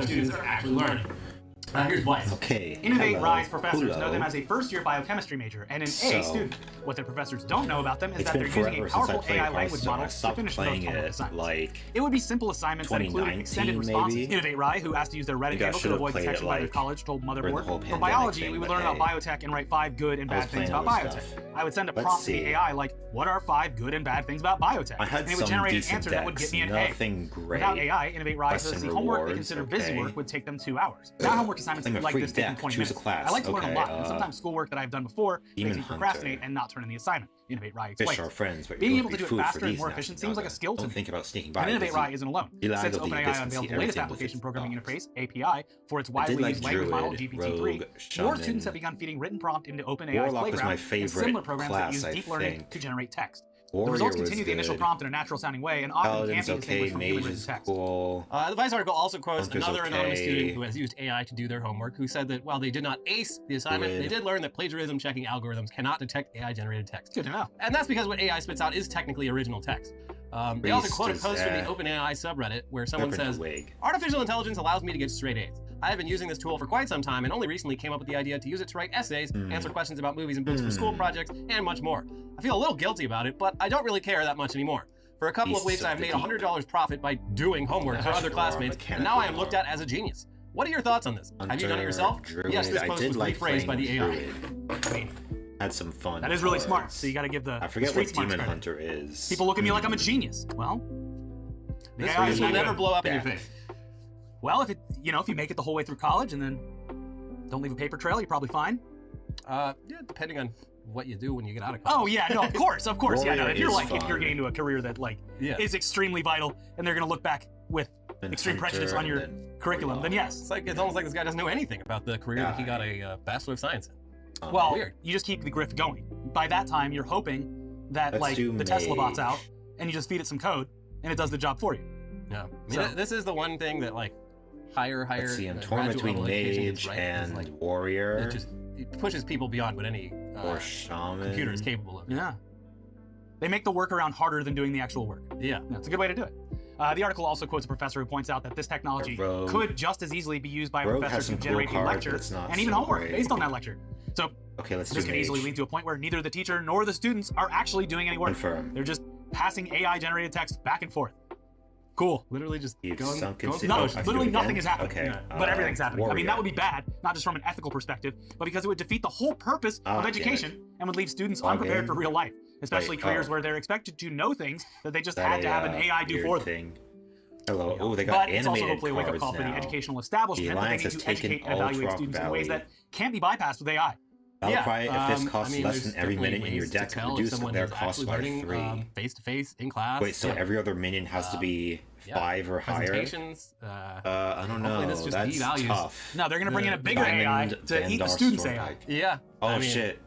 their students are actually learning. Here's why. Okay. Innovate Rise professors know them as a first-year biochemistry major and an A student. What their professors don't know about them is that they're using a powerful AI language model to finish those homework assignments. It would be simple assignments that include extended responses. Innovate Rise, who asked to use their Reddit handle to avoid detection by their college, told Motherboard. For biology, we would learn about biotech and write 5 good and bad things about biotech. I would send a prompt to the AI like, what are 5 good and bad things about biotech? And it would generate an answer that would get me an A. Without AI, Innovate Rise says the homework they consider busy work would take them 2 hours. Now homework assignments like this take 20 minutes. I like to learn a lot, and sometimes schoolwork that I've done before makes me procrastinate and not turn in the assignment. Innovate Rai explains. Being able to do it faster and more efficient seems like a skill to me. And Innovate Rai isn't alone. Since OpenAI unveiled the latest application programming interface, API, for its widely used language model, GPT-3, more students have begun feeding written prompt into OpenAI's Playground and similar programs that use deep learning to generate text. The results continue the initial prompt in a natural-sounding way and often can't be distinguished from human written text. The Vice article also quotes another anonymous student who has used AI to do their homework, who said that while they did not ace the assignment, they did learn that plagiarism checking algorithms cannot detect AI-generated text. Good to know. And that's because what AI spits out is technically original text. They also quote a post from the OpenAI subreddit where someone says, "Artificial intelligence allows me to get straight A's. I have been using this tool for quite some time and only recently came up with the idea to use it to write essays, answer questions about movies and books for school projects, and much more. I feel a little guilty about it, but I don't really care that much anymore. For a couple of weeks, I've made $100 profit by doing homework for other classmates, and now I am looked at as a genius. What are your thoughts on this? Have you done it yourself?" Yes, this post was rephrased by the AI. Had some fun. That is really smart. So you got to give the I forget street what smarts Demon credit. Hunter is. People look at me like I'm a genius. Well, the This AI will is not never good. blow up in your face. Well, if you make it the whole way through college and then don't leave a paper trail, you're probably fine. Yeah, depending on what you do when you get out of college. Oh yeah, no, of course. Yeah, no, if you're getting into a career that Yeah. is extremely vital, and they're gonna look back with extreme prejudice on your curriculum, then yes. It's almost like this guy doesn't know anything about the career that he got a Bachelor of Science in. Well, weird. you just keep the grift going. By that time, you're hoping that the Tesla bot's out, and you just feed it some code, and it does the job for you. Yeah, I mean, this is the one thing that higher. Let's see, I'm torn between mage and warrior. It pushes people beyond what any or shaman computer is capable of. Yeah. They make the workaround harder than doing the actual work. Yeah. It's a good way to do it. The article also quotes a professor who points out that this technology could just as easily be used by a professor to generate a lecture and even homework based on that lecture. So this could easily lead to a point where neither the teacher nor the students are actually doing any work. They're just passing AI-generated text back and forth. Cool. Literally just literally nothing is happening. Okay. But everything's happening. I mean, that would be bad, not just from an ethical perspective, but because it would defeat the whole purpose of education and would leave students unprepared for real life, especially careers where they're expected to know things that they just had to have an AI do for them. Hello. Oh, they got but animated it's also hopefully a wake-up call cards for the now. educational establishment that they need to educate and evaluate students in ways that can't be bypassed with AI. Cry if this costs less than every minute in your deck, reduce their cost by 3. Face-to-face in class. Wait, so every other minion has to be 5 or higher? Presentations. I don't know. This just That's devalues. tough. No, they're going to bring in a bigger AI to eat the students' AI. Yeah. Oh, shit.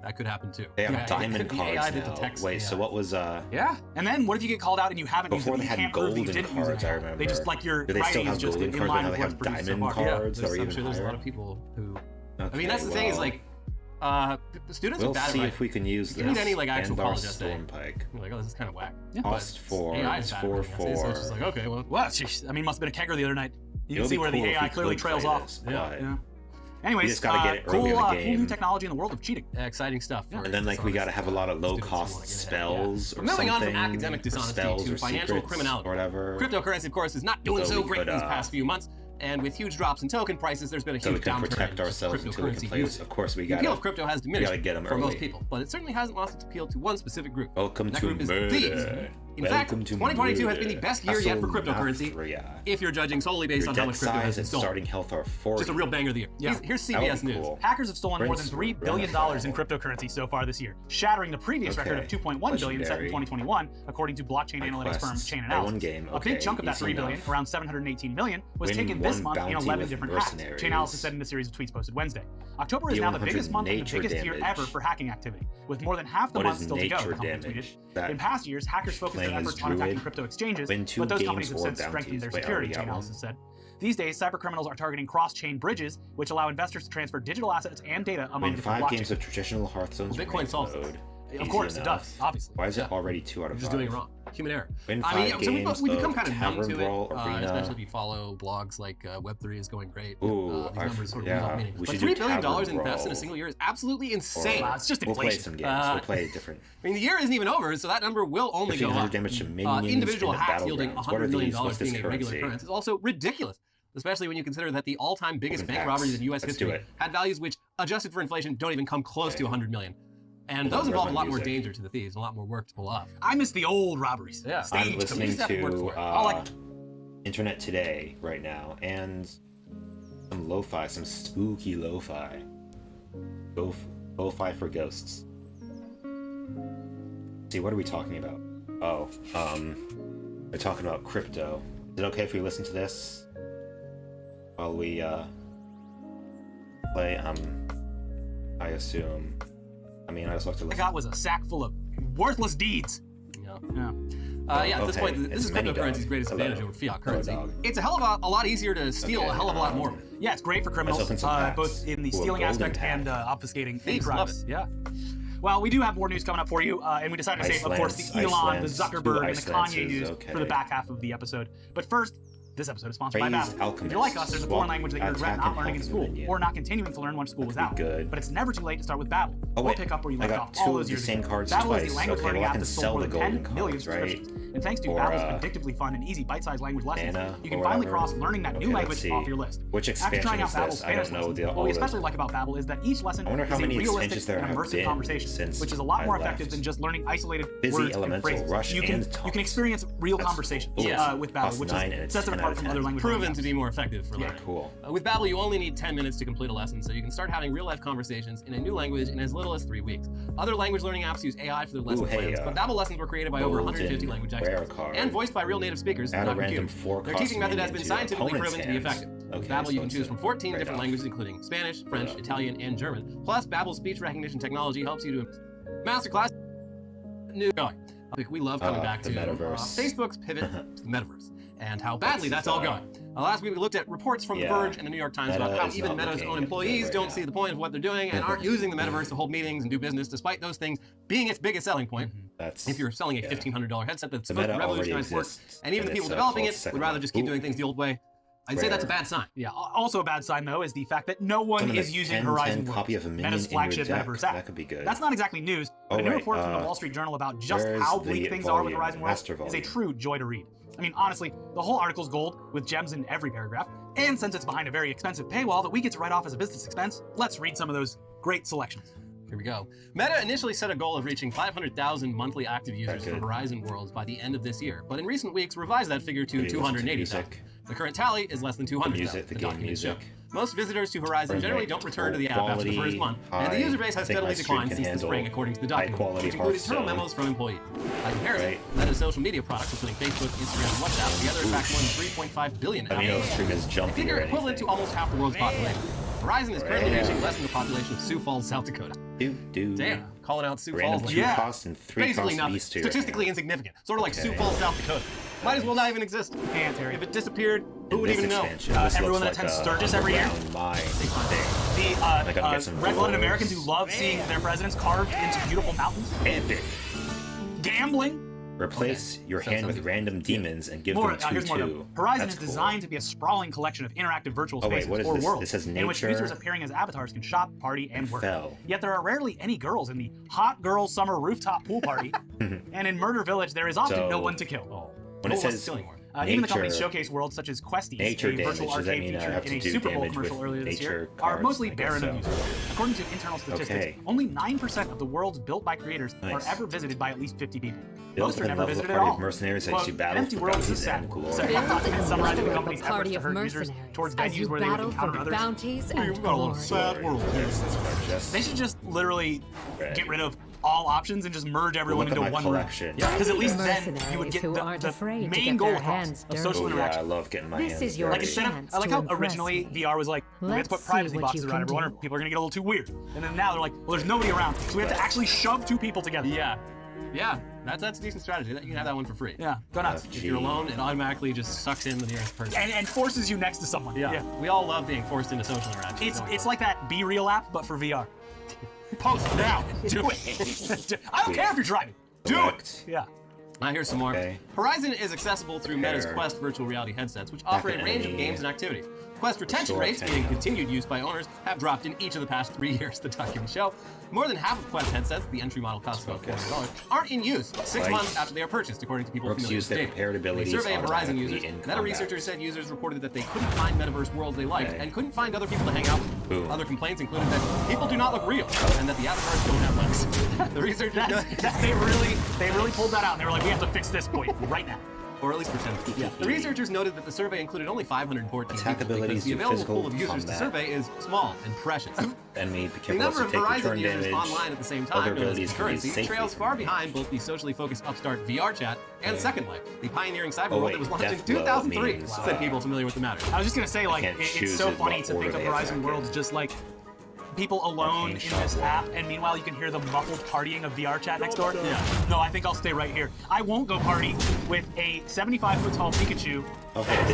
That could happen too. They have diamond cards now. Wait, so what was Yeah, and then what if you get called out and you haven't used it? Before they had golden cards, I remember. They just your do they still writing have is just golden in cards, line but now with they what's have produced so diamond far. cards? I'm Or even sure there's a lot higher? of people who. Okay, I mean, that's the thing is the students we'll are bad see at if we can use this. Need any actual Endar college essay. Stormpike. You're like, oh, this is kind of whack. Cost 4. AI It's is 4-4. So it's just like, okay, well. Jeez, I mean, must have been a kegger the other night. You can see where the AI clearly trails off. Yeah. Anyways, We just gotta get it early in the cool game. new technology in the we cheating. Exciting stuff. Yeah. And then we gotta have a lot of low-cost spells or Moving something. on from academic dishonesty spells to or financial secrets criminality. Or whatever. Cryptocurrency, of course, is not doing so great these past few months. And with huge drops in token prices, there's been a huge downturn. So we can protect ourselves until we can play. Of course, we gotta. The appeal of crypto has diminished for most early. people, but it certainly hasn't lost its appeal to one specific group. Welcome that to group is murder. thieves. In fact, 2022 has been the best year yet for cryptocurrency, if you're judging solely based on how much crypto has been stolen. Starting health are 40. Just a real banger of the year. Yeah. Here's CBS News. Cool. Hackers have stolen more than $3 billion in cryptocurrency so far this year, shattering the previous record of $2.1 billion set in 2021, according to blockchain analytics firm Chain Analysis. A big chunk of that $3 billion, around $718 million, was taken this month in 11 different hacks. Chain Analysis said in a series of tweets posted Wednesday. October is now the biggest month and the biggest year ever for hacking activity, with more than half the month still to go, the company tweeted. In past years, hackers focused their efforts on attacking crypto exchanges, but those companies have since strengthened their security, Chain Analysis said. These days, cybercriminals are targeting cross-chain bridges, which allow investors to transfer digital assets and data among different blockchains. 5 games of traditional Hearthstone. Bitcoin solves this. Of course, it does, obviously. Why is it already 2 out of 5? Just doing it wrong. human error. I mean, so we become kind of numb to it, especially if you follow blogs like Web3 is going great. Ooh, these numbers sort of yeah. lose all meaning. But $3 billion in thefts in a single year is absolutely insane. It's just We'll play inflation. some games. We'll play different. I mean, the year isn't even over, so that number will only go up. Damage to minions Individual in the hacks yielding battlegrounds. $100 million What's this being a regular currency? occurrence is also ridiculous, especially when you consider that the all-time biggest Open bank packs. robberies in U.S. Let's do history it. had values which, adjusted for inflation, don't even come close to $100 million. And those involve a lot more danger to the thieves and a lot more work to pull off. I miss the old robberies. Yeah. I'm listening to it. Internet Today right now, and some lo-fi, some spooky lo-fi. Lo-fi for ghosts. See, what are we talking about? Oh, we're talking about crypto. Is it okay if we listen to this while we play? I assume. I mean, I just like to What I listen. got was a sack full of worthless deeds. At this point, this is cryptocurrency's greatest advantage over fiat currency. It's a hell of a lot easier to steal a hell of a lot more. Yeah, it's great for criminals, both in the stealing aspect and obfuscating any Thieves love crimes. it. Yeah. Well, we do have more news coming up for you, and we decided to save, of course, the Elon, the Zuckerberg, and the Kanye news for the back half of the episode. But first, this episode is sponsored by Babbel. If you're like us, there's a foreign language that you regret not learning in school, or not continuing to learn once school was out. But it's never too late to start with Babbel. Or pick up where you left off all those years ago. Babbel is the language learning app that sold more than 10 million subscriptions. And thanks to Babbel's addictively fun and easy bite-sized language lessons, you can finally cross learning that new language off your list. Which After expansion trying out is Babbel's this? I don't Spanish know. lessons, what we especially like about Babbel is that each lesson is a realistic and immersive conversation, which is a lot more effective than just learning isolated words and phrases. You can experience real conversations with Babbel, which sets it apart from other languages. Proven to be more effective for learning. Cool. With Babbel, you only need 10 minutes to complete a lesson, so you can start having real-life conversations in a new language in as little as 3 weeks. Other language learning apps use AI for their lesson plans, but Babbel lessons were created by over 150 language experts and voiced by real native speakers, not computers. Their teaching method has been scientifically proven to be effective. With Babbel, you can choose from 14 different languages, including Spanish, French, Italian, and German. Plus, Babbel's speech recognition technology helps you to masterclass. We love coming back to Facebook's pivot to the metaverse and how badly that's all going. Last week we looked at reports from The Verge and the New York Times about how even Meta's own employees don't see the point of what they're doing and aren't using the metaverse to hold meetings and do business, despite those things being its biggest selling point. If you're selling a $1,500 headset that's supposed to revolutionize work, and even the people developing it would rather just keep doing things the old way, I'd say that's a bad sign. Yeah. Also a bad sign, though, is the fact that no one is using Horizon Worlds, Meta's flagship metaverse app. That could be good. That's not exactly news, but a new report from the Wall Street Journal about just how bleak things are with Horizon Worlds is a true joy to read. I mean, honestly, the whole article's gold, with gems in every paragraph, and since it's behind a very expensive paywall that we get to write off as a business expense, let's read some of those great selections. Here we go. Meta initially set a goal of reaching 500,000 monthly active users for Horizon Worlds by the end of this year, but in recent weeks revised that figure to 280,000. The current tally is less than 200,000, the document shows. Most visitors to Horizon generally don't return to the app after the first month, and the user base has steadily declined since the spring, according to the document, which include internal memos from employees. By comparison, Meta's social media products, including Facebook, Instagram, and WhatsApp, together attract more than 3.5 billion a figure equivalent to almost half the world's population. Horizon is currently reaching less than the population of Sioux Falls, South Dakota. Damn, calling out Sioux Falls like basically nothing. Statistically insignificant. Sort of like Sioux Falls, South Dakota. Might as well not even exist. If it disappeared, who would even know? Everyone that attends Sturgis every year. The red-blooded Americans who love seeing their presidents carved into beautiful mountains. Epic. Gambling. Replace your hand with random demons and give them 2/2. Horizon is designed to be a sprawling collection of interactive virtual spaces or worlds in which users appearing as avatars can shop, party, and work. Yet there are rarely any girls in the hot girl summer rooftop pool party, and in Murder Village there is often no one to kill. When it says even the company's showcase worlds such as Questies, a virtual arcade featured in a Super Bowl commercial earlier this year, are mostly barren of users. According to internal statistics, only 9% of the worlds built by creators are ever visited by at least 50 people. Most are never visited at all. Quote, empty worlds is sad. Several documents summarizing the company's efforts to herd users towards venues where they would encounter others. We've got a little sad world here. They should just literally get rid of all options and just merge everyone into one room. Yeah, because at least then you would get the main goal across of social interaction. I love getting my hands This is your I like how originally VR was like, we have to put privacy boxes around everyone or people are going to get a little too weird. And then now they're like, well, there's nobody around, so we have to actually shove two people together. Yeah, that's a decent strategy. You can have that one for free. Yeah, go nuts. If you're alone, it automatically just sucks in the nearest person. And forces you next to someone. Yeah. We all love being forced into social interaction. It's like that Be Real app, but for VR. Post now. Do it. I don't care if you're driving. Do it. Yeah, Here's some more. Okay. Horizon is accessible through Meta's Quest virtual reality headsets, which offer a range of games and activities. Quest retention rates, meaning continued use by owners, have dropped in each of the past 3 years, the documents show. More than half of Quest headsets, the entry model costs about $400, aren't in use 6 months after they are purchased, according to people familiar with data. In a survey of Horizon users, Meta researchers said users reported that they couldn't find metaverse worlds they liked and couldn't find other people to hang out with. Boom. Other complaints included that people do not look real and that the avatars don't have legs. The researchers they really pulled that out and they were like, we have to fix this point right now. Or at least pretend. Yeah. The researchers noted that the survey included only 514 people because the available pool of users to survey is small and precious. The number of Horizon users online at the same time, known as currency, trails far behind both the socially focused upstart VR chat and Second Life, the pioneering cyber world that was launched in 2003, said people familiar with the matter. I was just going to say, like, it's so funny to think of Horizon Worlds just like people alone in this app, and meanwhile you can hear the muffled partying of VR chat next door. Yeah. No, I think I'll stay right here. I won't go party with a 75-foot tall Pikachu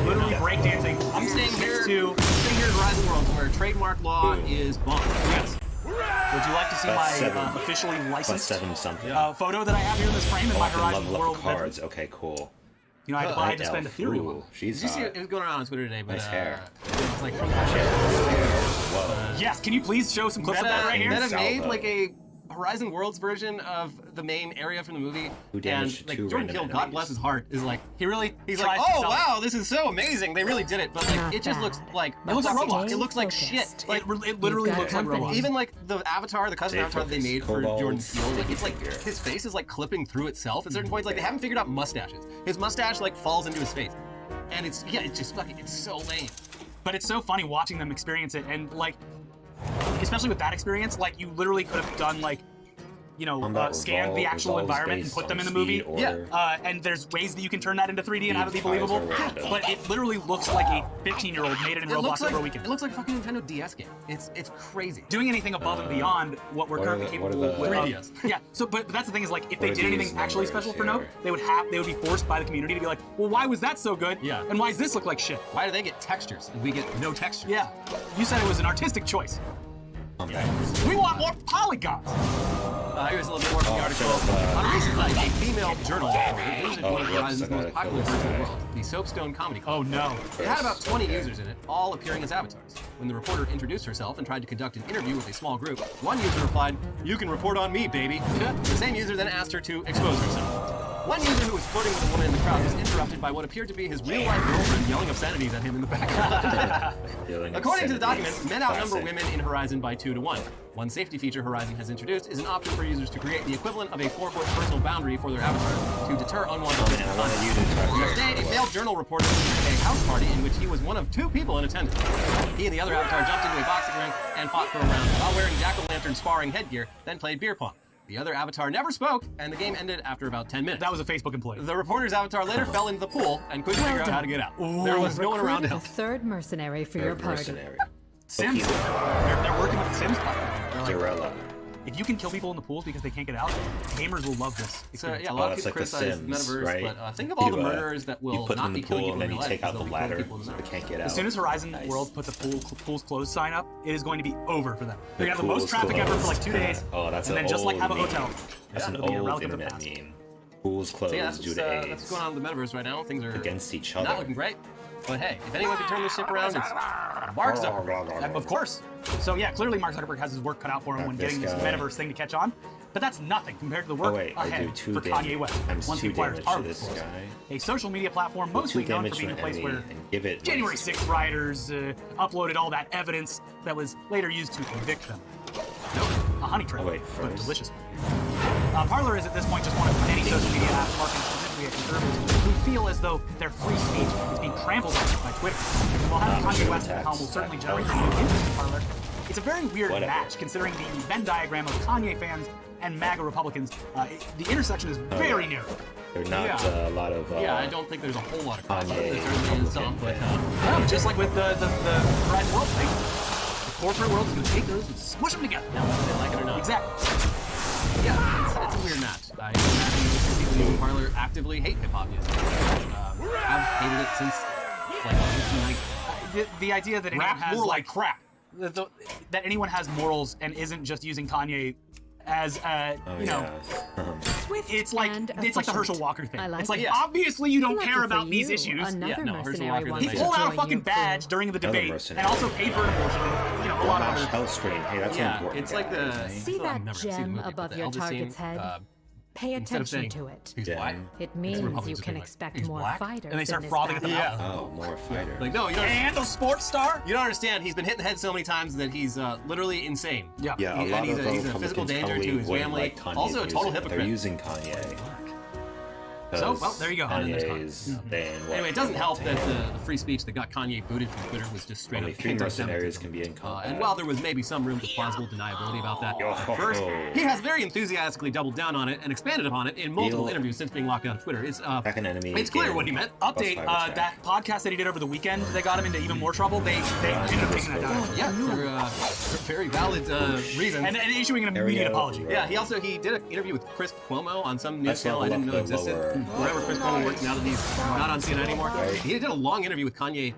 literally breakdancing. I'm staying here in Horizon Worlds, where trademark law is bonked. Yes. Would you like to see my officially licensed photo that I have here in this frame in my Horizon World cards? Okay, cool. You know, I had to spend Ethereum. Did you see it was going around on Twitter today? But, nice hair. It's like from yes, can you please show some clips of that right here? Meta made like a Horizon Worlds version of the main area from the movie. Who damaged and like Jordan Peele, God bless his heart, is like he's like, oh wow, this is so amazing. They really did it, but like it just looks like it looks like Roblox. It looks like shit. Like it literally looks like Roblox. Even like the avatar, the custom avatar that they made for Jordan Peele, like it's like his face is like clipping through itself at certain points. Like they haven't figured out mustaches. His mustache like falls into his face, and it's just fucking it's so lame. But it's so funny watching them experience it, and like especially with that experience, like you literally could have done like, you know, scanned the actual environment and put them in the movie. And there's ways that you can turn that into 3D and have it be believable. But it literally looks like a 15-year-old made it in Roblox over a weekend. It looks like a fucking Nintendo DS game. It's crazy. Doing anything above and beyond what we're currently capable with 3DS. Yeah. So, but that's the thing is like, if they did anything actually special for Note, they would be forced by the community to be like, well, why was that so good? Yeah. And why does this look like shit? Why do they get textures and we get no textures? Yeah. You said it was an artistic choice. We want more polygons. Here's a little bit more from the article. On a recent night, a female journal visited one of Horizon's most popular virtual worlds, the Soapstone Comedy Club. Oh no. It had about 20 users in it, all appearing as avatars. When the reporter introduced herself and tried to conduct an interview with a small group, one user replied, "You can report on me, baby." The same user then asked her to expose herself. One user who was flirting with a woman in the crowd was interrupted by what appeared to be his real-life girlfriend yelling obscenities at him in the background. According to the document, men outnumber women in Horizon by 2 to 1. One safety feature Horizon has introduced is an option for users to create the equivalent of a 4-foot personal boundary for their avatar to deter unwanted contact. The next day, a male journal reporter attended a house party in which he was one of 2 people in attendance. He and the other avatar jumped into a boxing ring and fought for a round while wearing jack-o'-lantern sparring headgear, then played beer pong. The other avatar never spoke, and the game ended after about 10 minutes. That was a Facebook employee. The reporter's avatar later fell into the pool and couldn't figure out how to get out. There was no one around to help. A third mercenary for your party. Sims. They're working with the Sims platform. Dorella. If you can kill people in the pools because they can't get out, gamers will love this. So yeah, a lot of people criticize Metaverse, but think of all the murderers that will not be killing people in real life. You take out the ladder so they can't get out. As soon as Horizon Worlds put the pools closed sign up, it is going to be over for them. They're gonna have the most traffic ever for like 2 days. Oh, that's and then just like have a hotel. That's an old internet meme. Pools closed due to AIDS. That's what's going on with the Metaverse right now. Things are against each other. Not looking great. But hey, if anyone can turn this ship around, it's Mark Zuckerberg. Of course. So yeah, clearly Mark Zuckerberg has his work cut out for him when getting this Metaverse thing to catch on. But that's nothing compared to the work ahead for Kanye West once he acquires Parler, a social media platform mostly known for being a place where January 6th rioters uploaded all that evidence that was later used to convict them. A honey trap, but delicious. Parler is at this point just one of many social media apps marketing specifically at conservatives who feel as though their free speech is being trampled on by Twitter. While having Kanye West at the helm will certainly generate new interest in Parler, it's a very weird match considering the Venn diagram of Kanye fans and MAGA Republicans. The intersection is very narrow. There's not a lot of. I don't think there's a whole lot of Kanye. There certainly is some, but just like with the Horizon World thing, the corporate world is going to take those and smush them together. No, whether they like it or not. Exactly. Yeah, it's a weird match. I imagine most people who in Parler actively hate hip-hop music. I've hated it since like 1990. The idea that anyone has more like crap. That anyone has morals and isn't just using Kanye as you know, it's like the Herschel Walker thing. It's like obviously you don't care about these issues. Herschel Walker. He pulled out a fucking badge during the debate and also paid for an abortion. You know, a lot of other. Hellstream. Hey, that's important. It's like the See that gem above your target's head? Pay attention to it. He's black. It means you can expect more fighters. And they start frothing at the mouth. Oh, more fighters. Like, no, you don't. And a sports star? You don't understand. He's been hit in the head so many times that he's literally insane. Yeah, a lot he's of a physical danger to his family. Also, a total hypocrite. They're using Kanye. So, well, there you go. Kanye's anyway, it doesn't help that the free speech that got Kanye booted from Twitter was just straight only up 3 mercenaries can be in combat. And while there was maybe some room for plausible deniability about that at first, he has very enthusiastically doubled down on it and expanded upon it in multiple interviews since being locked out of Twitter. It's clear what he meant. Update, that podcast that he did over the weekend that got him into even more trouble, they ended up taking that down. Yeah, for very valid reasons. And issuing an immediate apology. Yeah, he did an interview with Chris Cuomo on some news channel I didn't know existed. Wherever Chris Cuomo works now that he's not on CNN anymore. He did a long interview with Kanye,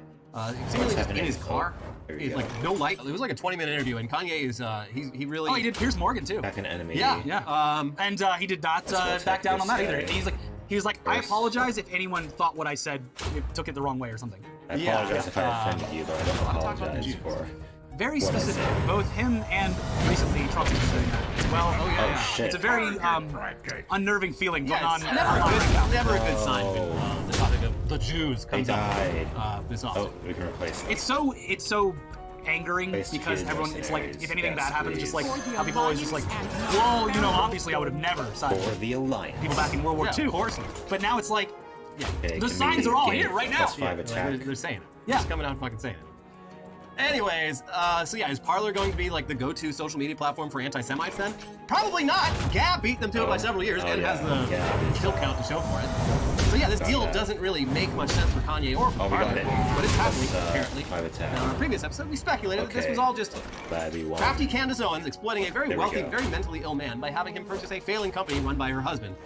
seemingly just in his car. He's like no light. It was like a 20-minute interview, and Kanye is he really. Oh, he did Piers Morgan too. Back an enemy. Yeah. And he did not back down on that either. He was like, I apologize if anyone thought what I said took it the wrong way or something. I apologize if I offended you, but I don't apologize for. Very specific. Both him and recently Trump is doing that as well. Oh shit. It's a very unnerving feeling going on. Never a good sign when the topic of the Jews comes up this often. Oh, we can replace it. It's so angering because everyone, it's like, if anything bad happens, just like how people always just like, well, you know, obviously I would have never sided with the alliance. People back in World War II. Of course. But now it's like, the signs are all here right now. They're saying it. Yeah. Just coming out and fucking saying it. Anyways, is Parler going to be like the go-to social media platform for anti-Semites then? Probably not. Gab beat them to it by several years and has the kill count to show for it. So yeah, this deal doesn't really make much sense for Kanye or for Parler, but it's happening apparently. Now, in our previous episode, we speculated that this was all just crafty Candace Owens exploiting a very wealthy, very mentally ill man by having him purchase a failing company run by her husband.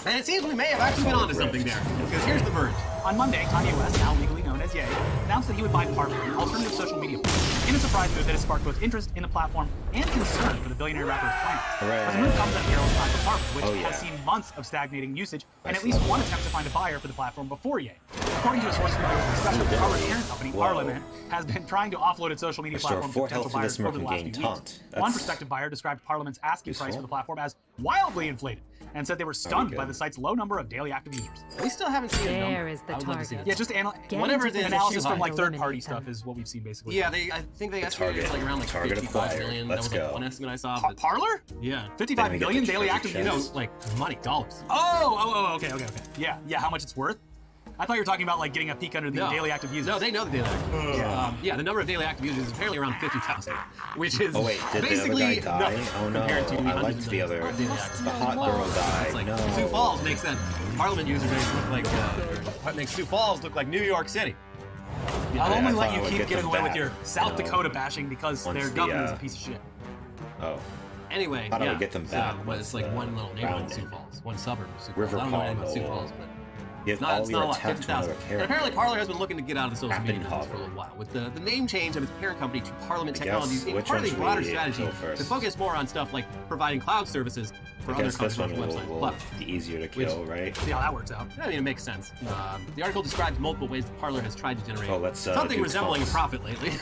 And it seems we may have actually been onto something there, because here's the verge. On Monday, Kanye West, now legally known as Ye, announced that he would buy Parler, an alternative social media platform, in a surprise move that has sparked both interest in the platform and concern for the billionaire rapper's plans. But the move comes at a perilous time for Parler, which has seen months of stagnating usage and at least one attempt to find a buyer for the platform before Ye. According to a source familiar with the discussion, Parler's parent company, Parliament, has been trying to offload its social media platform to potential buyers over the last few years. One prospective buyer described Parliament's asking price for the platform as wildly inflated and said they were stunned by the site's low number of daily active users. We still haven't seen a number. There is the target. Yeah, just whatever it is, analysis from like third-party stuff is what we've seen basically. Yeah, I think they estimated it's like around like 55 million. That was like one estimate I saw. Parler? Yeah. 55 million daily active users? No, like money, dollars. Okay. Yeah, how much it's worth? I thought you were talking about like getting a peek under the daily active users. No, they know the daily active users. The number of daily active users is apparently around 50,000, which is basically the other guy die? Oh no, compared to I liked the other. The hot girl died. It's like no. Sioux Falls makes that Parliament user base look like what makes Sioux Falls look like New York City. I'll only let you keep getting away with your South Dakota bashing because their governor is a piece of shit. Oh. Anyway, I would get them back. So, it's like one little neighborhood in Sioux Falls, one suburb of Sioux Falls. River I don't know anything about Sioux Falls, but. It's not a lot, 50,000. And apparently Parler has been looking to get out of the social media business for a little while, with the name change of its parent company to Parliament Technologies in part of a broader strategy to focus more on stuff like providing cloud services for other controversial websites. Will be easier to kill, right? See how that works out. I mean, it makes sense. The article describes multiple ways that Parler has tried to generate something resembling a profit lately.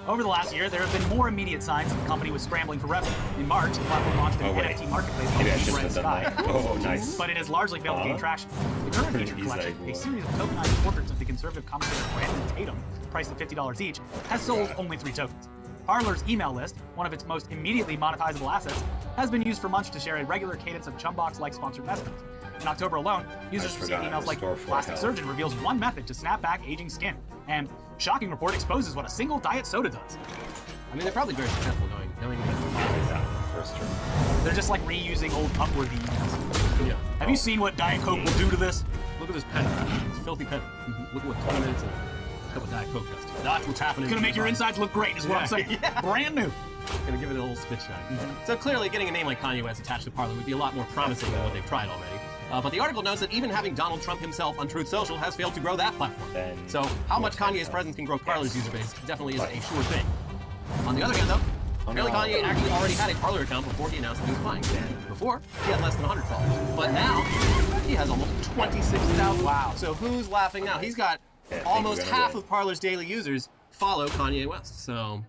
Over the last year, there have been more immediate signs that the company was scrambling for revenue. In March, the platform launched an NFT marketplace called Deep Red Sky. Oh, nice. But it has largely failed to gain traction. The current feature collection, a series of tokenized portraits of the conservative commentator Brandon Tatum, priced at $50 each, has sold only 3 tokens. Parler's email list, one of its most immediately monetizable assets, has been used for months to share a regular cadence of Chumbox-like sponsored messages. In October alone, users received emails like Plastic Surgeon reveals one method to snap back aging skin, and Shocking Report exposes what a single diet soda does. I mean, they're probably very successful knowing that first term. They're just like reusing old Upworthy emails. Yeah. Have you seen what Diet Coke will do to this? Look at this pen. It's filthy pen. Look at what 20 minutes of a cup of Diet Coke does to you. That's what's happening. It's gonna make your insides look great, is what I'm saying. Brand new. Gonna give it a little spit shine. So clearly, getting a name like Kanye West attached to Parler would be a lot more promising than what they've tried already. But the article notes that even having Donald Trump himself on Truth Social has failed to grow that platform. So how much Kanye's presence can grow Parler's user base definitely isn't a sure thing. On the other hand, though, Apparently Kanye actually already had a Parler account before he announced that he was buying it. Before, he had less than 100 followers. But now, he has almost 26,000. Wow. So who's laughing now? He's got almost half of Parler's daily users follow Kanye West. So,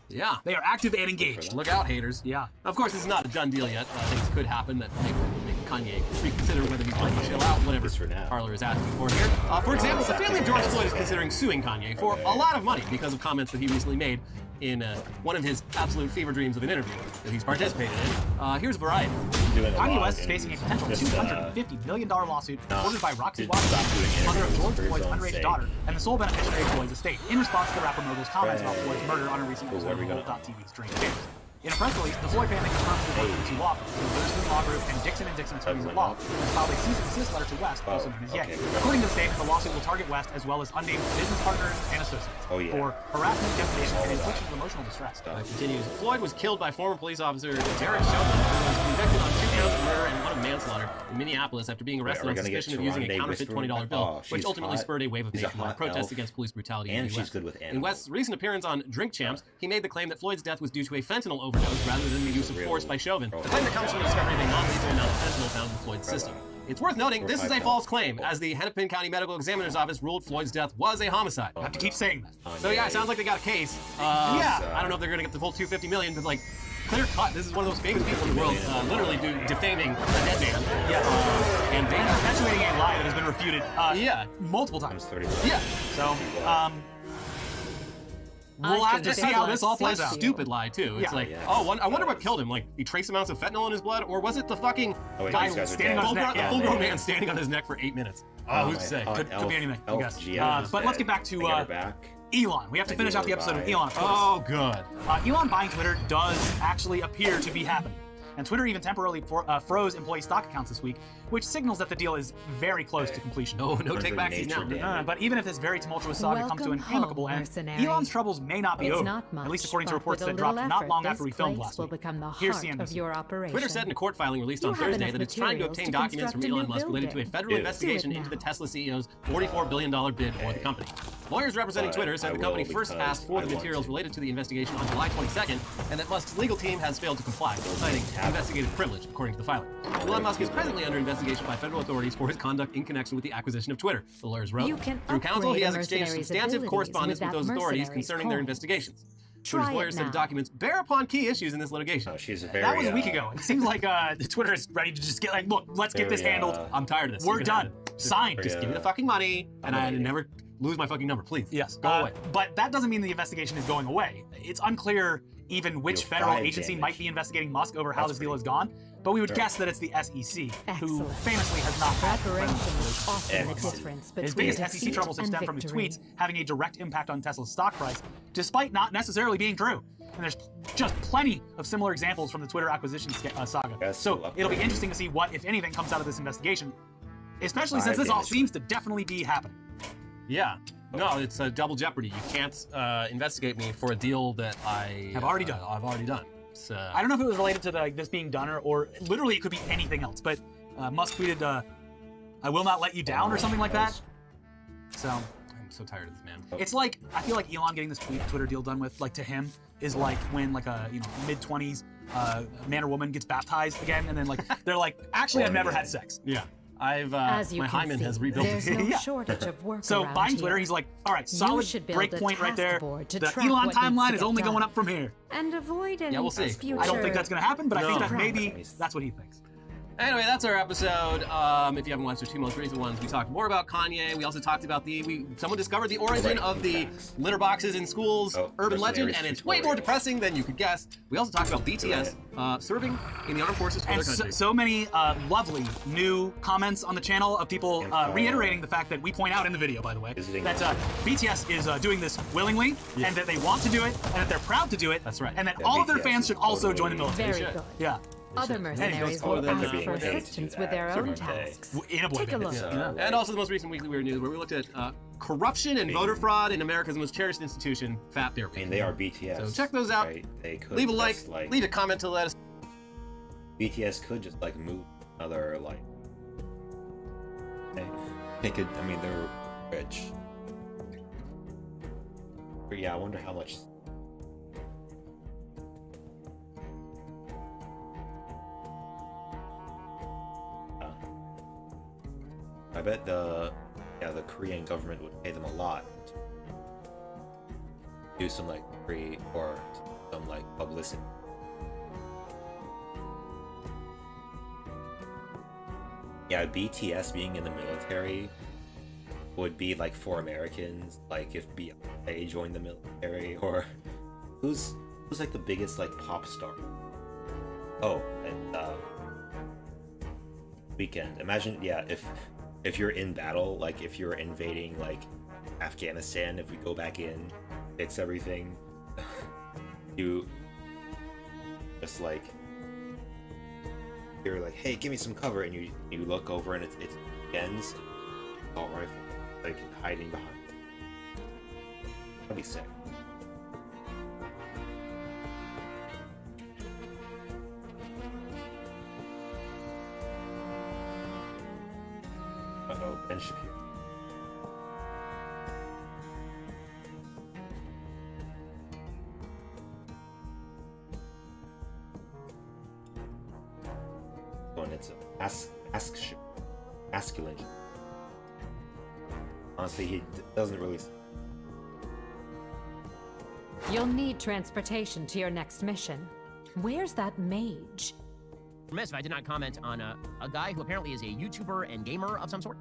yeah. They are active and engaged. Look out, haters. Yeah. Of course, this is not a done deal yet. Things could happen that make Kanye reconsider whether he's going to chill out, whatever Parler is asking for here. For example, the family of George Floyd is considering suing Kanye for a lot of money because of comments that he recently made in one of his absolute fever dreams of an interview that he's participated in. Here's Variety. Kanye West is facing a potential $250 million lawsuit ordered by Roxy Washington, mother of George Floyd's underage daughter, and the sole beneficiary of Floyd's estate, in response to the rapper mogul's comments about Floyd's murder on a recent episode of Gold.tv's Drink James. In a press release, the Floyd family confirms the work of two law firms, the Thurston Law Group and Dixon & Dixon Attorneys at Law, has filed a cease and desist letter to West, also known as Ye. According to the statement, the lawsuit will target West as well as unnamed business partners and associates for harassment, defamation, and infliction of emotional distress. Continues. Floyd was killed by former police officer Derek Chauvin, who was convicted on 2 counts of murder and 1 of manslaughter in Minneapolis after being arrested on suspicion of using a counterfeit $20 bill, which ultimately spurred a wave of nationwide protests against police brutality in the U.S. In West's recent appearance on Drink Champs, he made the claim that Floyd's death was due to a fentanyl overdose rather than the use of force by Chauvin, a claim that comes from the discovery of a non-lethal amount of fentanyl found in Floyd's system. It's worth noting, this is a false claim, as the Hennepin County Medical Examiner's Office ruled Floyd's death was a homicide. I have to keep saying that. So yeah, it sounds like they got a case. I don't know if they're going to get the full $250 million, but like, clear cut, this is one of those famous people in the world literally defaming a dead man. And they are perpetuating a lie that has been refuted multiple times. Yeah. So, we'll have to see how this all plays out. Stupid lie, too. It's like, oh, I wonder what killed him. Like, the trace amounts of fentanyl in his blood, or was it the fucking guy standing on his neck? Full-grown man standing on his neck for 8 minutes. Who's to say? Could be anything, I guess. But let's get back to Elon. We have to finish out the episode with Elon, of course. Oh, good. Elon buying Twitter does actually appear to be happening. And Twitter even temporarily froze employee stock accounts this week, which signals that the deal is very close to completion. No take-backsies now. But even if this very tumultuous saga comes to an amicable end, Elon's troubles may not be over, at least according to reports that dropped not long after we filmed last week. Here's CNBC. Twitter said in a court filing released on Thursday that it's trying to obtain documents from Elon Musk related to a federal investigation into the Tesla CEO's $44 billion bid for the company. Lawyers representing Twitter said the company first asked for the materials related to the investigation on July 22nd, and that Musk's legal team has failed to comply, citing investigative privilege, according to the filing. Elon Musk is presently under investigation by federal authorities for his conduct in connection with the acquisition of Twitter, the lawyers wrote. Through counsel, he has exchanged substantive correspondence with those authorities concerning their investigations. Twitter's lawyers said the documents bear upon key issues in this litigation. That was a week ago. It seems like Twitter is ready to just get like, look, let's get this handled. I'm tired of this. We're done. Signed. Just give me the fucking money, and I never lose my fucking number, please. Yes. Go away. But that doesn't mean the investigation is going away. It's unclear even which federal agency might be investigating Musk over how this deal has gone, but we would guess that it's the SEC, who famously has not had his biggest SEC troubles have stemmed from his tweets having a direct impact on Tesla's stock price, despite not necessarily being true. And there's just plenty of similar examples from the Twitter acquisition saga. So it'll be interesting to see what, if anything, comes out of this investigation, especially since this all seems to definitely be happening. Yeah. No, it's a double jeopardy. You can't investigate me for a deal that I have already done. I've already done. So, I don't know if it was related to this being done or literally it could be anything else. But Musk tweeted, "I will not let you down" or something like that. So I'm so tired of this man. It's like I feel like Elon getting this Twitter deal done with, like to him, is like when like a mid-20s man or woman gets baptized again, and then like they're like, actually, I've never had sex. Yeah. My hymen has rebuilt there's no shortage of work So buying Twitter, he's like, all right, solid break point right there. The Elon timeline is only going up from here. And avoid any we'll see. I don't think that's going to happen, but I think that maybe that's what he thinks. Anyway, that's our episode. If you haven't watched the 2 most recent ones, we talked more about Kanye. We also talked about someone discovered the origin of the litter boxes in schools, urban legend, and it's way more depressing than you could guess. We also talked about BTS serving in the armed forces for their country. So many lovely new comments on the channel of people reiterating the fact that we point out in the video, by the way, that BTS is doing this willingly, and that they want to do it, and that they're proud to do it. That's right. And that all of their fans should also join the military. Very good. Yeah. Other mercenaries will ask for assistance with their own tasks. Take a look. And also the most recent Weekly Weird News, where we looked at corruption and voter fraud in America's most cherished institution, Fat Bear. I mean, they are BTS. So check those out. Right? They could leave a like, leave a comment to let us. BTS could just like move another like. They could. I mean, they're rich. But yeah, I wonder how much. I bet the Korean government would pay them a lot to do some like free or some like publicity. Yeah, BTS being in the military would be like for Americans, like if Beyonce joined the military, or who's like the biggest like pop star? Oh, and Weekend. Imagine, yeah, if you're in battle, like if you're invading like Afghanistan, if we go back in, fix everything, you just like you're like, hey, give me some cover, and you look over and it's Weekend's all rifle, like hiding behind. That'd be sick. Uh-oh, Ben Shapiro. Oh, and it's a masculine. Honestly, he doesn't really. You'll need transportation to your next mission. Where's that mage? Remiss if I did not comment on a guy who apparently is a YouTuber and gamer of some sort.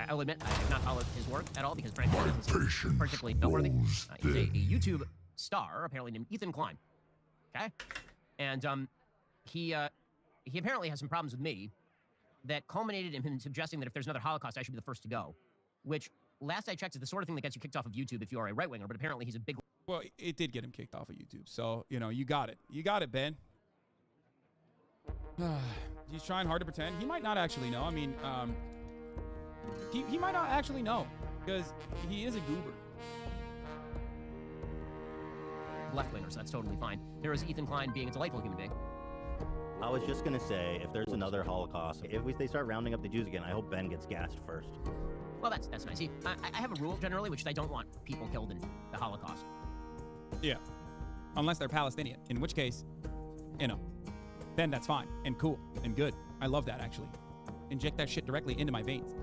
I'll admit, I have not followed his work at all because frankly, it doesn't seem particularly noteworthy. He's a YouTube star, apparently named Ethan Klein. Okay? And he apparently has some problems with me that culminated in him suggesting that if there's another Holocaust, I should be the first to go. Which, last I checked, is the sort of thing that gets you kicked off of YouTube if you are a right-winger, but apparently he's a big... Well, it did get him kicked off of YouTube, so, you know, you got it. You got it, Ben. He's trying hard to pretend. He might not actually know. I mean, he might not actually know, because he is a goober. Left-wingers, that's totally fine. There is Ethan Klein being a delightful human being. I was just gonna say, if there's another Holocaust, if they start rounding up the Jews again, I hope Ben gets gassed first. Well, that's nice. See, I have a rule generally, which is I don't want people killed in the Holocaust. Yeah, unless they're Palestinian, in which case, you know, then that's fine and cool and good. I love that, actually. Inject that shit directly into my veins.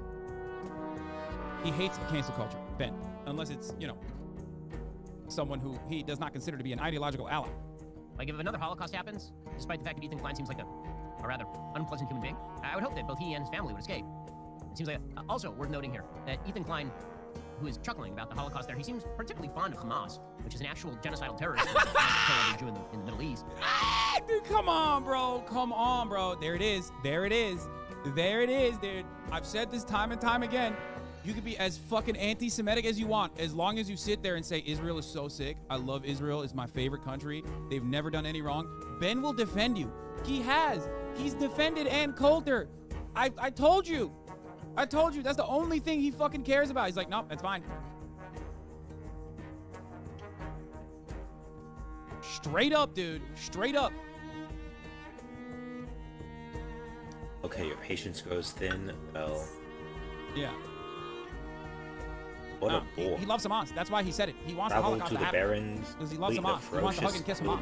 He hates cancel culture, Ben, unless it's, you know, someone who he does not consider to be an ideological ally. Like, if another Holocaust happens, despite the fact that Ethan Klein seems like a rather unpleasant human being, I would hope that both he and his family would escape. It seems like, also worth noting here, that Ethan Klein, who is chuckling about the Holocaust there, he seems particularly fond of Hamas, which is an actual genocidal terrorist who killed Jew in the Middle East. Ah, dude, come on, bro. Come on, bro. There it is. There it is. There it is, dude. I've said this time and time again. You could be as fucking anti-Semitic as you want, as long as you sit there and say, Israel is so sick. I love Israel. It's my favorite country. They've never done any wrong. Ben will defend you. He has. He's defended Ann Coulter. I told you. I told you. That's the only thing he fucking cares about. He's like, nope, that's fine. Straight up, dude. Straight up. Okay, your patience grows thin. Well. Yeah. What a bore. He loves Hamas. That's why he said it. He wants the Holocaust to happen. Barons, because he loves Hamas. He wants to hug and kiss Hamas.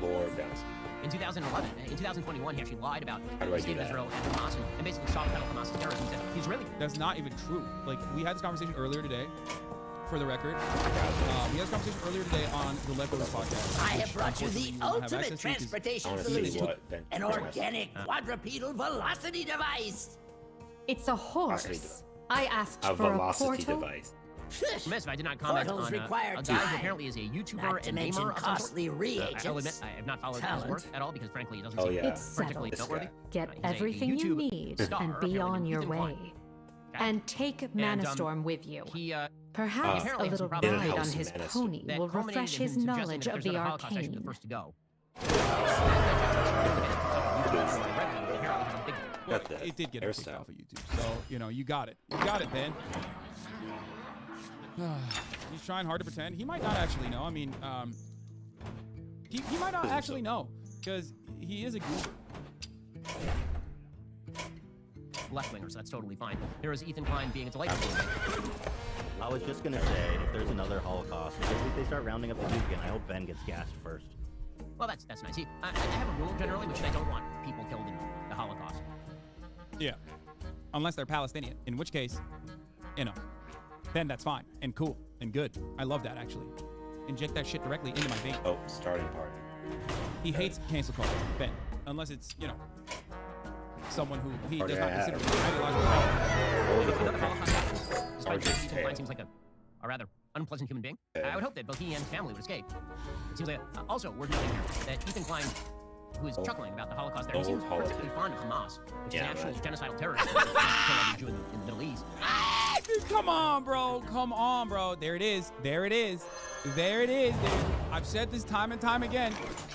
In 2011, in 2021, he actually lied about the state of Israel and Hamas and basically soft-pedaled Hamas's terrorism. He said he's really... That's not even true. Like, we had this conversation earlier today, for the record. We had this conversation earlier today on the Leftovers podcast. I have brought you the ultimate transportation solution, an organic quadrupedal velocity device. It's a horse. I asked for a velocity portal. Device. Miss, if I did not comment on a guy who apparently is a YouTuber and gamer of some sort. I'll admit, I have not followed his work at all because, frankly, it doesn't seem It's particularly settled. noteworthy. Get everything you need and be on your way. And take Manastorm with you. Perhaps a little ride on his pony will refresh his knowledge of the arcane. Well, it did get him kicked off of YouTube, so, you know, you got it. You got it, Ben. He's trying hard to pretend. He might not actually know. I mean, he might not actually know, because he is a goober. Left-wingers, that's totally fine. There is Ethan Klein being a delightful. I was just gonna say, if there's another Holocaust, if they start rounding up the Jews again, I hope Ben gets gassed first. Well, that's nice. See, I have a rule generally, which is I don't want people killed in the Holocaust. Yeah, unless they're Palestinian, in which case, you know, then that's fine and cool and good. I love that, actually. Inject that shit directly into my vein. Oh, starting part. He hates cancel culture, Ben. Unless it's, you know, someone who he does not consider to be ideological. Despite the Ethan Klein seems like a rather unpleasant human being, I would hope that both he and his family would escape. It seems like, also worth noting here, that Ethan Klein, who is chuckling about the Holocaust there, he seems particularly fond of Hamas, which is an actual genocidal terrorist who kill every Jew in the Middle East. Dude, come on, bro. Come on, bro. There it is. There it is. There it is, dude. I've said this time and time again.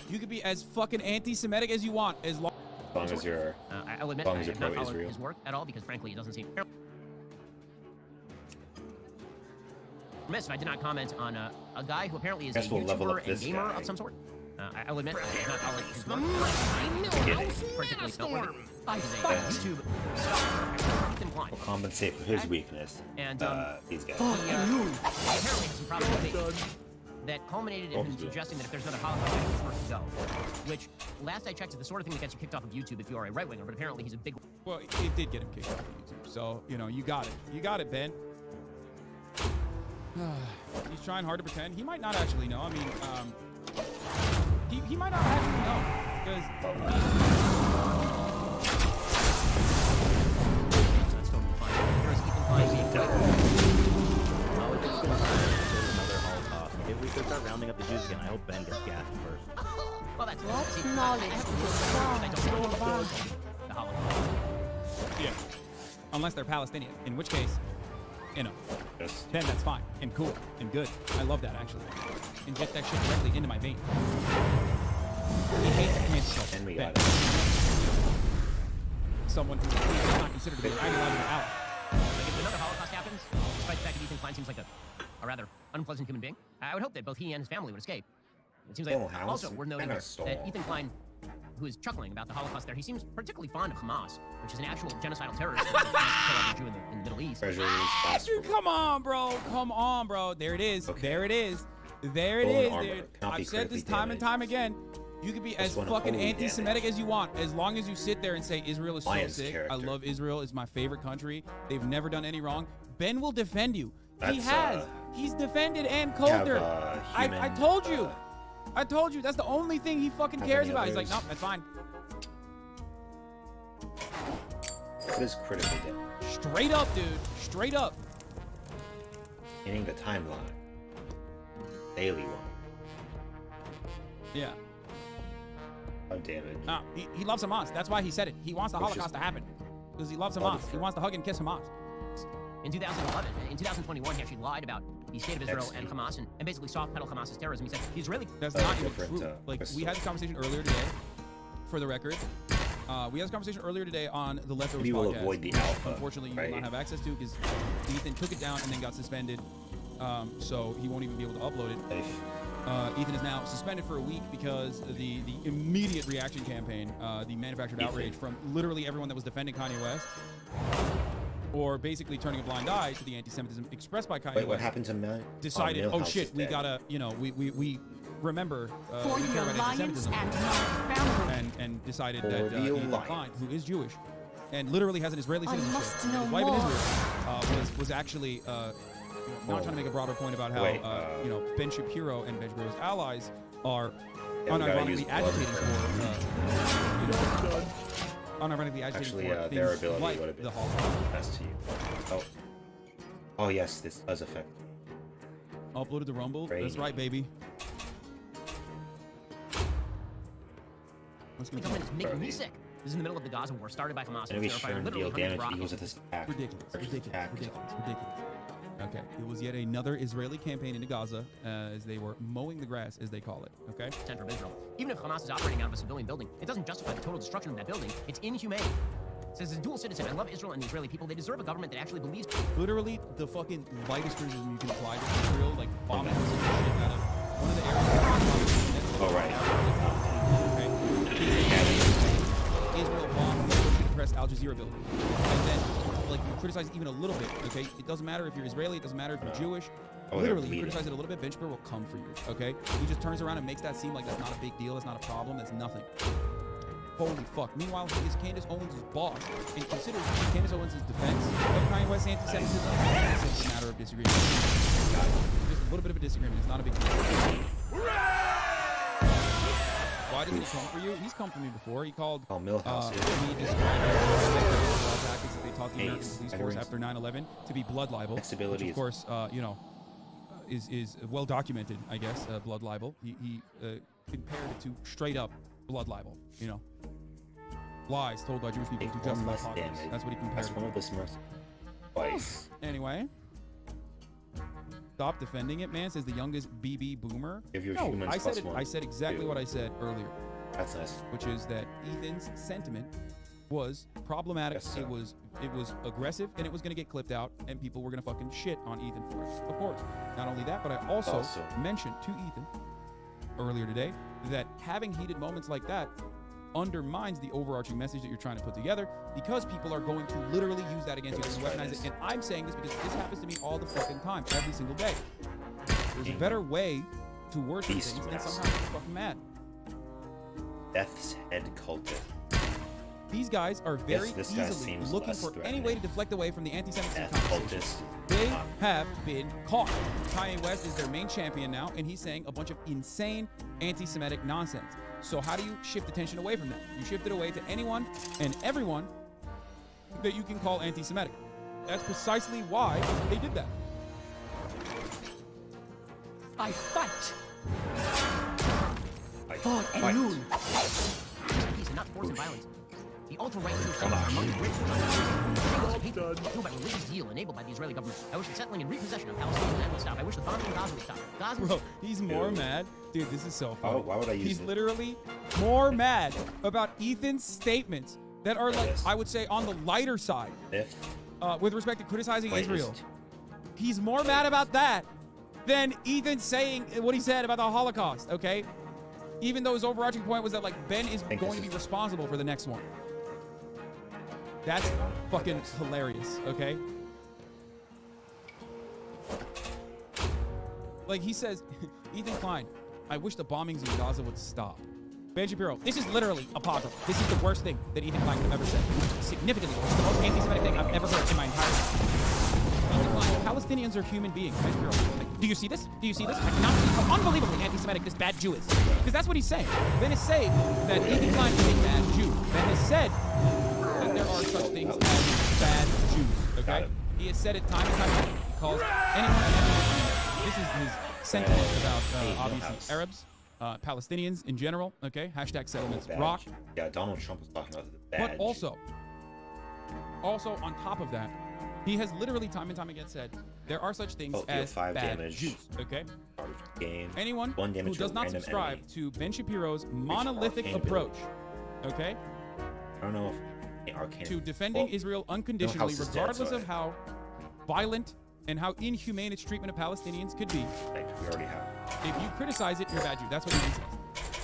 You could be as fucking anti-Semitic as you want, as long as you're I'll admit, I have not followed his work at all because, frankly, it doesn't seem remiss if I did not comment on a guy who apparently is a YouTuber and gamer of some sort. I'll admit, I have not followed his work. Particularly noteworthy. He's a YouTube star. Ethan Klein. Will compensate for his weakness. And these guys. He apparently has some problems with that culminated in him suggesting that if there's another Holocaust, he's the first to go. Which, last I checked, is the sort of thing that gets you kicked off of YouTube if you are a right-winger, but apparently he's a big... Well, it did get him kicked off of YouTube, so, you know, you got it. You got it, Ben. He's trying hard to pretend. He might not actually know. I mean, he might not actually know, because... That's totally fine. There's Ethan Klein. If we could start rounding up the Jews again, I hope Ben gets gassed first. Well, that's what knowledge the Holocaust. Yeah. Unless they're Palestinian, in which case, you know, then that's fine and cool and good. I love that, actually. Inject that shit directly into my vein. He hates cancel culture. And we got it. Someone who is not considered to be an ideological ally. If another Holocaust happens, despite the fact that Ethan Klein seems like a rather unpleasant human being, I would hope that both he and his family would escape. It seems like also worth noting here that Ethan Klein, who is chuckling about the Holocaust there, he seems particularly fond of Hamas, which is an actual genocidal terrorist who kill every Jew in the Middle East. Dude, come on, bro. Come on, bro. There it is. Okay. There it is. There it is, dude. I've said this time and time again. You could be as fucking anti-Semitic as you want, as long as you sit there and say Israel is so sick. I love Israel. It's my favorite country. They've never done any wrong. Ben will defend you. He has. He's defended Ann Coulter. I told you. I told you. That's the only thing he fucking cares about. He's like, nope, that's fine. What is critical damage? Straight up, dude. Straight up. Hitting the timeline. Daily one. Yeah. Oh, damage. No, he loves Hamas. That's why he said it. He wants the Holocaust to happen. Because he loves Hamas. He wants to hug and kiss Hamas. In 2011, in 2021, he actually lied about the state of Israel and Hamas and basically soft-pedal Hamas's terrorism. He said the Israeli... That's not even true. Like, we had this conversation earlier today, for the record. We had this conversation earlier today on the Leftovers we will podcast. Avoid the alpha, unfortunately, you will not have access to because Ethan took it down and then got suspended. So he won't even be able to upload it. Ethan is now suspended for a week because the immediate reaction campaign, the manufactured outrage from literally everyone that was defending Kanye West, or basically turning a blind eye to the anti-Semitism expressed by Kanye West. What happened to Matt? Decided, oh shit, we gotta, you know, we remember, we care about anti-Semitism, and decided that Ethan Klein, who is Jewish, and literally has an Israeli citizenship, his wife in Israel, was actually, not trying to make a broader point about how, you know, Ben Shapiro and Ben Shapiro's allies are unironically agitating for, you know, unironically agitating for their things ability like would have been the Holocaust. best to you. Oh yes, this does affect. Uploaded the Rumble. Great. That's right, baby. Let's go. It's making me sick. This is in the middle of the Gaza war, started by Hamas. And we sure deal damage equals at this attack. Ridiculous. Okay, it was yet another Israeli campaign into Gaza as they were mowing the grass, as they call it. Okay. Center of Israel. Even if Hamas is operating out of a civilian building, it doesn't justify the total destruction of that building. It's inhumane. It says, as a dual citizen, I love Israel and the Israeli people. They deserve a government that actually believes. Literally, the fucking lightest criticism you can apply to Israel, like bombing the shit out of one of the areas. Oh right. Okay. Israel bombed the Associated Press Al Jazeera building, and then like you criticize even a little bit. Okay, it doesn't matter if you're Israeli. It doesn't matter if you're Jewish. Literally, you criticize it a little bit, Ben Shapiro will come for you. Okay, he just turns around and makes that seem like that's not a big deal. That's not a problem. That's nothing. Holy fuck. Meanwhile, he is Candace Owens' boss and considers Candace Owens' defense of Kanye West's anti-Semitism. It's a matter of disagreement. Just a little bit of a disagreement. It's not a big deal. Why did he come for you? He's come for me before. He called Milhouse. me describing tactics that they taught the American police force after 9/11 to be blood libel. Which, of course, you know, is well documented, I guess. Blood libel. He compared it to straight up blood libel. You know, lies told by Jewish people to justify Holocaust. That's what he compared. That's one of the Smurfs. Twice. Anyway. Stop defending it, man. Says the youngest BB boomer. No, I said it. I said exactly what I said earlier. That's nice. Which is that Ethan's sentiment was problematic. So. It was aggressive, and it was going to get clipped out, and people were going to fucking shit on Ethan for it. Of course. Not only that, but I also mentioned to Ethan earlier today that having heated moments like that undermines the overarching message that you're trying to put together, because people are going to literally use that against you and weaponize it. And I'm saying this because this happens to me all the fucking time, every single day. There's a better way to word things than somehow get fucking mad. Death's head cultist. These guys are very easily looking for any way to deflect away from the anti-Semitism conversation. They have been caught. Kanye West is their main champion now, and he's saying a bunch of insane anti-Semitic nonsense. So how do you shift attention away from that? You shift it away to anyone and everyone that you can call anti-Semitic. That's precisely why they did that. I fight. For Elul. Peace and not force and violence. The ultra-right among the rich fueled by religious zeal enabled by the Israeli government. I wish the settling and repossession of Palestinian land would stop. I wish the bombing in Gaza would stop. Bro, he's more mad. Dude, this is so funny. Oh, why would I use He's literally more mad about Ethan's statements that are like, I would say, on the lighter side. With respect to criticizing Israel. He's more mad about that than Ethan saying what he said about the Holocaust, okay? Even though his overarching point was that, like, Ben is going to be responsible for the next one. That's fucking hilarious, okay? Like, he says, Ethan Klein, I wish the bombings in Gaza would stop. Ben Shapiro, this is literally apocryphal. This is the worst thing that Ethan Klein could have ever said. Significantly worse. The most anti-Semitic thing I've ever heard in my entire life. Ethan Klein, Palestinians are human beings. Ben Shapiro, like, do you see this? Do you see this? I cannot see how unbelievably anti-Semitic this bad Jew is. Because that's what he's saying. Ben is saying that Ethan Klein is a bad Jew. Ben has said that there are such things as bad Jews, okay? He has said it time and time again. He calls anyone anti-Semitic. This is his sentiment about, obviously, Arabs, Palestinians in general, okay? Hashtag settlements rock. Yeah, Donald Trump was talking about the bad But also on top of that, he has literally time and time again said there are such things as bad Jews, okay? Anyone who does not subscribe to Ben Shapiro's monolithic approach, okay? I don't know if to defending Israel unconditionally, regardless of how violent and how inhumane its treatment of Palestinians could be. We already have. If you criticize it, you're a bad Jew. That's what he says.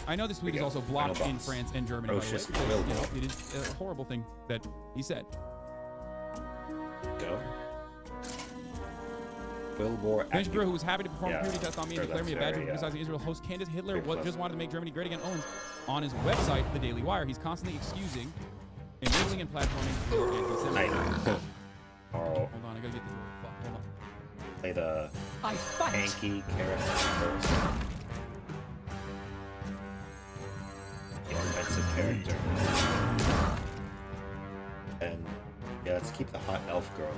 I know this tweet is also blocked in France and Germany, by the way, because, you know, it is a horrible thing that he said. Go. Ben Shapiro, who was happy to perform a purity test on me and declare me a bad Jew for criticizing Israel, host Candace Hitler just wanted to make Germany great again. Owens on his website, The Daily Wire, he's constantly excusing, enabling, and platforming anti-Semitism. Hold on, I gotta get this. Fuck, hold on. Play the tanky character first. The offensive character. And yeah, let's keep the hot elf girl.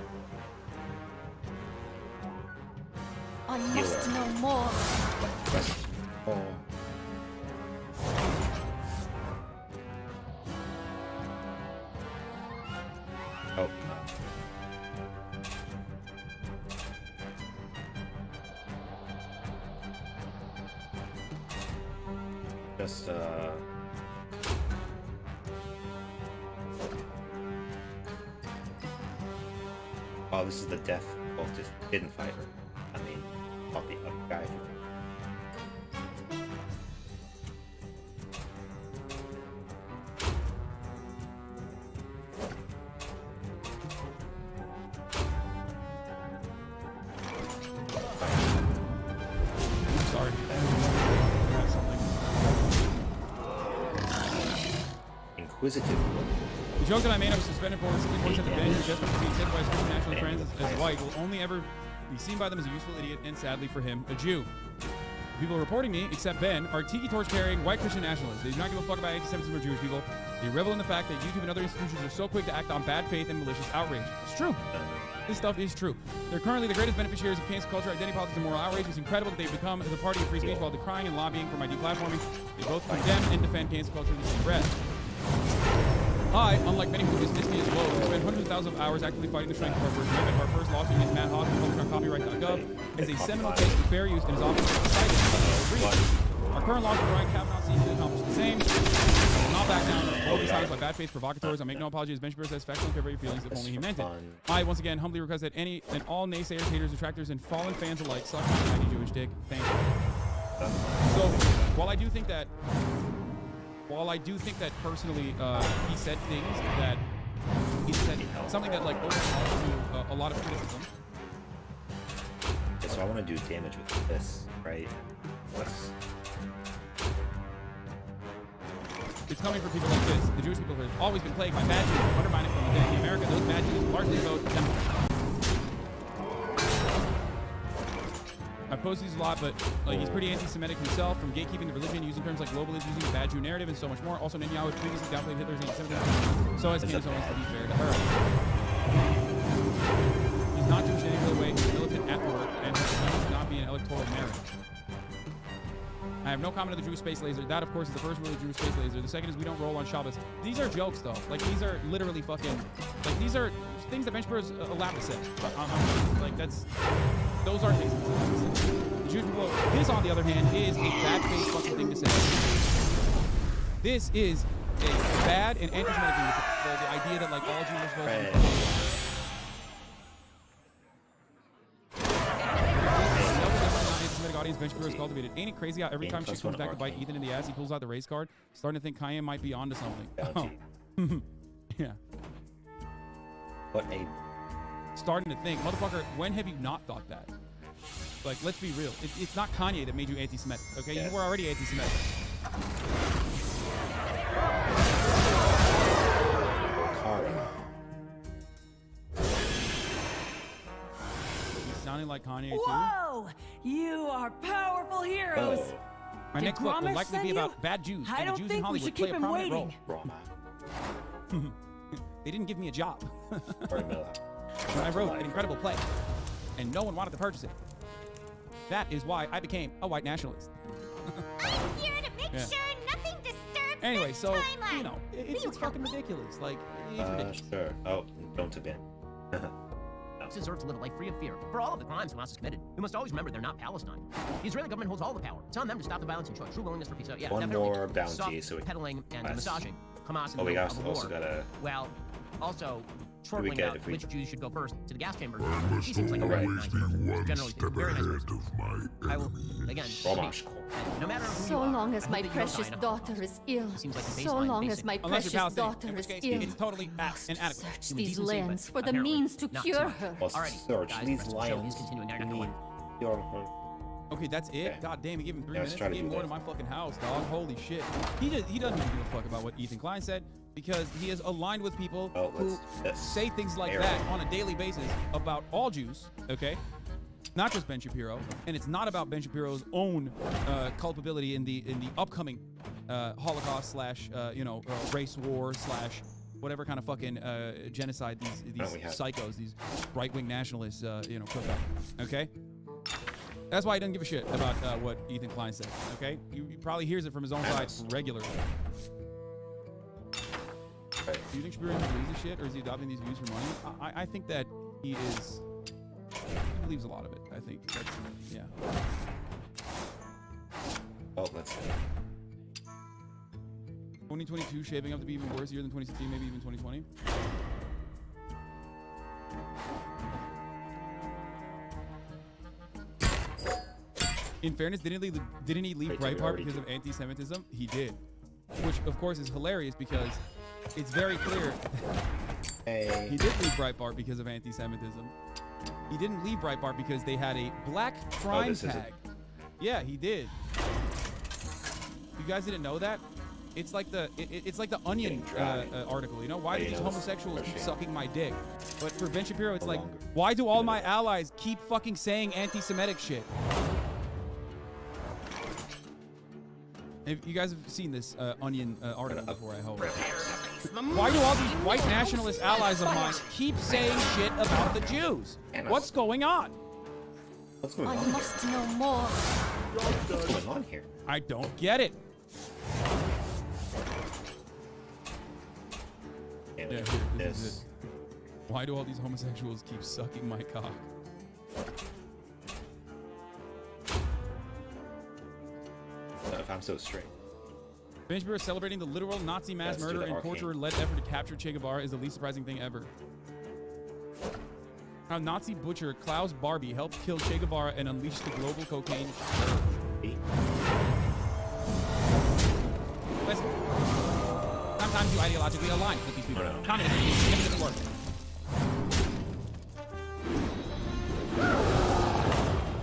I must know more. Oh. Just oh, this is the death cultist. Didn't fight her. I mean, not the other guy. Who is it to? The joke that I made, I was suspended for simply points at the bench, just because being said by his Christian national friends as white will only ever be seen by them as a useful idiot, and sadly for him, a Jew. People reporting me, except Ben, are tiki torch carrying white Christian nationalists. They do not give a fuck about anti-Semitism or Jewish people. They revel in the fact that YouTube and other institutions are so quick to act on bad faith and malicious outrage. It's true. This stuff is true. They're currently the greatest beneficiaries of cancel culture, identity politics, and moral outrage. It's incredible that they've become the party of free speech while decrying and lobbying for my deplatforming. They both condemn and defend cancel culture in the same breath. I, unlike many who dismiss me as woke, spend hundreds of thousands of hours actively fighting the strength of our First Amendment. Our first lawsuit against Matt Hawkins, published on copyright.gov, is a seminal case for fair use and is often cited. Our current laws for Brian Kavanaugh seem to accomplish the same. I will not back down. I will be silenced by bad faith provocateurs. I make no apologies. Ben Shapiro says factual and care about your feelings if only he meant it. I, once again, humbly request that any and all naysayers, haters, detractors, and fallen fans alike suck my tiny Jewish dick. Thank you. So, while I do think that personally, he said things that he said something that like opens to a lot of criticism. Okay, so I want to do damage with this, right? It's coming from people like this. The Jewish people have always been plagued by bad Jews, undermining from within. In America, those bad Jews largely vote Democrat. I've posted these a lot, but like he's pretty anti-Semitic himself, from gatekeeping the religion, using terms like globalist, using the bad Jew narrative, and so much more. Also, Netanyahu previously downplayed Hitler's anti-Semitism, so as Candace Owens to be fair to her. He's not Jewish in any other way. He's militant at work, and should not be an electoral merit. I have no comment on the Jewish space laser. That, of course, is the first rule of the Jewish space laser. The second is we don't roll on Shabbos. These are jokes, though. Like, these are literally fucking... Like, these are things that Ben Shapiro is allowed to say. Like, that's... Those are things that he's allowed to say. The Jewish people... This, on the other hand, is a bad face fucking thing to say. This is a bad and anti-Semitic thing to say. The idea that, like, all Jews are supposed to be... Audience Ben Shapiro is cultivated. Ain't it crazy how every time she comes back to bite Ethan in the ass, he pulls out the race card? Starting to think Kanye might be onto something. Oh. Yeah. What a... Starting to think. Motherfucker, when have you not thought that? Like, let's be real. It's not Kanye that made you anti-Semitic, okay? Yeah. You were already anti-Semitic. Sounding like Kanye too. Whoa! You are powerful heroes. Oh. My next book will likely be about bad Jews. I don't think we should keep him waiting. They didn't give me a job. When I wrote an incredible play, and no one wanted to purchase it. That is why I became a white nationalist. I'm here to make sure nothing disturbs anyway, this so timeline. You know, it's fucking ridiculous. Like, it's ridiculous. Sure. Oh, don't to Ben. Deserve to live a life free of fear. For all of the crimes Hamas has committed, we must always remember they're not Palestine. The Israeli government holds all the power. It's on them to stop the violence and show true willingness for peace. Yeah, one definitely. more bounty, so peddling and massaging Hamas in the middle of a war. Also gotta... Well, also chortling about which Jews should go first to the gas chamber. He seems like a very nice person. Generally speaking, very nice person. I will, again, no matter who so long as my precious daughter is ill, so long as my precious daughter is ill, it's totally inadequate. Search these lands for the means to cure her. Search these lands. Okay, that's it? Okay. God damn, he gave him 3 minutes. He gave more to my fucking house, dog. Holy shit. He doesn't even give a fuck about what Ethan Klein said, because he is aligned with people who say things like that on a daily basis about all Jews, okay? Not just Ben Shapiro, and it's not about Ben Shapiro's own culpability in the upcoming Holocaust slash race war slash whatever kind of fucking genocide these psychos, these right-wing nationalists, cook up, okay? That's why he doesn't give a shit about what Ethan Klein said, okay? He probably hears it from his own side regularly. Do you think Shapiro believes this shit, or is he adopting these views for money? I think that he believes a lot of it. I think that's, yeah. Oh, let's see. 2022 shaping up to be even worse year than 2016, maybe even 2020. In fairness, didn't he leave Breitbart because of anti-Semitism? He did. Which, of course, is hilarious because it's very clear he did leave Breitbart because of anti-Semitism. He didn't leave Breitbart because they had a black crime tag. Yeah, he did. You guys didn't know that? It's like the Onion article, you know? Why do these homosexuals keep sucking my dick? But for Ben Shapiro, it's like, why do all my allies keep fucking saying anti-Semitic shit? If you guys have seen this Onion article before, I hope. Why do all these white nationalist allies of mine keep saying shit about the Jews? What's going on? What's going on? I must know more. What's going on here? I don't get it. Yeah, this is it. Why do all these homosexuals keep sucking my cock? If I'm so straight. Ben Shapiro celebrating the literal Nazi mass murder and torture-led effort to capture Che Guevara is the least surprising thing ever. How Nazi butcher Klaus Barbie helped kill Che Guevara and unleash the global cocaine scourge. Listen, sometimes you ideologically align with these people. Communism doesn't work.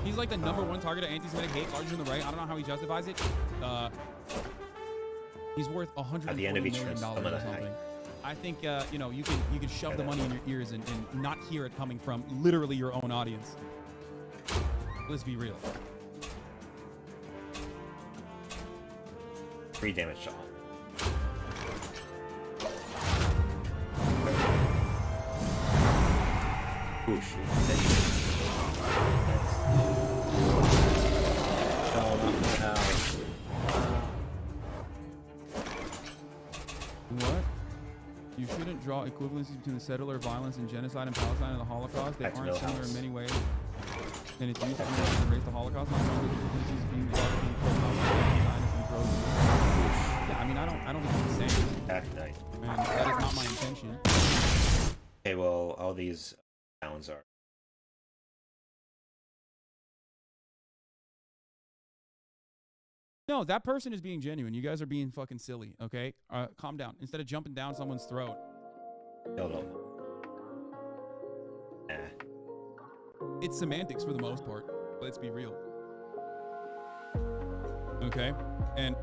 He's like the #1 target of anti-Semitic hate, larger than the right. I don't know how he justifies it. He's worth $140 million or something. I think you know, you can shove the money in your ears and not hear it coming from literally your own audience. Let's be real. 3 damage shot. Oh shoot. What? You shouldn't draw equivalencies between the settler violence and genocide in Palestine and the Holocaust. They aren't similar in many ways. And it's used to erase the Holocaust. Not only being the yeah, I mean, I don't think it's the same. Act night. And that is not my intention. Okay, well, all these towns are. No, that person is being genuine. You guys are being fucking silly, okay? Calm down. Instead of jumping down someone's throat. No. It's semantics for the most part. Let's be real. Okay? And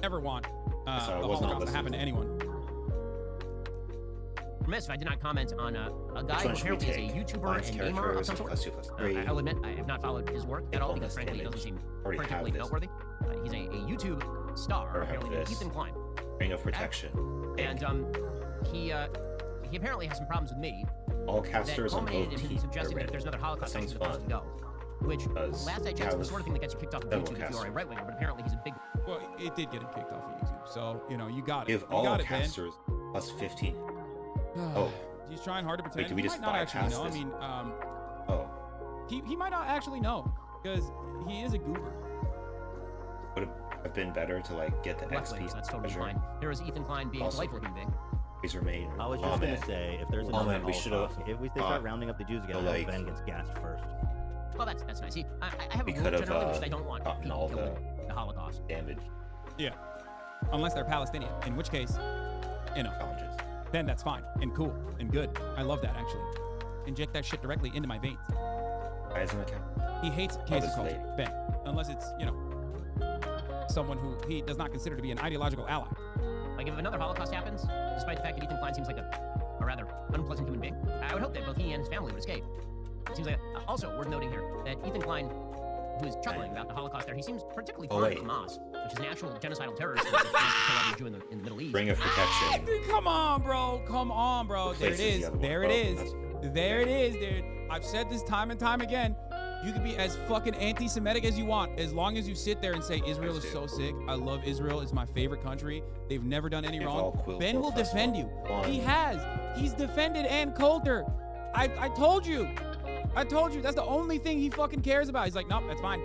never want the Holocaust to happen to anyone. Remiss if I did not comment on a guy who apparently is a YouTuber and gamer of some sort. I'll admit, I have not followed his work at all because frankly it doesn't seem particularly noteworthy. He's a YouTube star, apparently named Ethan Klein. Ring of Protection. And he apparently has some problems with me. All casters that culminated in him suggesting that if there's another Holocaust, he's supposed to go. Which, last I checked, is the sort of thing that gets you kicked off of YouTube if you are a right-winger, but apparently he's a big... Well, it did get him kicked off of YouTube, so, you know, you got it. Give all casters plus 15. Oh. He's trying hard to pretend. Wait, do we just he might not actually know. I mean, he might not actually know, because he is a goober. Would it have been better to, like, get the XP? That's totally fine. There was Ethan Klein being a delightful human being. Please remain. I was just gonna say, if there's another Holocaust, if they start rounding up the Jews again, I hope Ben gets gassed first. Well, that's nice. See, I have a rule generally, which I don't want people killing the Holocaust. Damage. Yeah. Unless they're Palestinian, in which case, you know, then that's fine and cool and good. I love that, actually. Inject that shit directly into my veins. Why isn't it? He hates cancel culture, Ben. Unless it's, you know, someone who he does not consider to be an ideological ally. Like, if another Holocaust happens, despite the fact that Ethan Klein seems like a rather unpleasant human being, I would hope that both he and his family would escape. It seems like, also worth noting here, that Ethan Klein, who is chuckling about the Holocaust there, he seems particularly fond of Hamas, which is an actual genocidal terrorist that wants to kill every Jew in the Middle East. Ring of Protection. Come on, bro. Come on, bro. There it is. There it is. There it is, dude. I've said this time and time again. You can be as fucking anti-Semitic as you want, as long as you sit there and say Israel is so sick. I love Israel. It's my favorite country. They've never done any wrong. Ben will defend you. He has. He's defended Ann Coulter. I told you. I told you. That's the only thing he fucking cares about. He's like, nope, that's fine.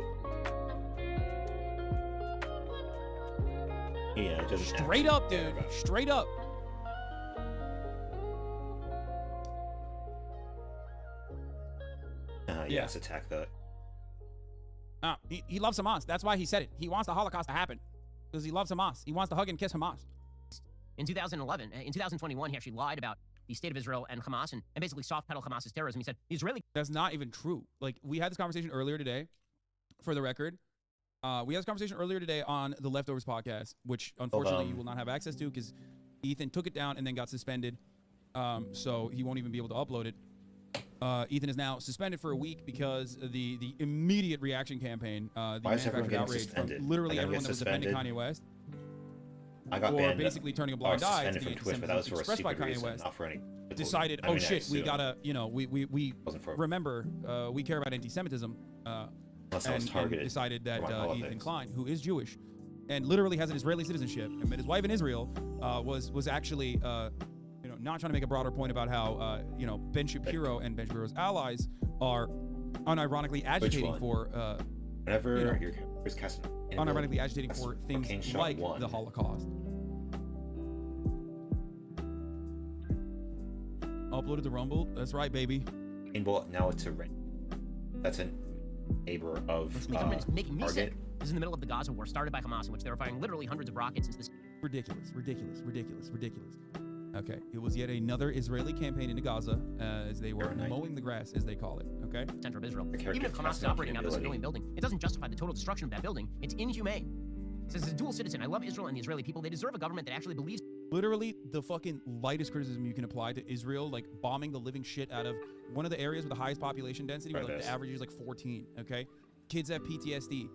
Yeah, just straight up, dude. Straight up. Yes, attack that. He loves Hamas. That's why he said it. He wants the Holocaust to happen because he loves Hamas. He wants to hug and kiss Hamas. In 2021, he actually lied about the state of Israel and Hamas and basically soft-pedaled Hamas's terrorism. He said the Israeli... That's not even true. Like, we had this conversation earlier today, for the record. We had this conversation earlier today on the Leftovers podcast, which unfortunately you will not have access to because Ethan took it down and then got suspended. So he won't even be able to upload it. Ethan is now suspended for a week because the immediate reaction campaign, the manufactured outrage from literally everyone that was defending Kanye West. I got banned. Basically turning a blind eye to the anti-Semitism expressed by Kanye West. Decided, oh shit, we gotta, we remember, we care about anti-Semitism. And decided that Ethan Klein, who is Jewish, and literally has an Israeli citizenship, and met his wife in Israel, was actually, not trying to make a broader point about how, Ben Shapiro and Ben Shapiro's allies are unironically agitating for, unironically agitating for things like the Holocaust. Uploaded the Rumble. That's right, baby. Now it's a that's a neighbor of it's making me sick. This is in the middle of the Gaza war started by Hamas, in which they were firing literally hundreds of rockets into this. Ridiculous. Okay, it was yet another Israeli campaign into Gaza as they were mowing the grass, as they call it. Okay. Center of Israel. Even if Hamas is operating out of a civilian building, it doesn't justify the total destruction of that building. It's inhumane. It says, as a dual citizen, I love Israel and the Israeli people. They deserve a government that actually believes. Literally, the fucking lightest criticism you can apply to Israel, like bombing the living shit out of one of the areas with the highest population density, where like the average is like 14. Okay, kids have PTSD.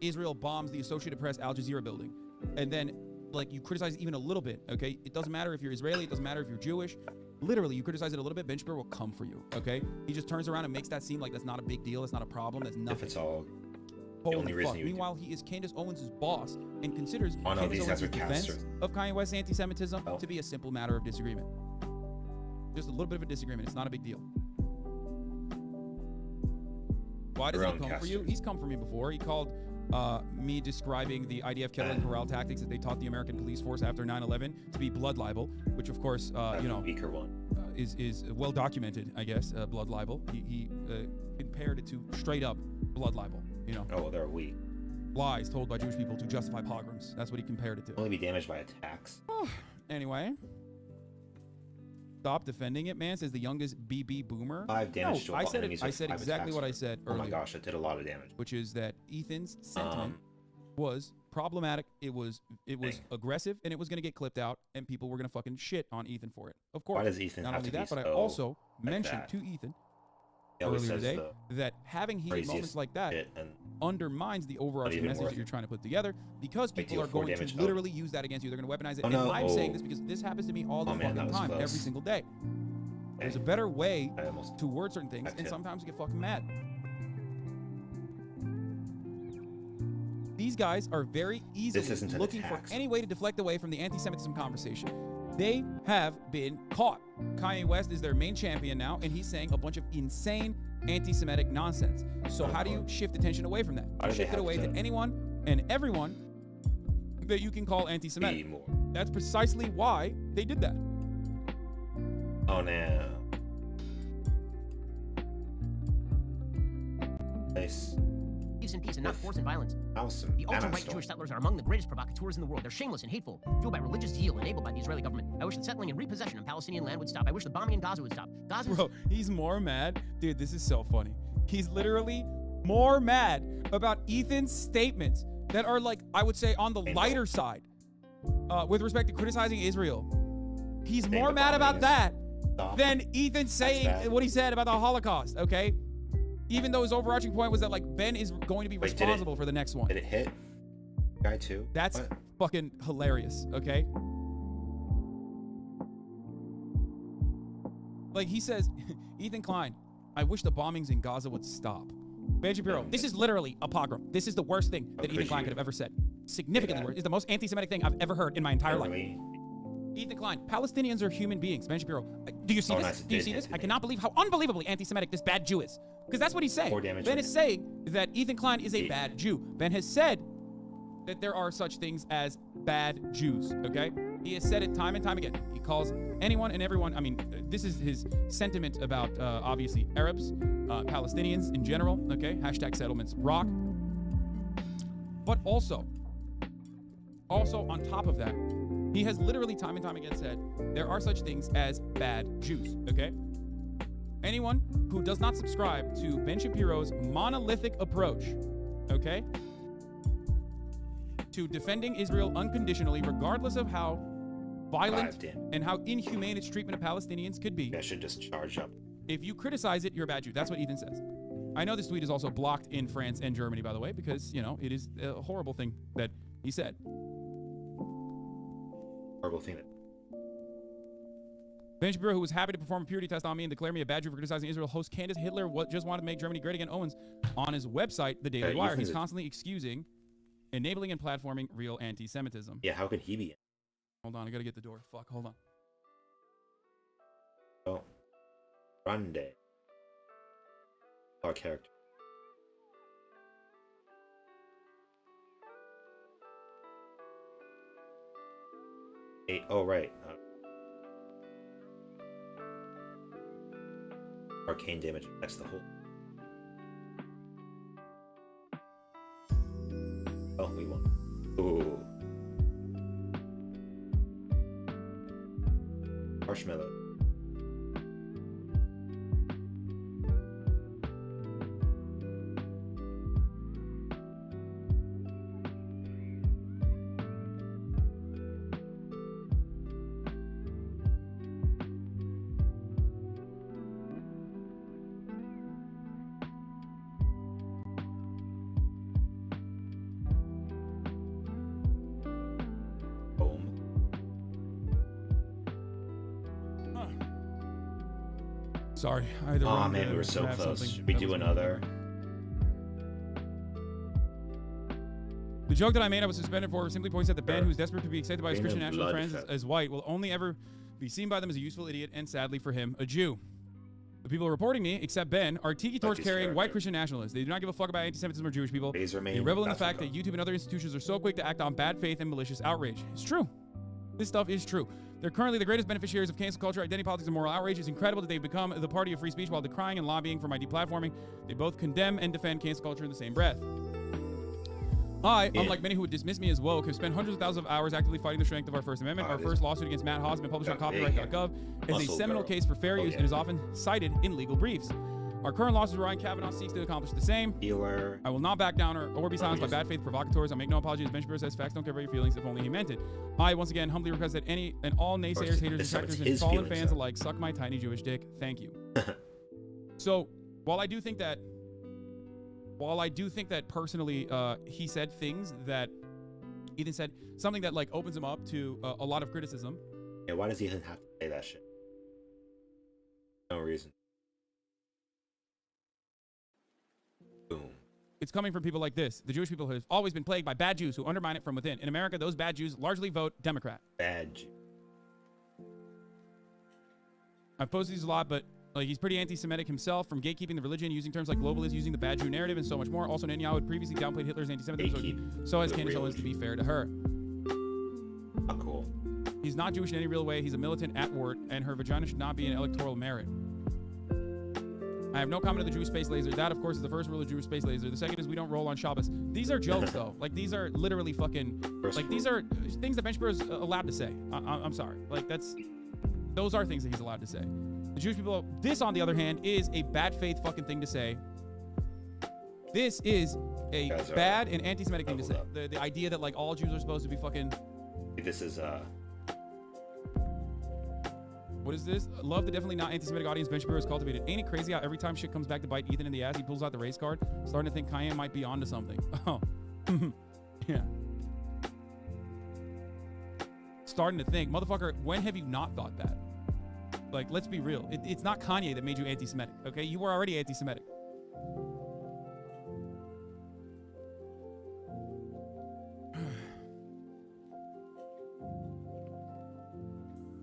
Israel bombs the Associated Press Al Jazeera building, and then like you criticize even a little bit. Okay, it doesn't matter if you're Israeli, it doesn't matter if you're Jewish. Literally, you criticize it a little bit, Ben Shapiro will come for you. Okay, he just turns around and makes that seem like that's not a big deal, that's not a problem, that's nothing. If it's all. Holy fuck. Meanwhile, he is Candace Owens' boss and considers Candace Owens' defense of Kanye West's anti-Semitism to be a simple matter of disagreement. Just a little bit of a disagreement. It's not a big deal. Why does he come for you? He's come for me before. He called me describing the IDF kettle and corral tactics that they taught the American police force after 9/11 to be blood libel, which of course, weaker one. Is well documented, I guess, blood libel. He compared it to straight up blood libel. Oh, they're weak. Lies told by Jewish people to justify pogroms. That's what he compared it to. Only be damaged by attacks. Anyway. Stop defending it, man, says the youngest BB boomer. 5 damage to all enemies. I said exactly what I said earlier. Oh my gosh, it did a lot of damage. Which is that Ethan's sentiment was problematic. It was aggressive, and it was going to get clipped out, and people were going to fucking shit on Ethan for it. Of course. Why does Ethan not have only to that, be but so I also like mentioned that? to Ethan earlier today that having heated moments like that undermines the overarching message that you're trying to put together, because people are going to literally use that against you. They're going to weaponize it. And I'm saying this because this happens to me all the fucking time, every single day. There's a better way to word certain things, and sometimes you get fucking mad. These guys are very easily looking for any way to deflect away from the anti-Semitism conversation. They have been caught. Kanye West is their main champion now, and he's saying a bunch of insane anti-Semitic nonsense. So how do you shift attention away from that? You shift it away to anyone and everyone that you can call anti-Semitic. That's precisely why they did that. Oh, no. Nice. Peace and peace and not force and violence. Awesome. The ultra-right Jewish settlers are among the greatest provocateurs in the world. They're shameless and hateful, fueled by religious zeal enabled by the Israeli government. I wish the settling and repossession of Palestinian land would stop. I wish the bombing in Gaza would stop. Bro, he's more mad. Dude, this is so funny. He's literally more mad about Ethan's statements that are, like, I would say, on the lighter side with respect to criticizing Israel. He's more mad about that than Ethan saying what he said about the Holocaust, okay? Even though his overarching point was that, like, Ben is going to be responsible for the next one. Did it hit? Guy too? That's fucking hilarious, okay? Like, he says, Ethan Klein, I wish the bombings in Gaza would stop. Ben Shapiro, this is literally a pogrom. This is the worst thing that Ethan Klein could have ever said. Significantly worse. It's the most anti-Semitic thing I've ever heard in my entire life. Ethan Klein, Palestinians are human beings. Ben Shapiro, do you see this? Do you see this? I cannot believe how unbelievably anti-Semitic this bad Jew is. Because that's what he's saying. Ben is saying that Ethan Klein is a bad Jew. Ben has said that there are such things as bad Jews, okay? He has said it time and time again. He calls anyone and everyone, I mean, this is his sentiment about, obviously, Arabs, Palestinians in general, okay? Hashtag settlements rock. But also on top of that, he has literally time and time again said there are such things as bad Jews, okay? Anyone who does not subscribe to Ben Shapiro's monolithic approach, okay, to defending Israel unconditionally, regardless of how violent and how inhumane its treatment of Palestinians could be. I should just charge up. If you criticize it, you're a bad Jew. That's what Ethan says. I know this tweet is also blocked in France and Germany, by the way, because, you know, it is a horrible thing that he said. Horrible thing that... Ben Shapiro, who was happy to perform a purity test on me and declare me a bad Jew for criticizing Israel, host Candace Hitler just wanted to make Germany great again. Owens on his website, The Daily Wire. He's constantly excusing, enabling, and platforming real anti-Semitism. Yeah, how could he be? Hold on, I gotta get the door. Fuck, hold on. Oh. Grande. Our character. Hey, oh, right. Arcane damage affects the whole. Oh, we won. Ooh. Marshmallow. Sorry. I had the oh man, we were so close. Should we do another? The joke that I made I was suspended for simply points out that Ben, who's desperate to be accepted by his Christian national friends as white, will only ever be seen by them as a useful idiot and, sadly for him, a Jew. The people reporting me, except Ben, are tiki torch carrying white Christian nationalists. They do not give a fuck about anti-Semitism or Jewish people. They revel in the fact that YouTube and other institutions are so quick to act on bad faith and malicious outrage. It's true. This stuff is true. They're currently the greatest beneficiaries of cancel culture, identity politics, and moral outrage. It's incredible that they've become the party of free speech while decrying and lobbying for my deplatforming. They both condemn and defend cancel culture in the same breath. I, unlike many who would dismiss me as woke, have spent hundreds of thousands of hours actively fighting the strength of our First Amendment. Our first lawsuit against Matt Haas has been published on copyright.gov as a seminal case for fair use and is often cited in legal briefs. Our current lawsuit, Ryan Kavanaugh, seeks to accomplish the same. I will not back down or be silenced by bad faith provocateurs. I make no apologies. Ben Shapiro says facts don't care about your feelings if only he meant it. I, once again, humbly request that any and all naysayers, haters, detractors, and fallen fans alike suck my tiny Jewish dick. Thank you. So, while I do think that personally, he said things that Ethan said, something that like opens him up to a lot of criticism. Yeah, why does Ethan have to say that shit? No reason. Boom. It's coming from people like this. The Jewish people have always been plagued by bad Jews who undermine it from within. In America, those bad Jews largely vote Democrat. Bad Jew. I've posted these a lot, but like he's pretty anti-Semitic himself, from gatekeeping the religion, using terms like globalist, using the bad Jew narrative, and so much more. Also, Netanyahu had previously downplayed Hitler's anti-Semitism, so has Candace Owens, to be fair to her. Oh, cool. He's not Jewish in any real way. He's a militant at wart, and her vagina should not be an electoral merit. I have no comment on the Jewish space laser. That, of course, is the first rule of Jewish space laser. The second is we don't roll on Shabbos. These are jokes, though. Like, these are literally fucking... Like, these are things that Ben Shapiro is allowed to say. I'm sorry. Like, those are things that he's allowed to say. The Jewish people... This, on the other hand, is a bad faith fucking thing to say. This is a bad and anti-Semitic thing to say. The idea that, like, all Jews are supposed to be fucking... This is, What is this? Love the definitely not anti-Semitic audience Ben Shapiro has cultivated. Ain't it crazy how every time shit comes back to bite Ethan in the ass, he pulls out the race card? Starting to think Kanye might be onto something. Oh. Yeah. Starting to think. Motherfucker, when have you not thought that? Like, let's be real. It's not Kanye that made you anti-Semitic, okay? You were already anti-Semitic.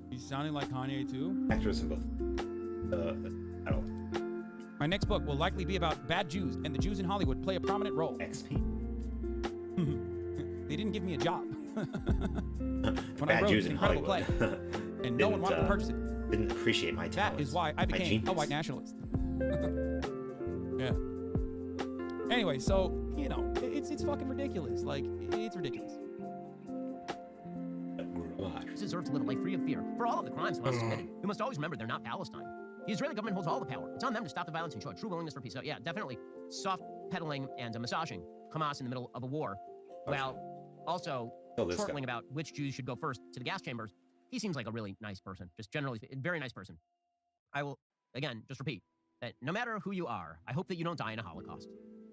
He's sounding like Kanye too. Actors in both. I don't. My next book will likely be about bad Jews, and the Jews in Hollywood play a prominent role. XP. They didn't give me a job. When bad I wrote Jews an in incredible Hollywood. play, and no one wanted to purchase it. Didn't appreciate my talents. That is why I became a white nationalist. Yeah. Anyway, so you know, it's fucking ridiculous. Like, it's ridiculous. Deserves to live a life free of fear. For all of the crimes Hamas has committed, we must always remember they're not Palestine. The Israeli government holds all the power. It's on them to stop the violence and show a true willingness for peace. So yeah, definitely soft pedaling and massaging Hamas in the middle of a war, while Also, chortling about which Jews should go first to the gas chambers. He seems like a really nice person, just generally, very nice person. I will, again, just repeat that no matter who you are, I hope that you don't die in a Holocaust.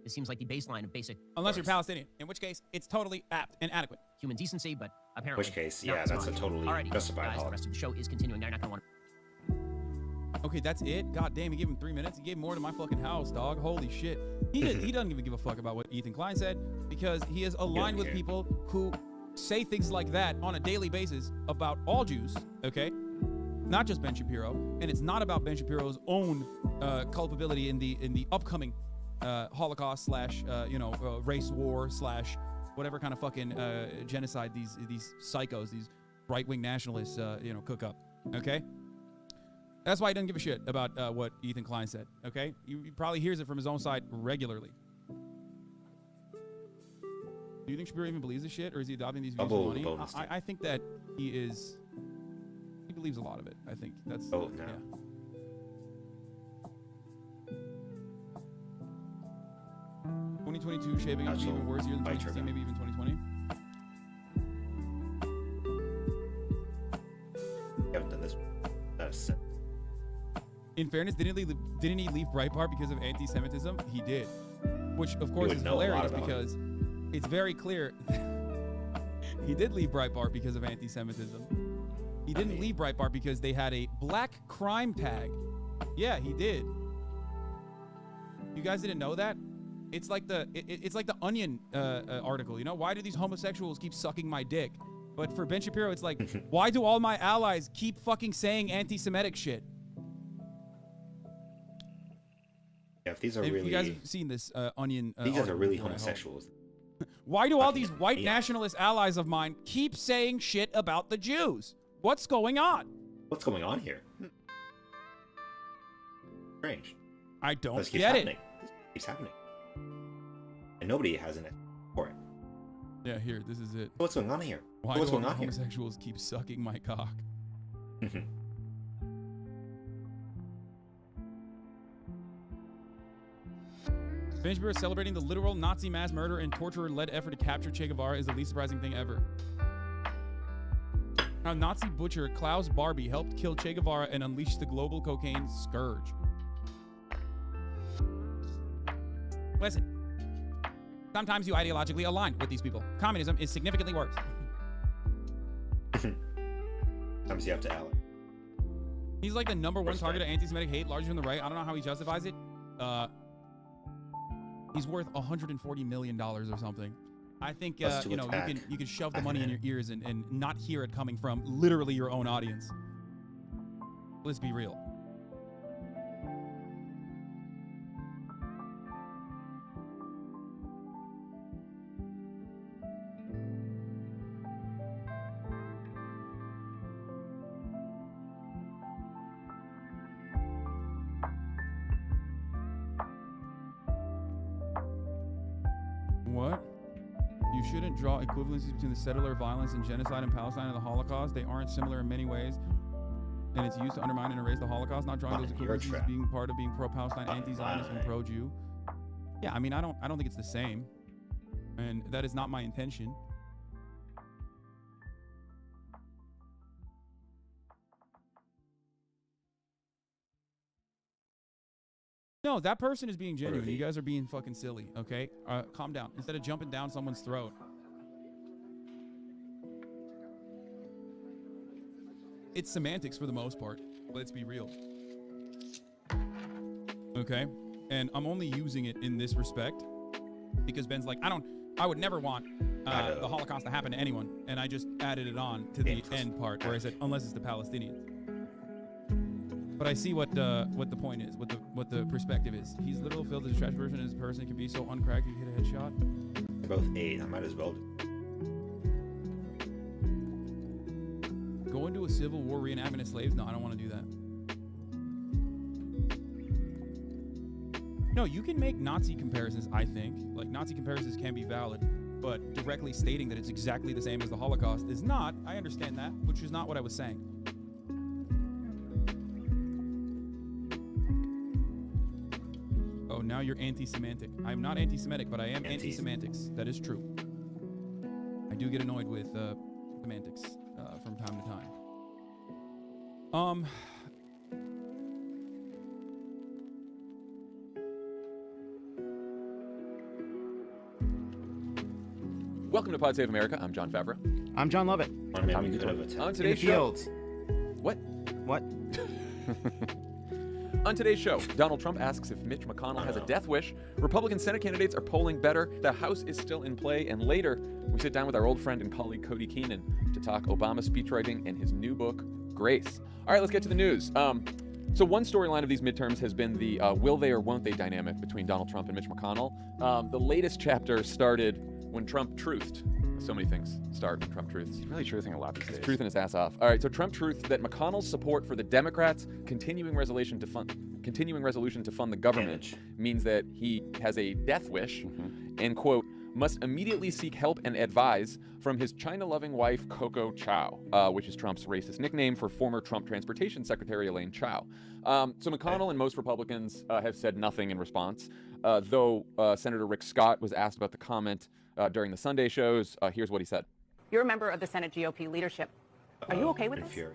This seems like the baseline of basic... Unless you're Palestinian, in which case, it's totally apt and adequate. Human decency, but apparently... In which case, yeah, that's a totally justified Holocaust. The rest of the show is continuing. They're not going to want... Okay, that's it? God damn, he gave him 3 minutes. He gave more to my fucking house, dog. Holy shit. He doesn't even give a fuck about what Ethan Klein said because he is aligned with people who say things like that on a daily basis about all Jews, okay? Not just Ben Shapiro. And it's not about Ben Shapiro's own culpability in the upcoming Holocaust slash, race war slash whatever kind of fucking genocide these psychos, these right-wing nationalists, cook up, okay? That's why he doesn't give a shit about what Ethan Klein said, okay? He probably hears it from his own side regularly. Do you think Shapiro even believes this shit, or is he adopting these views for money? I think that he believes a lot of it. I think that's... Oh, no. Yeah. 2022 shaping up to be even worse year than 2016, maybe even 2020. You haven't done this. That's sick. In fairness, didn't he leave Breitbart because of anti-Semitism? He did, which of course is hilarious because it's very clear he did leave Breitbart because of anti-Semitism. He didn't leave Breitbart because they had a black crime tag. Yeah, he did. You guys didn't know that? It's like the Onion article. You know, why do these homosexuals keep sucking my dick? But for Ben Shapiro, it's like, why do all my allies keep fucking saying anti-Semitic shit? Yeah, if these are really... You guys have seen this Onion these guys are really homosexuals. Why do all these white nationalist allies of mine keep saying shit about the Jews? What's going on? What's going on here? Strange. I don't get it. This keeps happening. And nobody has an answer for it. Yeah, here, this is it. What's going on here? Why do all homosexuals keep sucking my cock? Ben Shapiro celebrating the literal Nazi mass murder and torture-led effort to capture Che Guevara is the least surprising thing ever. How Nazi butcher Klaus Barbie helped kill Che Guevara and unleash the global cocaine scourge. Listen, sometimes you ideologically align with these people. Communism is significantly worse. Sometimes you have to ally. He's like the #1 target of anti-Semitic hate, largely from the right. I don't know how he justifies it. He's worth $140 million or something. I think you can shove the money in your ears and not hear it coming from literally your own audience. Let's be real. What? You shouldn't draw equivalencies between the settler violence and genocide in Palestine and the Holocaust. They aren't similar in many ways, and it's used to undermine and erase the Holocaust. Not drawing those equivalencies as being part of being pro-Palestine, anti-Zionist, and pro-Jew. Yeah, I mean, I don't think it's the same, and that is not my intention. No, that person is being genuine. You guys are being fucking silly, okay? Calm down. Instead of jumping down someone's throat. It's semantics for the most part. Let's be real. Okay? And I'm only using it in this respect because Ben's like, I would nener want the Holocaust to happen to anyone. And I just added it on to the end part where I said, unless it's the Palestinians. But I see what the point is, what the perspective is. He's literal filled as a trash version, and his person can be so uncracked you hit a headshot. They're both 8. I might as well. Go into a Civil War reenactment of slaves? No, I don't want to do that. No, you can make Nazi comparisons, I think. Like, Nazi comparisons can be valid, but directly stating that it's exactly the same as the Holocaust is not. I understand that, which is not what I was saying. Now you're anti-semantic. I'm not anti-Semitic, but I am anti-semantics. That is true. I do get annoyed with semantics from time to time. Welcome to Pod Save America. I'm John Favreau. I'm John Lovett. On today's show. What? On today's show, Donald Trump asks if Mitch McConnell has a death wish. Republican Senate candidates are polling better. The House is still in play. And later, we sit down with our old friend and colleague Cody Keenan to talk Obama speechwriting and his new book, Grace. All right, let's get to the news. So one storyline of these midterms has been the will they or won't they dynamic between Donald Trump and Mitch McConnell. The latest chapter started when Trump truthed. So many things start when Trump truths. He's really truthing a lot these days. He's truthing his ass off. All right, so Trump truthed that McConnell's support for the Democrats' continuing resolution to fund the government means that he has a death wish and, quote, must immediately seek help and advise from his China-loving wife, Coco Chow, which is Trump's racist nickname for former Trump Transportation Secretary Elaine Chao. So McConnell and most Republicans have said nothing in response, though Senator Rick Scott was asked about the comment during the Sunday shows. Here's what he said. You're a member of the Senate GOP leadership. Are you okay with this?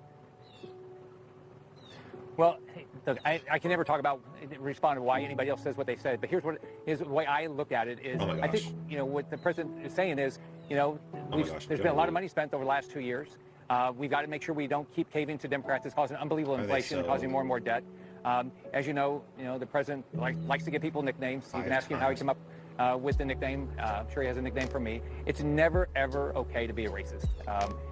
Well, look, I can never talk about respond to why anybody else says what they said, but here's the way I look at it is I think what the president is saying is there's been a lot of money spent over the last 2 years. We've got to make sure we don't keep caving to Democrats. It's causing unbelievable inflation and causing more and more debt. As you know, the president likes to give people nicknames. You can ask him how he came up with the nickname. I'm sure he has a nickname from me. It's never, ever okay to be a racist.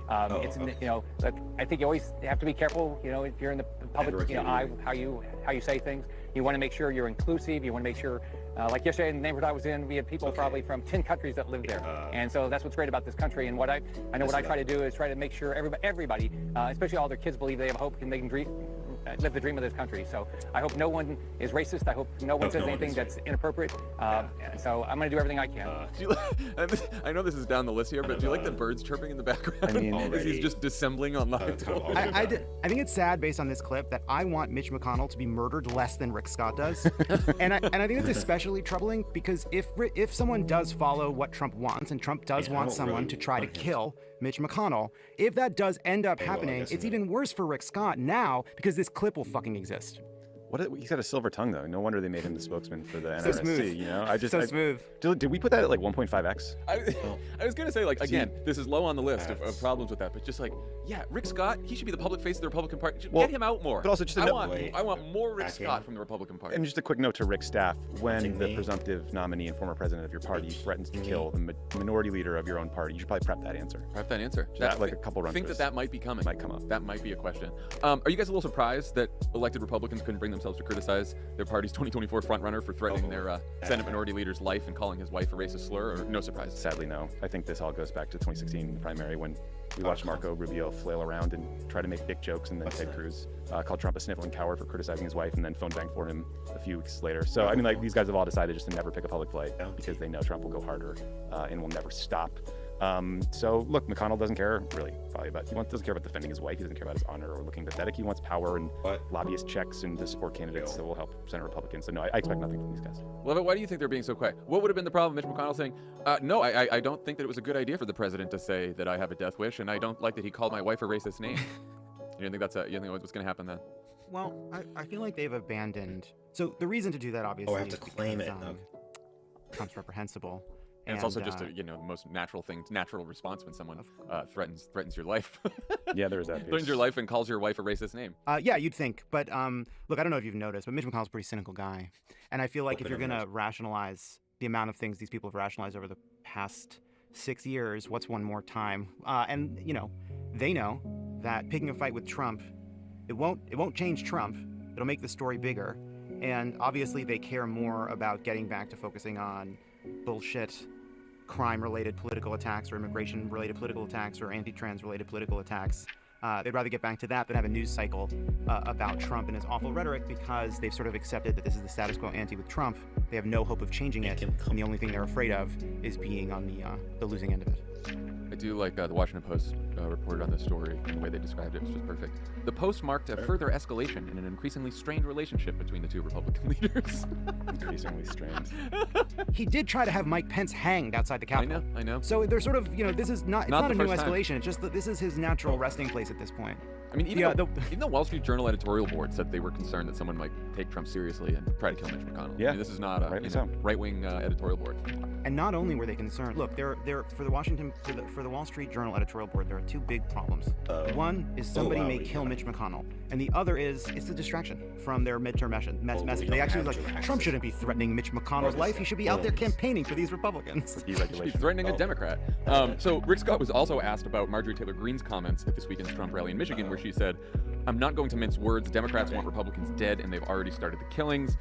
I think you always have to be careful, if you're in the public eye, how you say things. You want to make sure you're inclusive. You want to make sure, like yesterday in the neighborhood I was in, we had people probably from 10 countries that lived there. And so that's what's great about this country. And what I try to do is try to make sure everybody, especially all their kids, believe they have hope and they can live the dream of this country. So I hope no one is racist. I hope no one says anything that's inappropriate. So I'm going to do everything I can. I know this is down the list here, but do you like the birds chirping in the background? I mean, as he's just dissembling on live. I think it's sad based on this clip that I want Mitch McConnell to be murdered less than Rick Scott does. and I think it's especially troubling because if someone does follow what Trump wants, and Trump does want someone to try to kill Mitch McConnell, if that does end up happening, it's even worse for Rick Scott now because this clip will fucking exist. He's got a silver tongue though. No wonder they made him the spokesman for the NRSC. So smooth. So smooth. Did we put that at like 1.5x? I was gonna say again, this is low on the list of problems with that, but just Rick Scott, he should be the public face of the Republican Party. Get him out more. But also just I want more Rick Scott from the Republican Party. And just a quick note to Rick's staff: when the presumptive nominee and former president of your party threatens to kill the minority leader of your own party, you should probably prep that answer. That's like a couple runs. I think that might be coming. It might come up. That might be a question. Are you guys a little surprised that elected Republicans couldn't bring themselves to criticize their party's 2024 frontrunner for threatening their Senate minority leader's life and calling his wife a racist slur, or no surprise? Sadly, no. I think this all goes back to 2016 primary when we watched Marco Rubio flail around and try to make dick jokes, and then Ted Cruz called Trump a sniveling coward for criticizing his wife and then phone banged for him a few weeks later. So, I mean, these guys have all decided just to never pick a public fight because they know Trump will go harder and will never stop. So look, McConnell doesn't care really probably about, doesn't care about defending his wife. He doesn't care about his honor or looking pathetic. He wants power and lobbyist checks and to support candidates that will help Senate Republicans. So no, I expect nothing from these guys. Well, why do you think they're being so quiet? What would have been the problem? Mitch McConnell saying, no, I don't think that it was a good idea for the president to say that I have a death wish, and I don't like that he called my wife a racist name. You think what's going to happen then? Well, I feel like they've abandoned. So the reason to do that, obviously, I have to claim it. Trump's reprehensible. And it's also just the most natural response when someone threatens your life. Yeah, there is that. Threatens your life and calls your wife a racist name. Yeah, you'd think. But look, I don't know if you've noticed, but Mitch McConnell's a pretty cynical guy. And I feel like if you're going to rationalize the amount of things these people have rationalized over the past 6 years, what's one more time? And, they know that picking a fight with Trump, it won't change Trump. It'll make the story bigger. And obviously they care more about getting back to focusing on bullshit crime-related political attacks or immigration-related political attacks or anti-trans-related political attacks. They'd rather get back to that than have a news cycle about Trump and his awful rhetoric because they've sort of accepted that this is the status quo ante with Trump. They have no hope of changing it, and the only thing they're afraid of is being on the losing end of it. I do like the Washington Post reported on this story, and the way they described it was just perfect. The Post marked a further escalation in an increasingly strained relationship between the two Republican leaders. Increasingly strained. He did try to have Mike Pence hanged outside the Capitol. I know. So they're sort of, this is not a new escalation. It's just that this is his natural resting place at this point. I mean, even the Wall Street Journal editorial board said they were concerned that someone might take Trump seriously and try to kill Mitch McConnell. Yeah, I mean, this is not a right-wing editorial board. And not only were they concerned, look, for the Wall Street Journal editorial board, there are two big problems. One is somebody may kill Mitch McConnell, and the other is it's a distraction from their midterm message. They actually like Trump shouldn't be threatening Mitch McConnell's life. He should be out there campaigning for these Republicans. He's threatening a Democrat. So Rick Scott was also asked about Marjorie Taylor Greene's comments at this weekend's Trump rally in Michigan, where she said, "I'm not going to mince words. Democrats want Republicans dead, and they've already started the killings."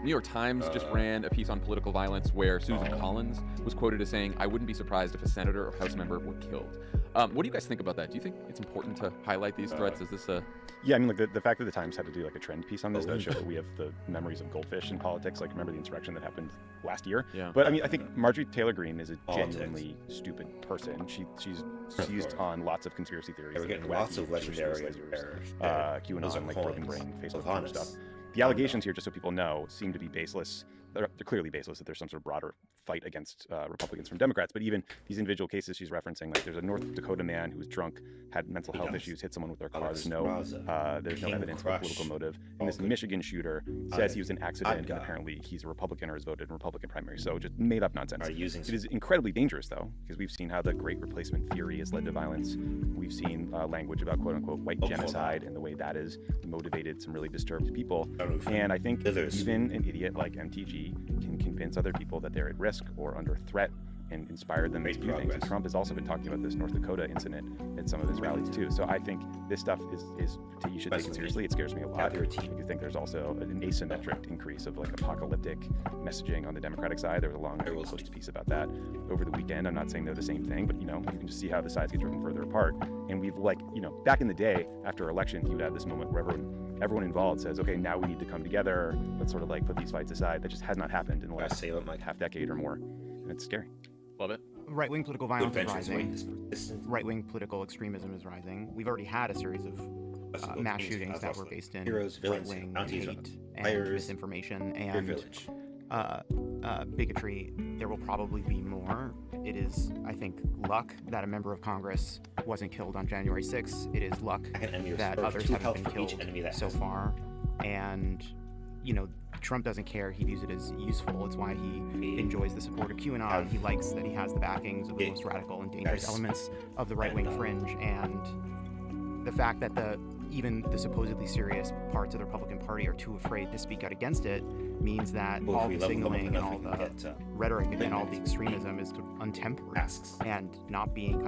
New York Times just ran a piece on political violence where Susan Collins was quoted as saying, "I wouldn't be surprised if a senator or House member were killed." What do you guys think about that? Do you think it's important to highlight these threats? Is this a... Yeah, I mean, like the fact that the Times had to do like a trend piece on this does show that we have the memories of goldfish in politics. Like, remember the insurrection that happened last year? Yeah. But I mean, I think Marjorie Taylor Greene is a genuinely stupid person. She's seized on lots of conspiracy theories. We're getting lots of legendary QAnon, like broken brain, Facebook stuff. The allegations here, just so people know, seem to be baseless. They're clearly baseless, that there's some sort of broader fight against Republicans from Democrats. But even these individual cases she's referencing, like there's a North Dakota man who was drunk, had mental health issues, hit someone with their car. There's no evidence of a political motive. And this Michigan shooter says he was an accident, and apparently he's a Republican or has voted in Republican primary. So just made up nonsense. It is incredibly dangerous, though, because we've seen how the great replacement theory has led to violence. We've seen language about quote-unquote white genocide and the way that has motivated some really disturbed people. And I think even an idiot like MTG can convince other people that they're at risk or under threat and inspire them to do things. And Trump has also been talking about this North Dakota incident at some of his rallies too. So I think this stuff is you should take it seriously. It scares me a lot. I do think there's also an asymmetric increase of like apocalyptic messaging on the Democratic side. There was a long Post piece about that over the weekend. I'm not saying they're the same thing, but you can just see how the sides get driven further apart. And we've back in the day after election, you would have this moment where everyone involved says, okay, now we need to come together. Let's sort of like put these fights aside. That just has not happened in the last half decade or more. And it's scary. Love it. Right-wing political violence is rising. Right-wing political extremism is rising. We've already had a series of mass shootings that were based in right-wing hate and misinformation and bigotry. There will probably be more. It is, I think, luck that a member of Congress wasn't killed on January 6th. It is luck that others haven't been killed so far. And, Trump doesn't care. He views it as useful. It's why he enjoys the support of QAnon. He likes that he has the backings of the most radical and dangerous elements of the right-wing fringe. And the fact that even the supposedly serious parts of the Republican Party are too afraid to speak out against it means that all the signaling and all the rhetoric and all the extremism is untempered and not being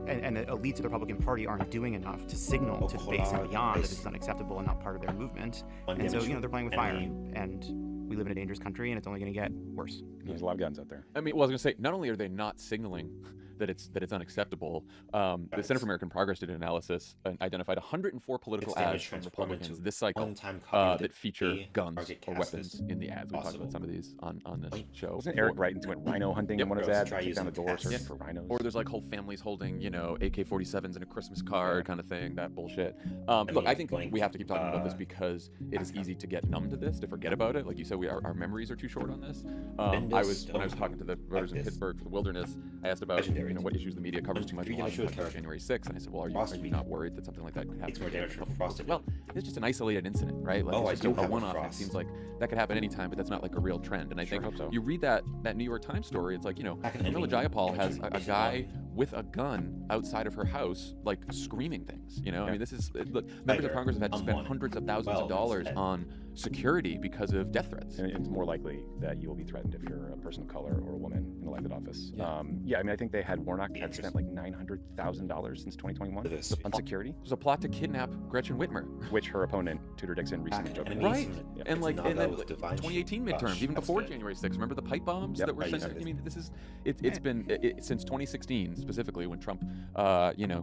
and the elites of the Republican Party aren't doing enough to signal to the base and beyond that it's unacceptable and not part of their movement. And so, they're playing with fire. And we live in a dangerous country, and it's only going to get worse. There's a lot of guns out there. I mean, I was going to say, not only are they not signaling that it's unacceptable, the Center for American Progress did an analysis and identified 104 political ads from Republicans this cycle that feature guns or weapons in the ads. We talked about some of these on this show. Wasn't Eric Greitens went rhino hunting in one of his ads? Kicked down the door searching for rhinos. Or there's like whole families holding, AK-47s in a Christmas card kind of thing, that bullshit. Look, I think we have to keep talking about this because it is easy to get numb to this, to forget about it. Like you said, our memories are too short on this. When I was talking to the voters in Pittsburgh for the Wilderness, I asked about what issues the media covers too much on January 6th, and I said, well, are you not worried that something like that could happen? Well, it's just an isolated incident, right? Like, it's just a one-off. It seems like that could happen anytime, but that's not like a real trend. And I think you read that New York Times story, it's like, Camilla Jayapal has a guy with a gun outside of her house, like screaming things. I mean, this is look, members of Congress have had to spend hundreds of thousands of dollars on security because of death threats. And it's more likely that you will be threatened if you're a person of color or a woman in elected office. I mean, I think they had Warnock had spent like $900,000 since 2021 on security. There's a plot to kidnap Gretchen Whitmer, which her opponent Tudor Dixon recently joked about. Right, and like 2018 midterms, even before January 6th. Remember the pipe bombs that were sent? I mean, this is it's been since 2016 specifically when Trump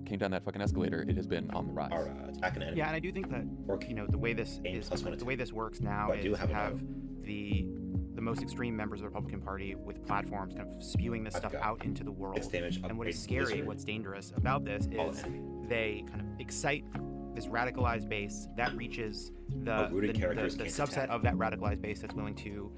came down that fucking escalator. It has been on the rise. Yeah, and I do think that the way this works now is to have the the most extreme members of the Republican Party with platforms kind of spewing this stuff out into the world. And what is scary, what's dangerous about this is they kind of excite this radicalized base that reaches the subset of that radicalized base that's willing to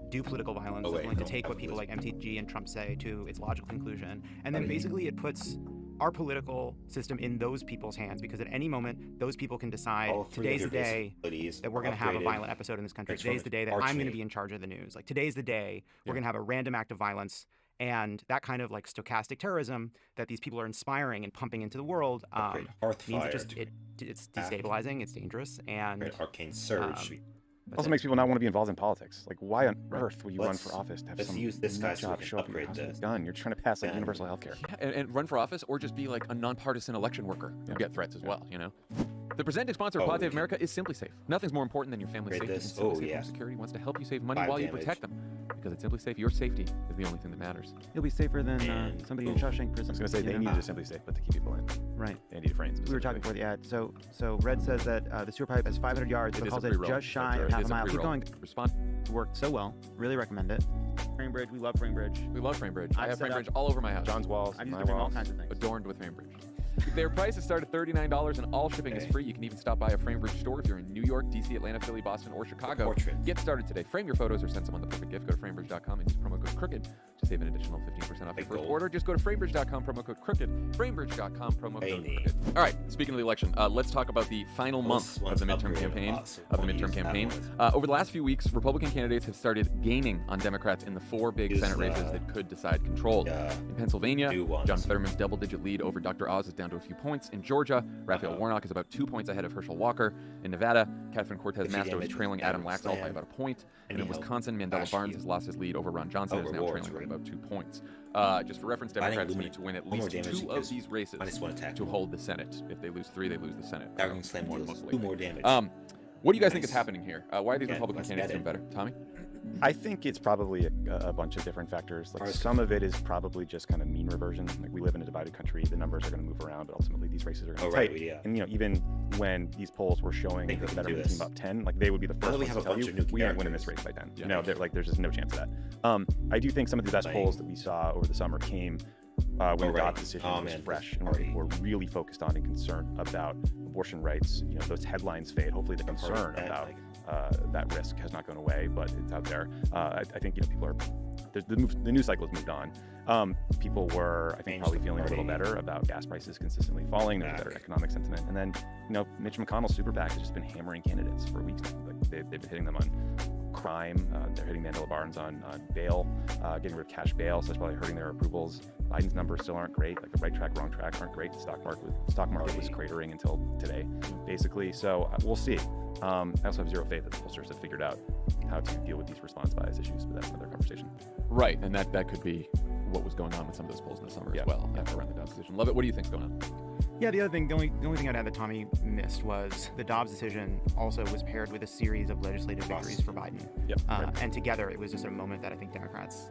do political violence, that's willing to take what people like MTG and Trump say to its logical conclusion. And then basically it puts our political system in those people's hands, because at any moment those people can decide today's the day that we're going to have a violent episode in this country. Today's the day that I'm going to be in charge of the news. Like today's the day we're going to have a random act of violence. And that kind of like stochastic terrorism that these people are inspiring and pumping into the world means it's destabilizing, it's dangerous, and arcane surge. Also makes people not want to be involved in politics. Like, why on earth would you run for office to have some job show up your house with a gun? You're trying to pass like universal health care. Yeah, and run for office, or just be like a nonpartisan election worker and get threats as well, you know? The presenting sponsor of Pod Save America is Simply Safe. Nothing's more important than your family's safety. And Simply Safe Home Security wants to help you save money while you protect them. Because at Simply Safe, your safety is the only thing that matters. You'll be safer than somebody in Shawshank Prison. I was going to say, they needed a Simply Safe, but to keep people in. Right. They needed frames. We were talking before the ad. So Red says that the sewer pipe has 500 yards. It calls it just shy of half a mile. Keep going. Respond. It worked so well. Really recommend it. Framebridge. We love Framebridge. We love Framebridge. I have Framebridge all over my house. John's walls. I've used it for all kinds of things. Adorned with Framebridge. Their prices start at $39 and all shipping is free. You can even stop by a Framebridge store if you're in New York, DC, Atlanta, Philly, Boston, or Chicago. Get started today. Frame your photos or send someone the perfect gift. Go to framebridge.com and use promo code CROOKED to save an additional 15% off your first order. Just go to framebridge.com, promo code CROOKED. Framebridge.com, promo code CROOKED. All right, speaking of the election, let's talk about the final month of the midterm campaign. Over the last few weeks, Republican candidates have started gaining on Democrats in the 4 big Senate races that could decide control. In Pennsylvania, John Fetterman's double-digit lead over Dr. Oz is down to a few points. In Georgia, Raphael Warnock is about 2 points ahead of Herschel Walker. In Nevada, Catherine Cortez Masto is trailing Adam Laxalt by about a point. And in Wisconsin, Mandela Barnes has lost his lead over Ron Johnson and is now trailing by about 2 points. Just for reference, Democrats need to win at least 2 of these races to hold the Senate. If they lose 3, they lose the Senate. Two more damage. What do you guys think is happening here? Why are these Republican candidates doing better? Tommy? I think it's probably a bunch of different factors. Like some of it is probably just kind of mean reversion. Like we live in a divided country, the numbers are going to move around, but ultimately these races are going to be tight. And even when these polls were showing the Fetterman team up 10, like they would be the first ones to tell you we aren't winning this race by 10. You know, there's just no chance of that. I do think some of the best polls that we saw over the summer came when the Dobbs decision was fresh and where people were really focused on and concerned about abortion rights. You know, those headlines fade. Hopefully the concern about that risk has not gone away, but it's out there. I think people are the news cycle has moved on. People were, I think, probably feeling a little better about gas prices consistently falling. There's better economic sentiment, and then Mitch McConnell's super PAC has just been hammering candidates for weeks now. Like they've been hitting them on crime. They're hitting Mandela Barnes on bail, getting rid of cash bail, so that's probably hurting their approvals. Biden's numbers still aren't great. Like the right track, wrong track aren't great. The stock market was cratering until today, basically. So we'll see. I also have zero faith that the pollsters have figured out how to deal with these response bias issues, but that's another conversation. Right, and that could be what was going on with some of those polls in the summer as well, around the Dobbs decision. Love it. What do you think's going on? Yeah, the only thing I'd add that Tommy missed was the Dobbs decision also was paired with a series of legislative victories for Biden. And together it was just a moment that I think Democrats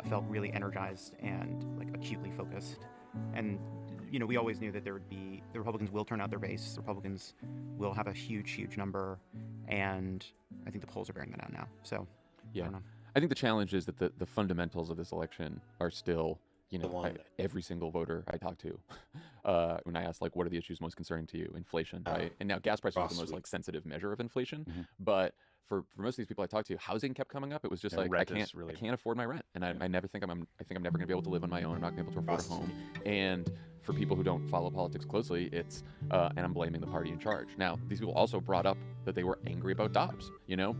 felt really energized and like acutely focused. And we always knew that the Republicans will turn out their base. The Republicans will have a huge number, and I think the polls are bearing that out now. So I don't know. I think the challenge is that the fundamentals of this election are still, every single voter I talk to, when I ask, like, what are the issues most concerning to you? Inflation, right? And now gas prices are the most, sensitive measure of inflation. But for most of these people I talked to, housing kept coming up. It was just I can't afford my rent. And I never think I'm never going to be able to live on my own. I'm not going to be able to afford a home. And for people who don't follow politics closely, it's, and I'm blaming the party in charge. Now, these people also brought up that they were angry about Dobbs,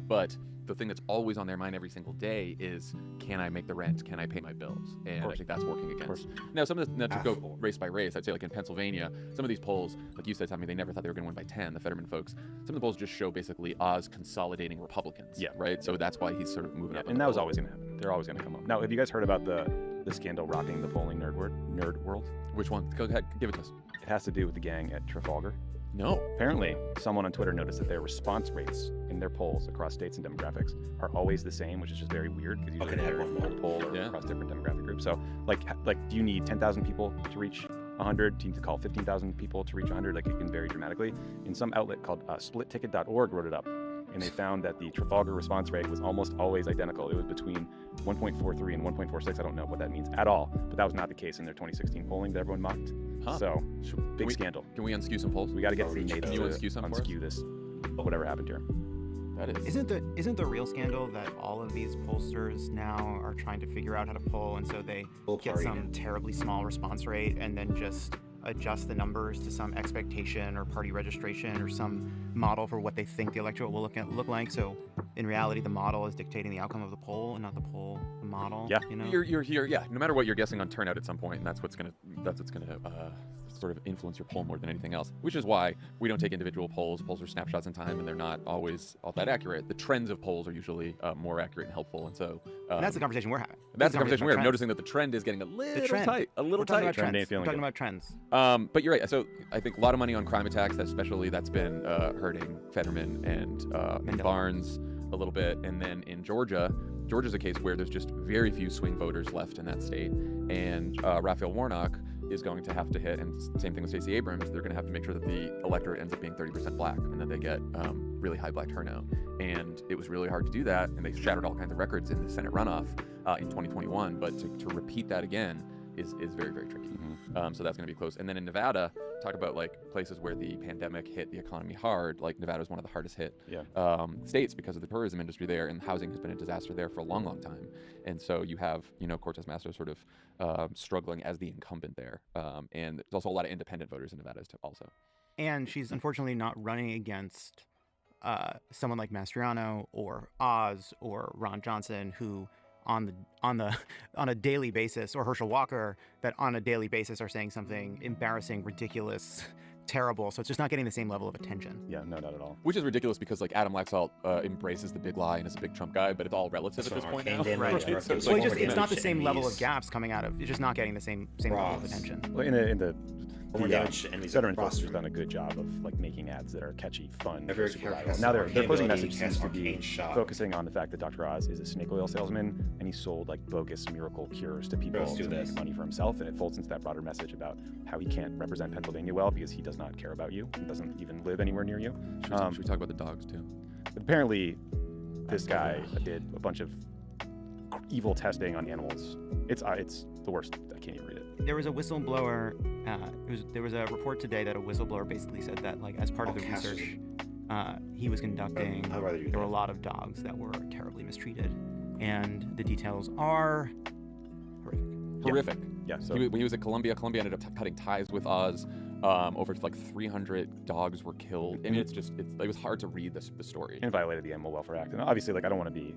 but the thing that's always on their mind every single day is, can I make the rent? Can I pay my bills? And I think that's working against. Now, some of this, to go race by race, I'd say like in Pennsylvania, some of these polls, like you said, Tommy, they never thought they were going to win by 10, the Fetterman folks. Some of the polls just show basically Oz consolidating Republicans, right? So that's why he's sort of moving up. And that was always going to happen. They're always going to come up. Now, have you guys heard about the scandal rocking the polling nerd world? Which one? Go ahead, give it to us. It has to do with the gang at Trafalgar. No. Apparently, someone on Twitter noticed that their response rates in their polls across states and demographics are always the same, which is just very weird because usually they're one poll or across different demographic groups. So, like, do you need 10,000 people to reach 100? Do you need to call 15,000 people to reach 100? Like, it can vary dramatically. In some outlet called splitticket.org wrote it up. and they found that the Trafalgar response rate was almost always identical. It was between 1.43 and 1.46. I don't know what that means at all, but that was not the case in their 2016 polling that everyone mocked. So, big scandal. Can we unskew some polls? We got to get Nate to unskew this, whatever happened here. That is. Isn't the real scandal that all of these pollsters now are trying to figure out how to poll, and so they get some terribly small response rate and then just adjust the numbers to some expectation or party registration or some model for what they think the electorate will look like. So in reality, the model is dictating the outcome of the poll, and not the poll the model. Yeah, you know? you're here. Yeah, no matter what, you're guessing on turnout at some point, and that's what's gonna sort of influence your poll more than anything else. Which is why we don't take individual polls. Polls are snapshots in time, and they're not always all that accurate. The trends of polls are usually more accurate and helpful, and so and that's the conversation we're having. That's the conversation we're having. Noticing that the trend is getting a little tight, We're talking about trends. But you're right. So I think a lot of money on crime attacks, especially that's been hurting Fetterman and Barnes a little bit. And then in Georgia's a case where there's just very few swing voters left in that state. And Raphael Warnock is going to have to hit, and same thing with Stacey Abrams, they're going to have to make sure that the electorate ends up being 30% black and that they get really high black turnout. And it was really hard to do that, and they shattered all kinds of records in the Senate runoff in 2021. But to repeat that again is very, very tricky. So that's going to be close. And then in Nevada, talk about like places where the pandemic hit the economy hard. Like Nevada is one of the hardest hit states because of the tourism industry there, and housing has been a disaster there for a long, long time. And so you have, Cortez Masto sort of struggling as the incumbent there. And there's also a lot of independent voters in Nevada also. And she's unfortunately not running against someone like Mastriano or Oz or Ron Johnson, who on a daily basis, or Herschel Walker, that on a daily basis are saying something embarrassing, ridiculous, terrible. So it's just not getting the same level of attention. Yeah, no, not at all. Which is ridiculous because like Adam Laxalt embraces the big lie and is a big Trump guy, but it's all relative at this point now. Right. So it's not the same level of gaps coming out of. It's just not getting the same level of attention. Well, in the Veteran Foster's done a good job of like making ads that are catchy, fun. Now their closing message seems to be focusing on the fact that Dr. Oz is a snake oil salesman and he sold like bogus miracle cures to people to make money for himself, and it folds into that broader message about how he can't represent Pennsylvania well because he does not care about you and doesn't even live anywhere near you. Should we talk about the dogs too? Apparently, this guy did a bunch of evil testing on animals. It's the worst. I can't even read it. There was a whistleblower. There was a report today that a whistleblower basically said that, like, as part of the research he was conducting, there were a lot of dogs that were terribly mistreated, and the details are horrific. Yeah. So when he was at Columbia ended up cutting ties with Oz. Over like 300 dogs were killed. I mean, it was hard to read the story. And violated the Animal Welfare Act. And obviously, like, I don't want to be,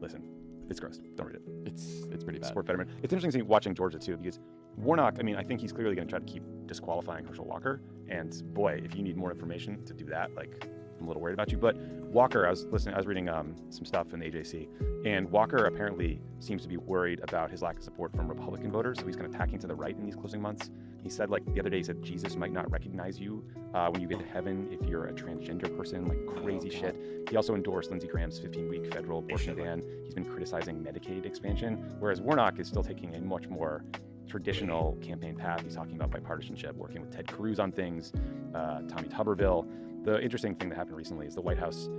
listen, it's gross. Don't read it. It's pretty bad. Support Fetterman. It's interesting watching Georgia too, because Warnock, I think he's clearly going to try to keep disqualifying Herschel Walker. And boy, if you need more information to do that, like, I'm a little worried about you. But Walker, I was reading some stuff in the AJC, and Walker apparently seems to be worried about his lack of support from Republican voters. So he's kind of tacking to the right in these closing months. He said, like, the other day, he said Jesus might not recognize you when you get to heaven if you're a transgender person, like crazy shit. He also endorsed Lindsey Graham's 15-week federal abortion ban. He's been criticizing Medicaid expansion, whereas Warnock is still taking a much more traditional campaign path. He's talking about bipartisanship, working with Ted Cruz on things, Tommy Tuberville. The interesting thing that happened recently is the White House,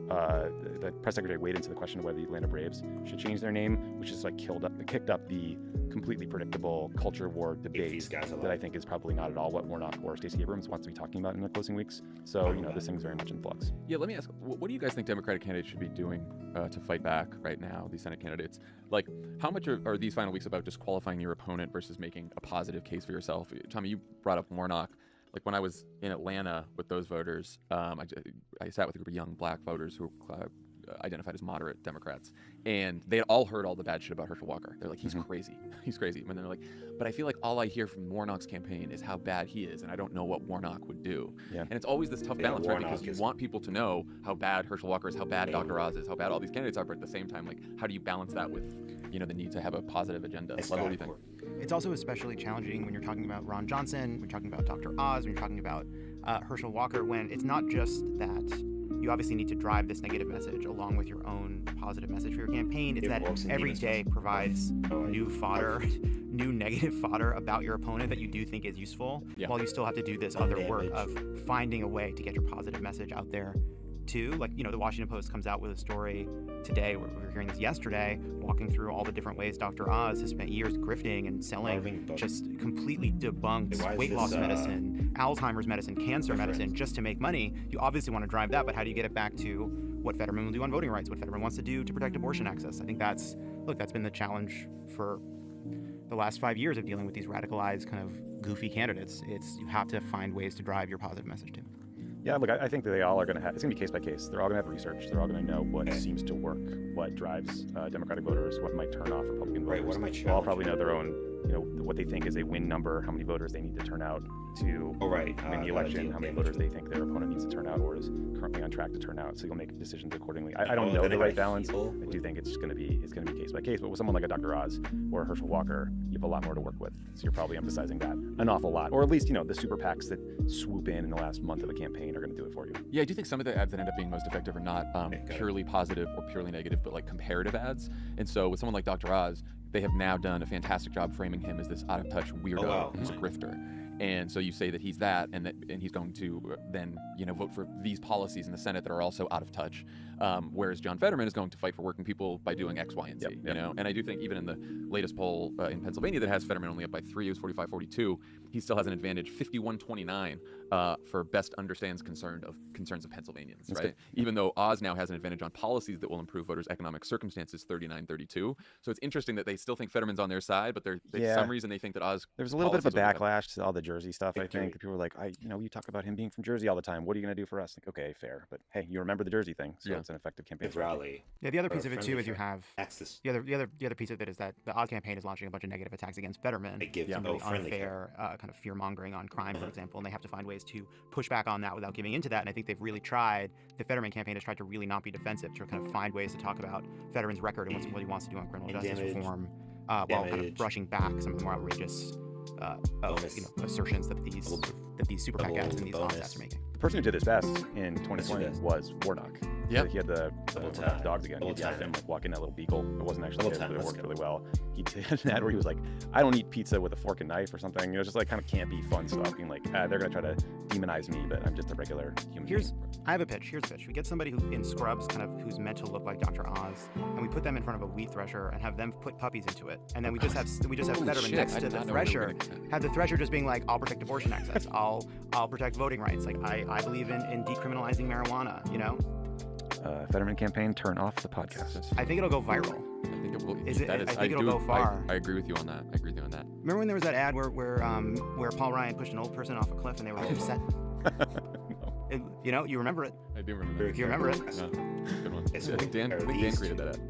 the press secretary weighed into the question of whether the Atlanta Braves should change their name, which is like kicked up the completely predictable culture war debate that I think is probably not at all what Warnock or Stacey Abrams wants to be talking about in the closing weeks. So, this thing's very much in flux. Yeah, let me ask, what do you guys think Democratic candidates should be doing to fight back right now, these Senate candidates? Like, how much are these final weeks about disqualifying your opponent versus making a positive case for yourself? Tommy, you brought up Warnock. Like, when I was in Atlanta with those voters, I sat with a group of young black voters who identified as moderate Democrats, and they had all heard all the bad shit about Herschel Walker. They're like, he's crazy. He's crazy. And they're like, but I feel like all I hear from Warnock's campaign is how bad he is, and I don't know what Warnock would do. Yeah. And it's always this tough balance, right? Because you want people to know how bad Herschel Walker is, how bad Dr. Oz is, how bad all these candidates are, but at the same time, like, how do you balance that with, the need to have a positive agenda? What do you think? It's also especially challenging when you're talking about Ron Johnson, when you're talking about Dr. Oz, when you're talking about Herschel Walker, when it's not just that you obviously need to drive this negative message along with your own positive message for your campaign. It's that every day provides new fodder, new negative fodder about your opponent that you do think is useful, while you still have to do this other work of finding a way to get your positive message out there too. Like, you know, the Washington Post comes out with a story today, we were hearing this yesterday, walking through all the different ways Dr. Oz has spent years grifting and selling just completely debunked weight loss medicine, Alzheimer's medicine, cancer medicine, just to make money. You obviously want to drive that, but how do you get it back to what Fetterman will do on voting rights, what Fetterman wants to do to protect abortion access? I think that's been the challenge for the last 5 years of dealing with these radicalized kind of goofy candidates. You have to find ways to drive your positive message to. Yeah, look, I think that they all are going to have, it's going to be case by case. They're all going to have research. They're all going to know what seems to work, what drives Democratic voters, what might turn off Republican voters. Right, what am I They'll all probably know their own, you know, what they think is a win number, how many voters they need to turn out to win the election, how many voters they think their opponent needs to turn out or is currently on track to turn out. So you'll make decisions accordingly. I don't know the right balance. I do think it's going to be case by case. But with someone like a Dr. Oz or a Herschel Walker, you have a lot more to work with. So you're probably emphasizing that an awful lot. Or at least, you know, the super PACs that swoop in the last month of a campaign are going to do it for you. Yeah, I do think some of the ads that end up being most effective are not purely positive or purely negative, but like comparative ads. And so with someone like Dr. Oz, they have now done a fantastic job framing him as this out-of-touch weirdo who's a grifter. And so you say that he's that, and he's going to then, you know, vote for these policies in the Senate that are also out of touch. Whereas John Fetterman is going to fight for working people by doing X, Y, and Z. You know, and I do think even in the latest poll in Pennsylvania that has Fetterman only up by 3, it was 45-42. He still has an advantage, 51-29, for best understands concerns of Pennsylvanians, right? Even though Oz now has an advantage on policies that will improve voters' economic circumstances, 39-32. So it's interesting that they still think Fetterman's on their side, but for some reason they think that Oz. There's a little bit of a backlash to all the Jersey stuff. I think people were like, you talk about him being from Jersey all the time. What are you going to do for us? Like, okay, fair, but hey, you remember the Jersey thing, so it's an effective campaign rally. Yeah, the other piece of it too is you have the other piece of it is that the Oz campaign is launching a bunch of negative attacks against Fetterman. They give some really unfair kind of fear mongering on crime, for example, and they have to find ways to push back on that without giving into that. And I think they've really tried. The Fetterman campaign has tried to really not be defensive, to kind of find ways to talk about Fetterman's record and what he wants to do on criminal justice reform, while kind of brushing back some of the more outrageous assertions that these super PAC ads and these Oz ads are making. The person who did this best in 2020 was Warnock. Yeah, he had the dogs again. He had him like walk in that little beagle. It wasn't actually his, but it worked really well. He did that where he was like, "I don't eat pizza with a fork and knife" or something. It was just like kind of campy, fun stuff. Being like, they're gonna try to demonize me, but I'm just a regular human being. I have a pitch. Here's a pitch. We get somebody who in scrubs, kind of who's meant to look like Dr. Oz, and we put them in front of a wheat thresher and have them put puppies into it, and then we just have Fetterman next to the thresher. Have the thresher just being like, "I'll protect abortion access. I'll protect voting rights. Like I believe in decriminalizing marijuana." You know. Fetterman campaign, turn off the podcast. I think it'll go viral. I think it will. I think it'll go far. I agree with you on that. Remember when there was that ad where Paul Ryan pushed an old person off a cliff and they were really upset? You remember it. I do remember it. You remember it? No. Good one. I think Dan created that ad.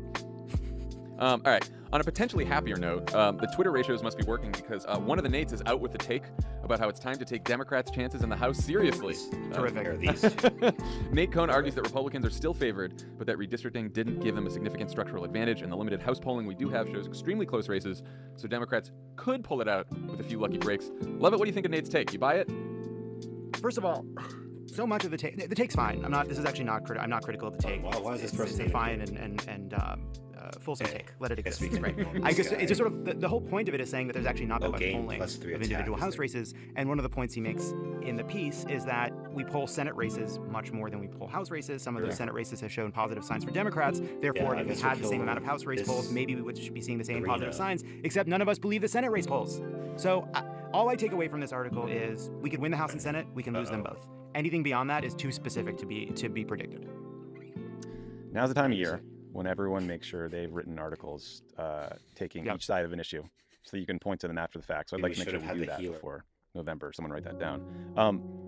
All right. On a potentially happier note, the Twitter ratios must be working because one of the Nates is out with the take about how it's time to take Democrats' chances in the House seriously. Terrific. Nate Cohn argues that Republicans are still favored, but that redistricting didn't give them a significant structural advantage, and the limited House polling we do have shows extremely close races, so Democrats could pull it out with a few lucky breaks. Love it. What do you think of Nate's take? You buy it? First of all, so much of the take's fine. This is actually not I'm not critical of the take. Why is this person? It's fine and fulsome take. Let it exist. It's great. I guess it's just sort of the whole point of it is saying that there's actually not that much polling of individual House races. And one of the points he makes in the piece is that we poll Senate races much more than we poll House races. Some of those Senate races have shown positive signs for Democrats. Therefore, if we had the same amount of House race polls, maybe we should be seeing the same positive signs. Except none of us believe the Senate race polls. So all I take away from this article is we could win the House and Senate. We can lose them both. Anything beyond that is too specific to be predicted. Now's the time of year when everyone makes sure they've written articles taking each side of an issue so that you can point to them after the fact. So I'd like to make sure we do that before November. Someone write that down.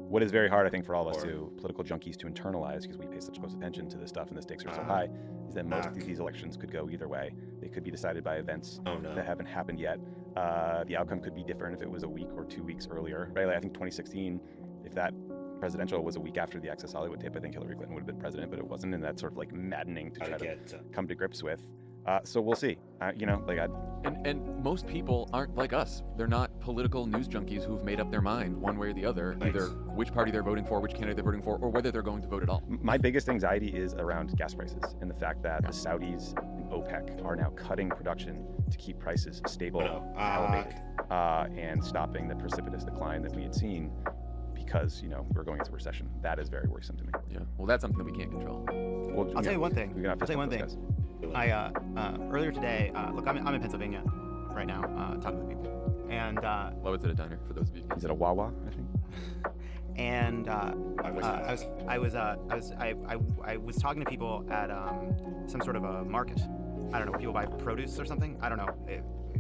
What is very hard, I think, for all of us political junkies to internalize, because we pay such close attention to this stuff and the stakes are so high, is that most of these elections could go either way. They could be decided by events that haven't happened yet. The outcome could be different if it was a week or 2 weeks earlier. Right? Like, I think 2016, if that presidential was a week after the Access Hollywood tape, I think Hillary Clinton would have been president, but it wasn't, and that's sort of like maddening to try to come to grips with. So we'll see. And most people aren't like us. They're not political news junkies who've made up their mind one way or the other, either which party they're voting for, which candidate they're voting for, or whether they're going to vote at all. My biggest anxiety is around gas prices and the fact that the Saudis and OPEC are now cutting production to keep prices stable and elevated, and stopping the precipitous decline that we had seen because we're going into recession. That is very worrisome to me. Yeah. Well, that's something that we can't control. Well, I'll tell you one thing. I'll tell you one thing. I earlier today, look, I'm in Pennsylvania right now, talking to people, and well, it's at a diner for those of you. Is it a Wawa? I think. And I was talking to people at some sort of a market. I don't know, where people buy produce or something. I don't know.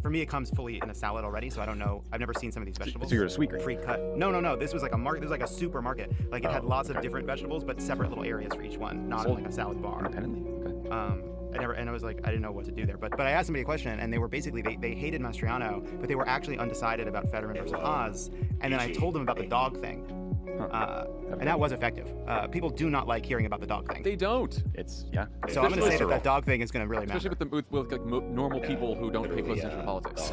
For me, it comes fully in a salad already, so I don't know. I've never seen some of these vegetables. So you're a sweet green. Pre-cut. No. This was like a market. This was like a supermarket. Like it had lots of different vegetables, but separate little areas for each one, not like a salad bar. Independently. Okay. I was like, I didn't know what to do there. But I asked somebody a question, and they were basically they hated Mastriano, but they were actually undecided about Fetterman versus Oz. And then I told them about the dog thing. And that was effective. People do not like hearing about the dog thing. They don't. So I'm going to say that dog thing is going to really matter. Especially with like normal people who don't pay close attention to politics.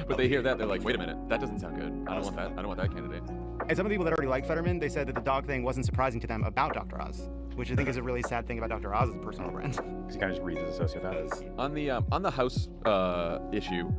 But they hear that, they're like, wait a minute, that doesn't sound good. I don't want that. I don't want that candidate. And some of the people that already like Fetterman, they said that the dog thing wasn't surprising to them about Dr. Oz, which I think is a really sad thing about Dr. Oz's personal brand. Because he kind of just reads as a sociopath. On the House issue,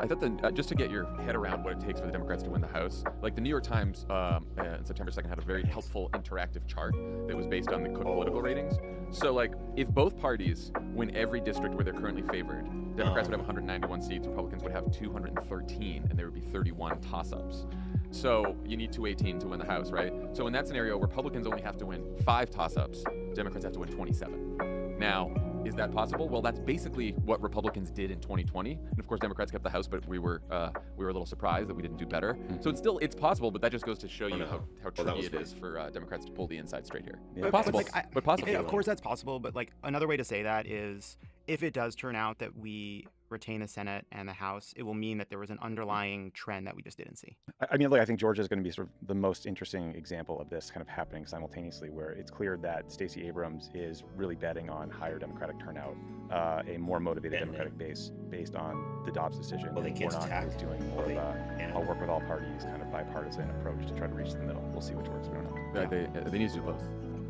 I thought that just to get your head around what it takes for the Democrats to win the House, like the New York Times on September 2nd had a very helpful interactive chart that was based on the Cook political ratings. So like if both parties win every district where they're currently favored, Democrats would have 191 seats, Republicans would have 213, and there would be 31 toss-ups. So you need 218 to win the House, right? So in that scenario, Republicans only have to win 5 toss-ups, Democrats have to win 27. Now, is that possible? Well, that's basically what Republicans did in 2020, and of course Democrats kept the House, but we were a little surprised that we didn't do better. So it's possible, but that just goes to show you how tricky it is for Democrats to pull the inside straight here. Yeah. Possible, but possible. Of course that's possible, but like another way to say that is if it does turn out that we retain the Senate and the House, it will mean that there was an underlying trend that we just didn't see. I mean, look, I think Georgia is going to be sort of the most interesting example of this kind of happening simultaneously, where it's clear that Stacey Abrams is really betting on higher Democratic turnout, a more motivated Democratic base based on the Dobbs decision. Warnock is doing more of a I'll work with all parties kind of bipartisan approach to try to reach the middle. We'll see which works. We don't know. They need to do both.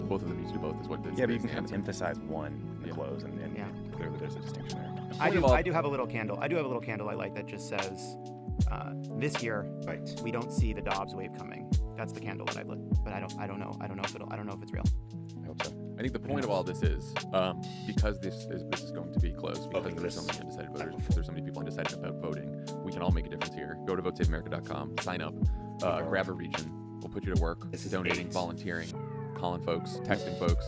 Both of them need to do both. Is what. Yeah, but you can kind of emphasize one in the close, and clearly there's a distinction there. I do have a little candle. I do have a little candle I light that just says, "This year, we don't see the Dobbs wave coming." That's the candle that I lit. But I don't know if it's real. I hope so. I think the point of all this is because this is going to be close, because there's so many undecided voters, because there's so many people undecided about voting. We can all make a difference here. Go to votesaveamerica.com, sign up, grab a region. We'll put you to work, donating, volunteering, calling folks, texting folks.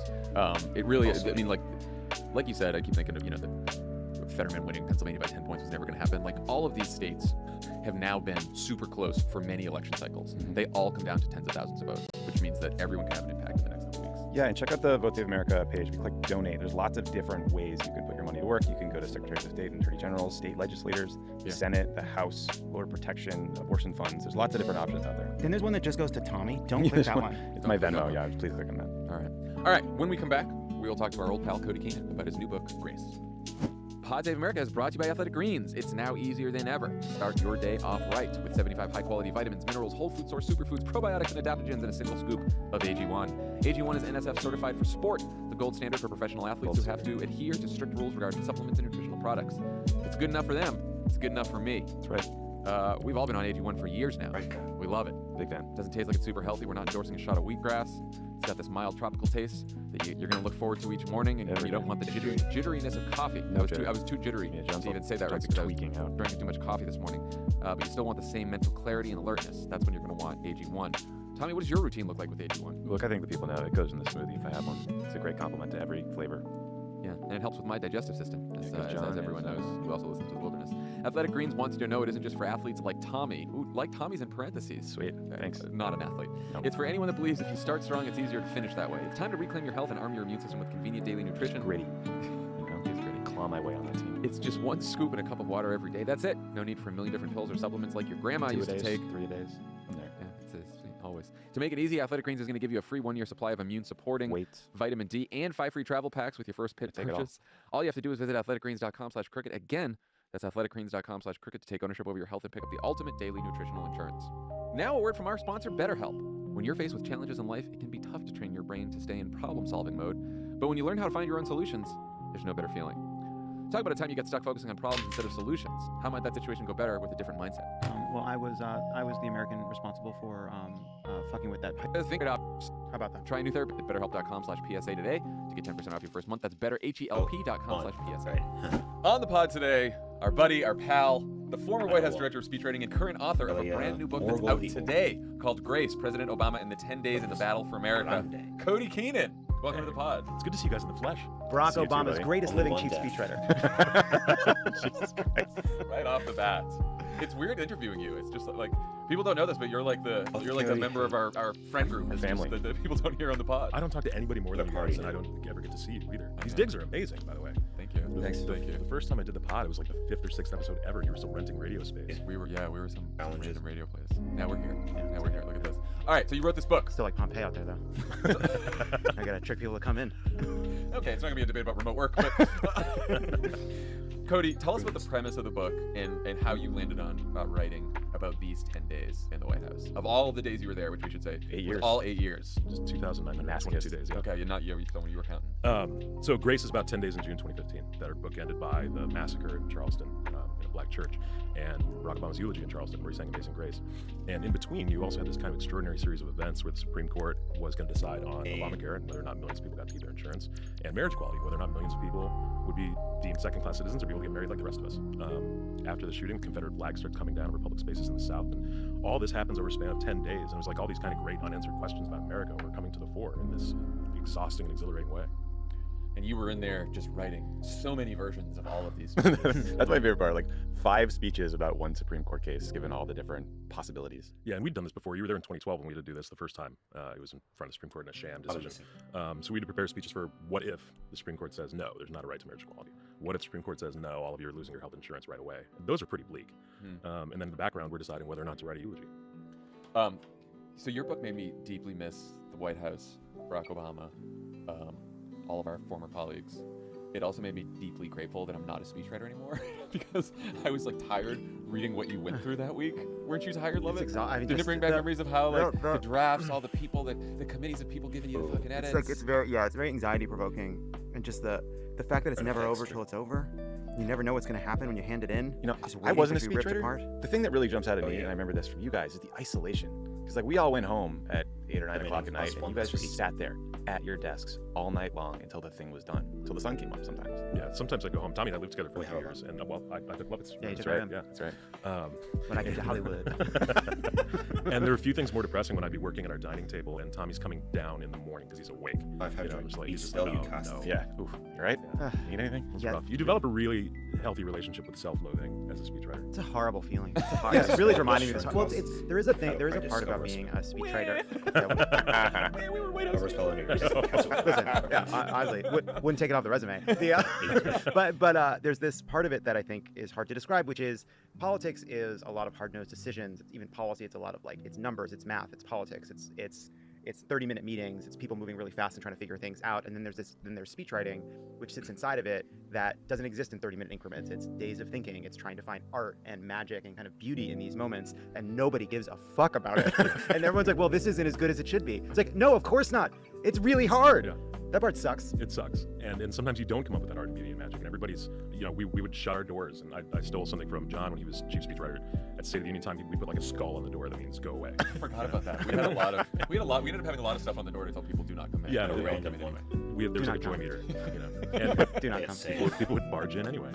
It really is. I mean, like you said, I keep thinking of the Fetterman winning Pennsylvania by 10 points was never going to happen. Like all of these states have now been super close for many election cycles. They all come down to tens of thousands of votes, which means that everyone can have an impact in the next couple weeks. Yeah, and check out the Vote Save America page. If you click donate, there's lots of different ways you can put your money to work. You can go to Secretaries of State and Attorney Generals, state legislators, the Senate, the House, voter protection, abortion funds. There's lots of different options out there. Then there's one that just goes to Tommy. Don't click that one. It's my Venmo. Yeah, please click on that. All right. When we come back, we will talk to our old pal Cody Keenan about his new book, Grace. Pod Save America is brought to you by Athletic Greens. It's now easier than ever. Start your day off right with 75 high-quality vitamins, minerals, whole food source superfoods, probiotics, and adaptogens in a single scoop of AG1. AG1 is NSF certified for sport, the gold standard for professional athletes who have to adhere to strict rules regarding supplements and nutritional products. If it's good enough for them, it's good enough for me. That's right. We've all been on AG1 for years now. We love it. Big fan. Doesn't taste like it's super healthy. We're not endorsing a shot of wheatgrass. It's got this mild tropical taste that you're going to look forward to each morning, and you don't want the jitteriness of coffee. I was too jittery to even say that right because I was drinking too much coffee this morning. But you still want the same mental clarity and alertness. That's when you're going to want AG1. Tommy, what does your routine look like with AG1? Look, I think the people know it goes in the smoothie if I have one. It's a great compliment to every flavor. Yeah, and it helps with my digestive system, as everyone knows, who also listens to The Wilderness. Athletic Greens wants you to know it isn't just for athletes like Tommy. Ooh, like Tommy's in parentheses. Sweet, thanks. Not an athlete. Nope. It's for anyone that believes if you start strong, it's easier to finish that way. It's time to reclaim your health and arm your immune system with convenient daily nutrition. It's gritty. It's gritty. Claw my way on that team. It's just one scoop and a cup of water every day. That's it. No need for a million different pills or supplements like your grandma used to take. 3 days. I'm there. Yeah, it's always. To make it easy, Athletic Greens is going to give you a free 1-year supply of immune-supporting vitamin D and 5 free travel packs with your first purchase. All you have to do is visit athleticgreens.com/cricket. Again, that's athleticgreens.com/cricket to take ownership over your health and pick up the ultimate daily nutritional insurance. Now a word from our sponsor, BetterHelp. When you're faced with challenges in life, it can be tough to train your brain to stay in problem-solving mode. But when you learn how to find your own solutions, there's no better feeling. Talk about a time you got stuck focusing on problems instead of solutions. How might that situation go better with a different mindset? Well, I was the American responsible for fucking with that. Think it out. How about that? Try a new therapy at BetterHelp.com/PSA today to get 10% off your first month. That's BetterHelp.com/PSA. On the pod today, our buddy, our pal, the former White House director of speechwriting and current author of a brand new book that's out today called Grace, President Obama and the 10 Days in the Battle for America. Cody Keenan, welcome to the pod. It's good to see you guys in the flesh. Barack Obama's greatest living chief speechwriter. Jesus Christ. Right off the bat. It's weird interviewing you. It's just like people don't know this, but you're like a member of our friend group, our family. That people don't hear on the pod. I don't talk to anybody more than you guys, and I don't ever get to see you either. These digs are amazing, by the way. Thank you. Thank you. The first time I did the pod, it was like the 5th or 6th episode ever. You were still renting radio space. We were some random radio place. Now we're here. Now we're here. Look at this. All right, so you wrote this book. Still like Pompeii out there, though. I gotta trick people to come in. Okay, it's not gonna be a debate about remote work, but Cody, tell us about the premise of the book and how you landed on writing about these 10 days in the White House. Of all of the days you were there, which we should say, 8 years. All 8 years. Just 2,922 days. Yeah. Okay, you're not you when you were counting. So Grace is about 10 days in June 2015. That our book ended by the massacre in Charleston in a black church, and Barack Obama's eulogy in Charleston, where he sang Amazing Grace. And in between, you also had this kind of extraordinary series of events where the Supreme Court was going to decide on Obamacare and whether or not millions of people got to keep their insurance, and marriage equality, whether or not millions of people would be deemed second-class citizens or be able to get married like the rest of us. After the shooting, Confederate flags started coming down over public spaces in the South, and all this happens over a span of 10 days. And it was like all these kind of great unanswered questions about America were coming to the fore in this exhausting and exhilarating way. And you were in there just writing so many versions of all of these. That's my favorite part. Like 5 speeches about one Supreme Court case, given all the different possibilities. Yeah, and we'd done this before. You were there in 2012 when we had to do this the first time. It was in front of the Supreme Court in a sham decision. So we had to prepare speeches for what if the Supreme Court says no, there's not a right to marriage equality. What if the Supreme Court says no, all of you are losing your health insurance right away. And those are pretty bleak. And then in the background, we're deciding whether or not to write a eulogy. So your book made me deeply miss the White House, Barack Obama, all of our former colleagues. It also made me deeply grateful that I'm not a speechwriter anymore because I was like tired reading what you went through that week. Weren't you tired, Love It? Did it bring back memories of how like the drafts, all the people, the committees of people giving you the fucking edits? It's very anxiety provoking, and just the fact that it's never over till it's over. You never know what's going to happen when you hand it in. You know, I wasn't a speechwriter. The thing that really jumps out at me, and I remember this from you guys, is the isolation. Because like we all went home at 8 or 9 o'clock at night, and you guys just sat there at your desks all night long until the thing was done, until the sun came up sometimes. Yeah, sometimes I go home. Tommy and I lived together for 2 years, and well, I took Lovitz. Yeah, that's right. Yeah, that's right. When I get to Hollywood. And there are a few things more depressing when I'd be working at our dining table, and Tommy's coming down in the morning because he's awake. He's just like, no. Yeah. Oof. You right? Need anything? It's rough. You develop a really healthy relationship with self-loathing as a speechwriter. It's a horrible feeling. It's really reminding me of this. Well, there is a part about being a speechwriter. We were waiting. Listen, honestly, wouldn't take it off the resume. But there's this part of it that I think is hard to describe, which is politics is a lot of hard-nosed decisions. Even policy, it's a lot of it's numbers, it's math, it's politics, it's 30-minute meetings, it's people moving really fast and trying to figure things out. And then there's speech writing, which sits inside of it that doesn't exist in 30-minute increments. It's days of thinking. It's trying to find art and magic and kind of beauty in these moments, and nobody gives a fuck about it. And everyone's like, well, this isn't as good as it should be. It's like, no, of course not. It's really hard. Yeah. That part sucks. It sucks. And sometimes you don't come up with that art and beauty and magic. And everybody's, we would shut our doors. And I stole something from John when he was chief speechwriter at State of the Union time. We put like a skull on the door that means go away. I forgot about that. We ended up having a lot of stuff on the door to tell people do not come in. Yeah, no, they don't come in anyway. There was like a joy meter, And do not come. People would barge in anyway.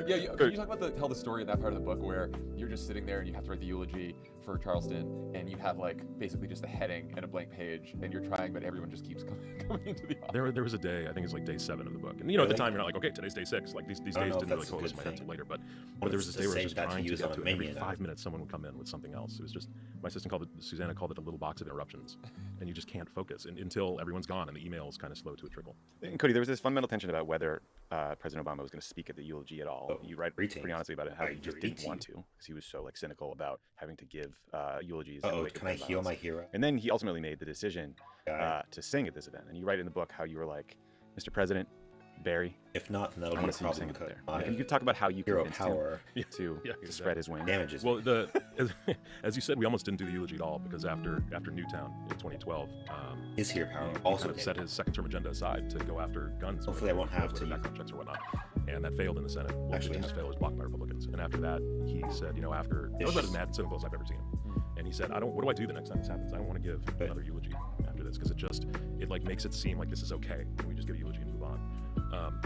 Yeah, can you talk about tell the story in that part of the book where you're just sitting there and you have to write the eulogy for Charleston, and you have basically just a heading and a blank page, and you're trying, but everyone just keeps coming into the office. There was a day, I think it's like day 7 of the book, and at the time you're not like, okay, today's day 6. Like these days didn't really coalesce in my head until later, but there was this day where I was just trying to get to every 5 minutes someone would come in with something else. It was just, my assistant Susanna called it a little box of interruptions, and you just can't focus until everyone's gone and the email's kind of slow to a trickle. And Cody, there was this fundamental tension about whether President Obama was going to speak at the eulogy at all. You write pretty honestly about it, how he just didn't want to, because he was so cynical about having to give eulogies. Can I heal my hero? And then he ultimately made the decision to sing at this event. And you write in the book how you were like, Mr. President, Barry. If not, then that'll be a problem because and you can talk about how you hero convinced power him to spread his wings. Damages. Well, as you said, we almost didn't do the eulogy at all because after Newtown in 2012, his hero power he also kind of set his second-term agenda aside to go after guns. Hopefully, I won't have to background checks or whatnot, and that failed in the Senate. Well, actually, it failed. It was blocked by Republicans. And after that, he said, after that was about as mad and cynical as I've ever seen him. And he said, what do I do the next time this happens? I don't want to give another eulogy after this because it like makes it seem like this is okay. And we just give a eulogy and move on.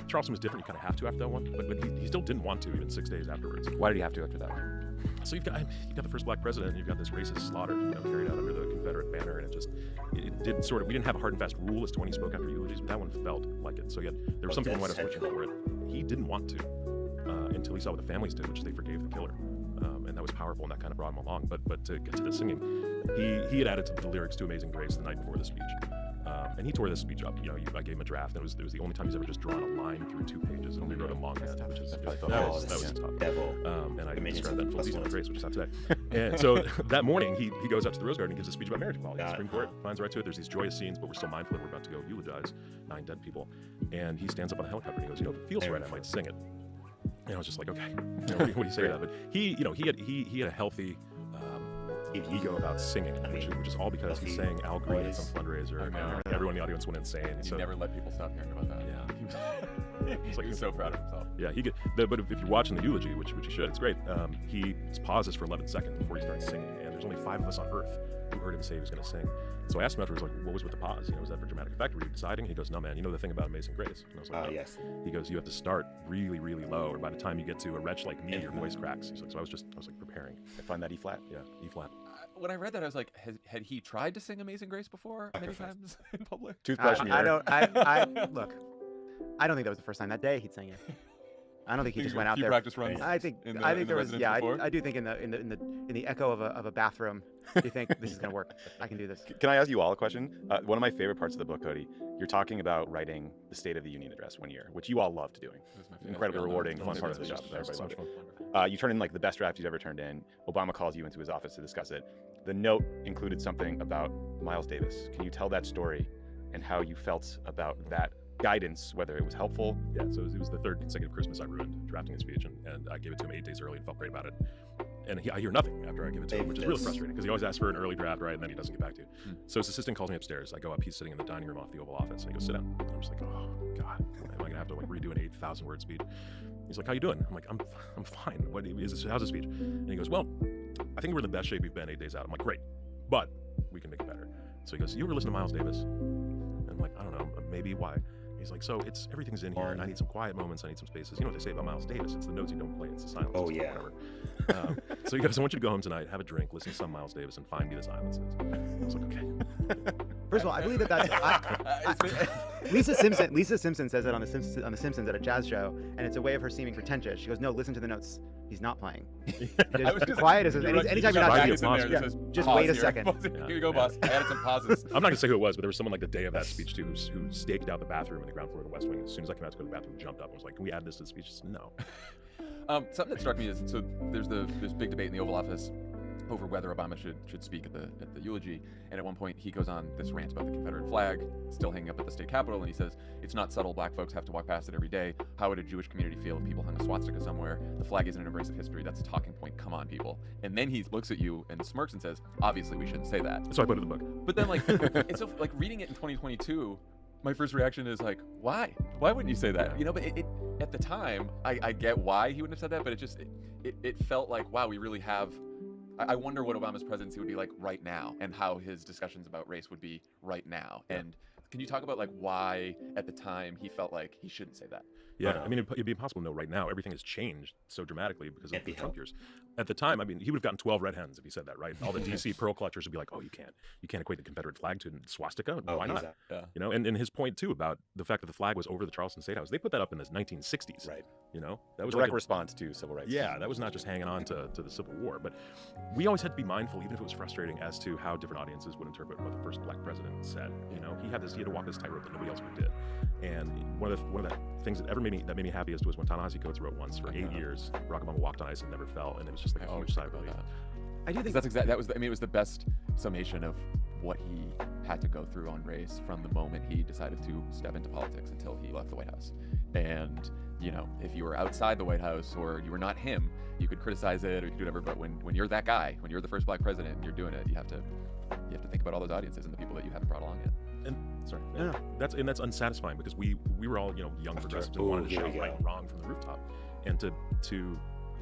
Charleston was different. You kind of have to after that one, but he still didn't want to even 6 days afterwards. Why did he have to after that one? So you've got the first black president, and you've got this racist slaughter, carried out under the Confederate banner, and it did sort of. We didn't have a hard and fast rule as to when he spoke after eulogies, but that one felt like it. So there was some people in White House pushing for it. He didn't want to until he saw what the families did, which they forgave the killer, and that was powerful, and that kind of brought him along. But to get to the singing, he had added the lyrics to "Amazing Grace" the night before the speech. And he tore this speech up. I gave him a draft, and it was the only time he's ever just drawn a line through 2 pages, and only wrote a longhand, which is that was tough. Devil. And I described that in full detail in Grace, which is not today. And so that morning, he goes out to the Rose Garden and gives a speech about marriage equality. The Supreme Court finds right to it. There's these joyous scenes, but we're still mindful that we're about to go eulogize 9 dead people. And he stands up on a helicopter and he goes, if it feels right, I might sing it. And I was just like, okay, what do you say to that? But he had a healthy ego about singing, which is all because he sang Al Green at some fundraiser, and everyone in the audience went insane. And he never let people stop hearing about that. Yeah, he was so proud of himself. Yeah, but if you're watching the eulogy, which you should, it's great. He pauses for 11 seconds before he starts singing, and there's only 5 of us on Earth who heard him say he was going to sing. So I asked him afterwards, what was with the pause? Was that for dramatic effect? Were you deciding? He goes, no, man. You know the thing about Amazing Grace? And I was like, yes. He goes, you have to start really, really low, or by the time you get to a wretch like me, your voice cracks. He's like, so I was like preparing. I find that E flat. Yeah, E flat. When I read that, I was like, had he tried to sing Amazing Grace before many times in public? Toothbrush mirror. Look, I don't think that was the first time that day he'd sang it. I don't think he just went out there. Practice runs. I think there was. Yeah, I do think in the echo of a bathroom, you think this is gonna work. I can do this. Can I ask you all a question? One of my favorite parts of the book, Cody, you're talking about writing the State of the Union address one year, which you all loved doing. Incredibly rewarding, fun part of the job. Everybody loved it. You turned in like the best draft you've ever turned in. Obama calls you into his office to discuss it. The note included something about Miles Davis. Can you tell that story and how you felt about that guidance, whether it was helpful? Yeah, so it was the 3rd consecutive Christmas I ruined drafting his speech, and I gave it to him 8 days early and felt great about it. And I hear nothing after I give it to him, which is really frustrating because he always asks for an early draft, right, and then he doesn't get back to you. So his assistant calls me upstairs. I go up, he's sitting in the dining room off the Oval Office, and he goes, sit down. And I'm just like, oh, God, am I going to have to redo an 8,000-word speech? He's like, how you doing? I'm like, I'm fine. How's the speech? And he goes, well, I think we're in the best shape we've been 8 days out. I'm like, great, but we can make it better. So he goes, you ever listen to Miles Davis? And I'm like, I don't know, maybe. Why? He's like, so everything's in here, and I need some quiet moments, I need some spaces. You know what they say about Miles Davis? It's the notes you don't play, it's the silences. Oh, yeah. Whatever. So he goes, I want you to go home tonight, have a drink, listen to some Miles Davis, and find me the silences. I was like, okay. First of all, I believe that's Lisa Simpson says that on the Simpsons at a jazz show, and it's a way of her seeming pretentious. She goes, no, listen to the notes he's not playing. Just quiet as anytime you're not happy. Just wait a second. Here you go, boss. I added some pauses. I'm not gonna say who it was, but there was someone like the day of that speech too who staked out the bathroom in the ground floor of the West Wing. As soon as I came out to go to the bathroom, jumped up and was like, "Can we add this to the speech?" Said, no. Something that struck me is there's big debate in the Oval Office over whether Obama should speak at the eulogy, and at one point he goes on this rant about the Confederate flag still hanging up at the state capitol, and he says, it's not subtle, black folks have to walk past it every day. How would a Jewish community feel if people hung a swastika somewhere? The flag isn't an embrace of history, that's a talking point, come on people. And then he looks at you and smirks and says, obviously we shouldn't say that. So I put it in the book. But then it's so reading it in 2022, my first reaction is like, why wouldn't you say that? But it at the time I get why he wouldn't have said that, but it felt like, wow, we really have. I wonder what Obama's presidency would be like right now, and how his discussions about race would be right now. And can you talk about why at the time he felt like he shouldn't say that? Yeah, I mean, it'd be impossible to know right now. Everything has changed so dramatically because of the Trump years. At the time, I mean, he would have gotten 12 red hens if he said that, right? All the DC pearl collectors would be like, oh, you can't equate the Confederate flag to swastika. Why not? Yeah. And his point too about the fact that the flag was over the Charleston State House. They put that up in the 1960s. Right. That was direct response to civil rights. Yeah, that was not just hanging on to the Civil War. But we always had to be mindful, even if it was frustrating, as to how different audiences would interpret what the first black president said. He had to walk this tightrope that nobody else did. And one of the things that made me happiest was when Ta-Nehisi Coates wrote once, for 8 years, Barack Obama walked on ice and never fell, and it was just like a huge sigh of relief. I do think that's exactly it was the best summation of what he had to go through on race from the moment he decided to step into politics until he left the White House. And you know, if you were outside the White House or you were not him, you could criticize it or you could do whatever. But when you're that guy, when you're the first black president and you're doing it, you have to think about all those audiences and the people that you haven't brought along yet. And sorry, that's unsatisfying because we were all young progressives and wanted to shout right and wrong from the rooftop, and to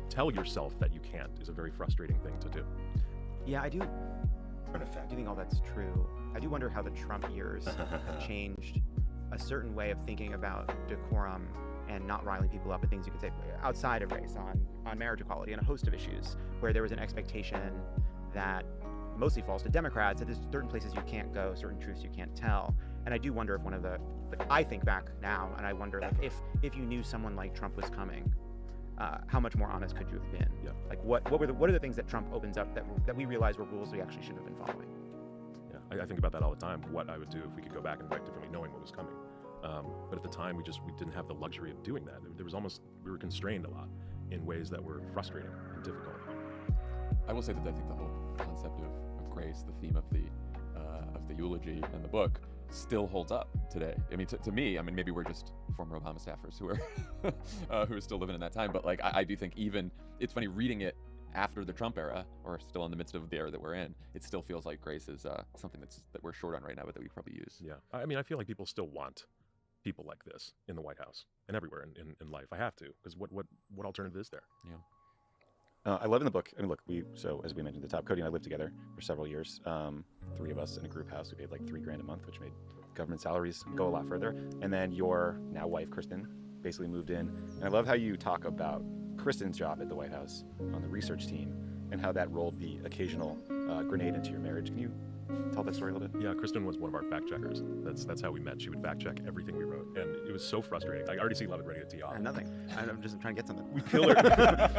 tell yourself that you can't is a very frustrating thing to do. Yeah, I do think all that's true. I do wonder how the Trump years have changed a certain way of thinking about decorum and not riling people up at things you could say outside of race, on marriage equality and a host of issues where there was an expectation that mostly falls to Democrats that there's certain places you can't go, certain truths you can't tell. And I do wonder if one of the, I think back now and I wonder if you knew someone like Trump was coming, how much more honest could you have been? Yeah. Like what are the things that Trump opens up that we realize were rules we actually shouldn't have been following? Yeah, I think about that all the time. What I would do if we could go back and write differently, knowing what was coming. But at the time, we didn't have the luxury of doing that. There was we were constrained a lot in ways that were frustrating and difficult. I will say that I think the whole concept of grace, the theme of the eulogy and the book, still holds up today. I mean, to me, I mean, maybe we're just former Obama staffers who are still living in that time. But like, I do think even it's funny reading it after the Trump era, or still in the midst of the era that we're in, it still feels like grace is something that we're short on right now, but that we could probably use. Yeah, I mean, I feel like people still want people like this in the White House and everywhere in life. I have to, because what alternative is there? Yeah. I love in the book. I mean, look, so as we mentioned at the top, Cody and I lived together for several years. 3 of us in a group house. We paid like $3,000 a month, which made government salaries go a lot further. And then your now wife, Kristen, basically moved in. And I love how you talk about Kristen's job at the White House on the research team and how that rolled the occasional grenade into your marriage. Can you tell that story a little bit? Yeah, Kristen was one of our fact checkers. That's how we met. She would fact check everything we wrote, and it was so frustrating. I already see Love It ready to tee off. Nothing. I'm just trying to get something.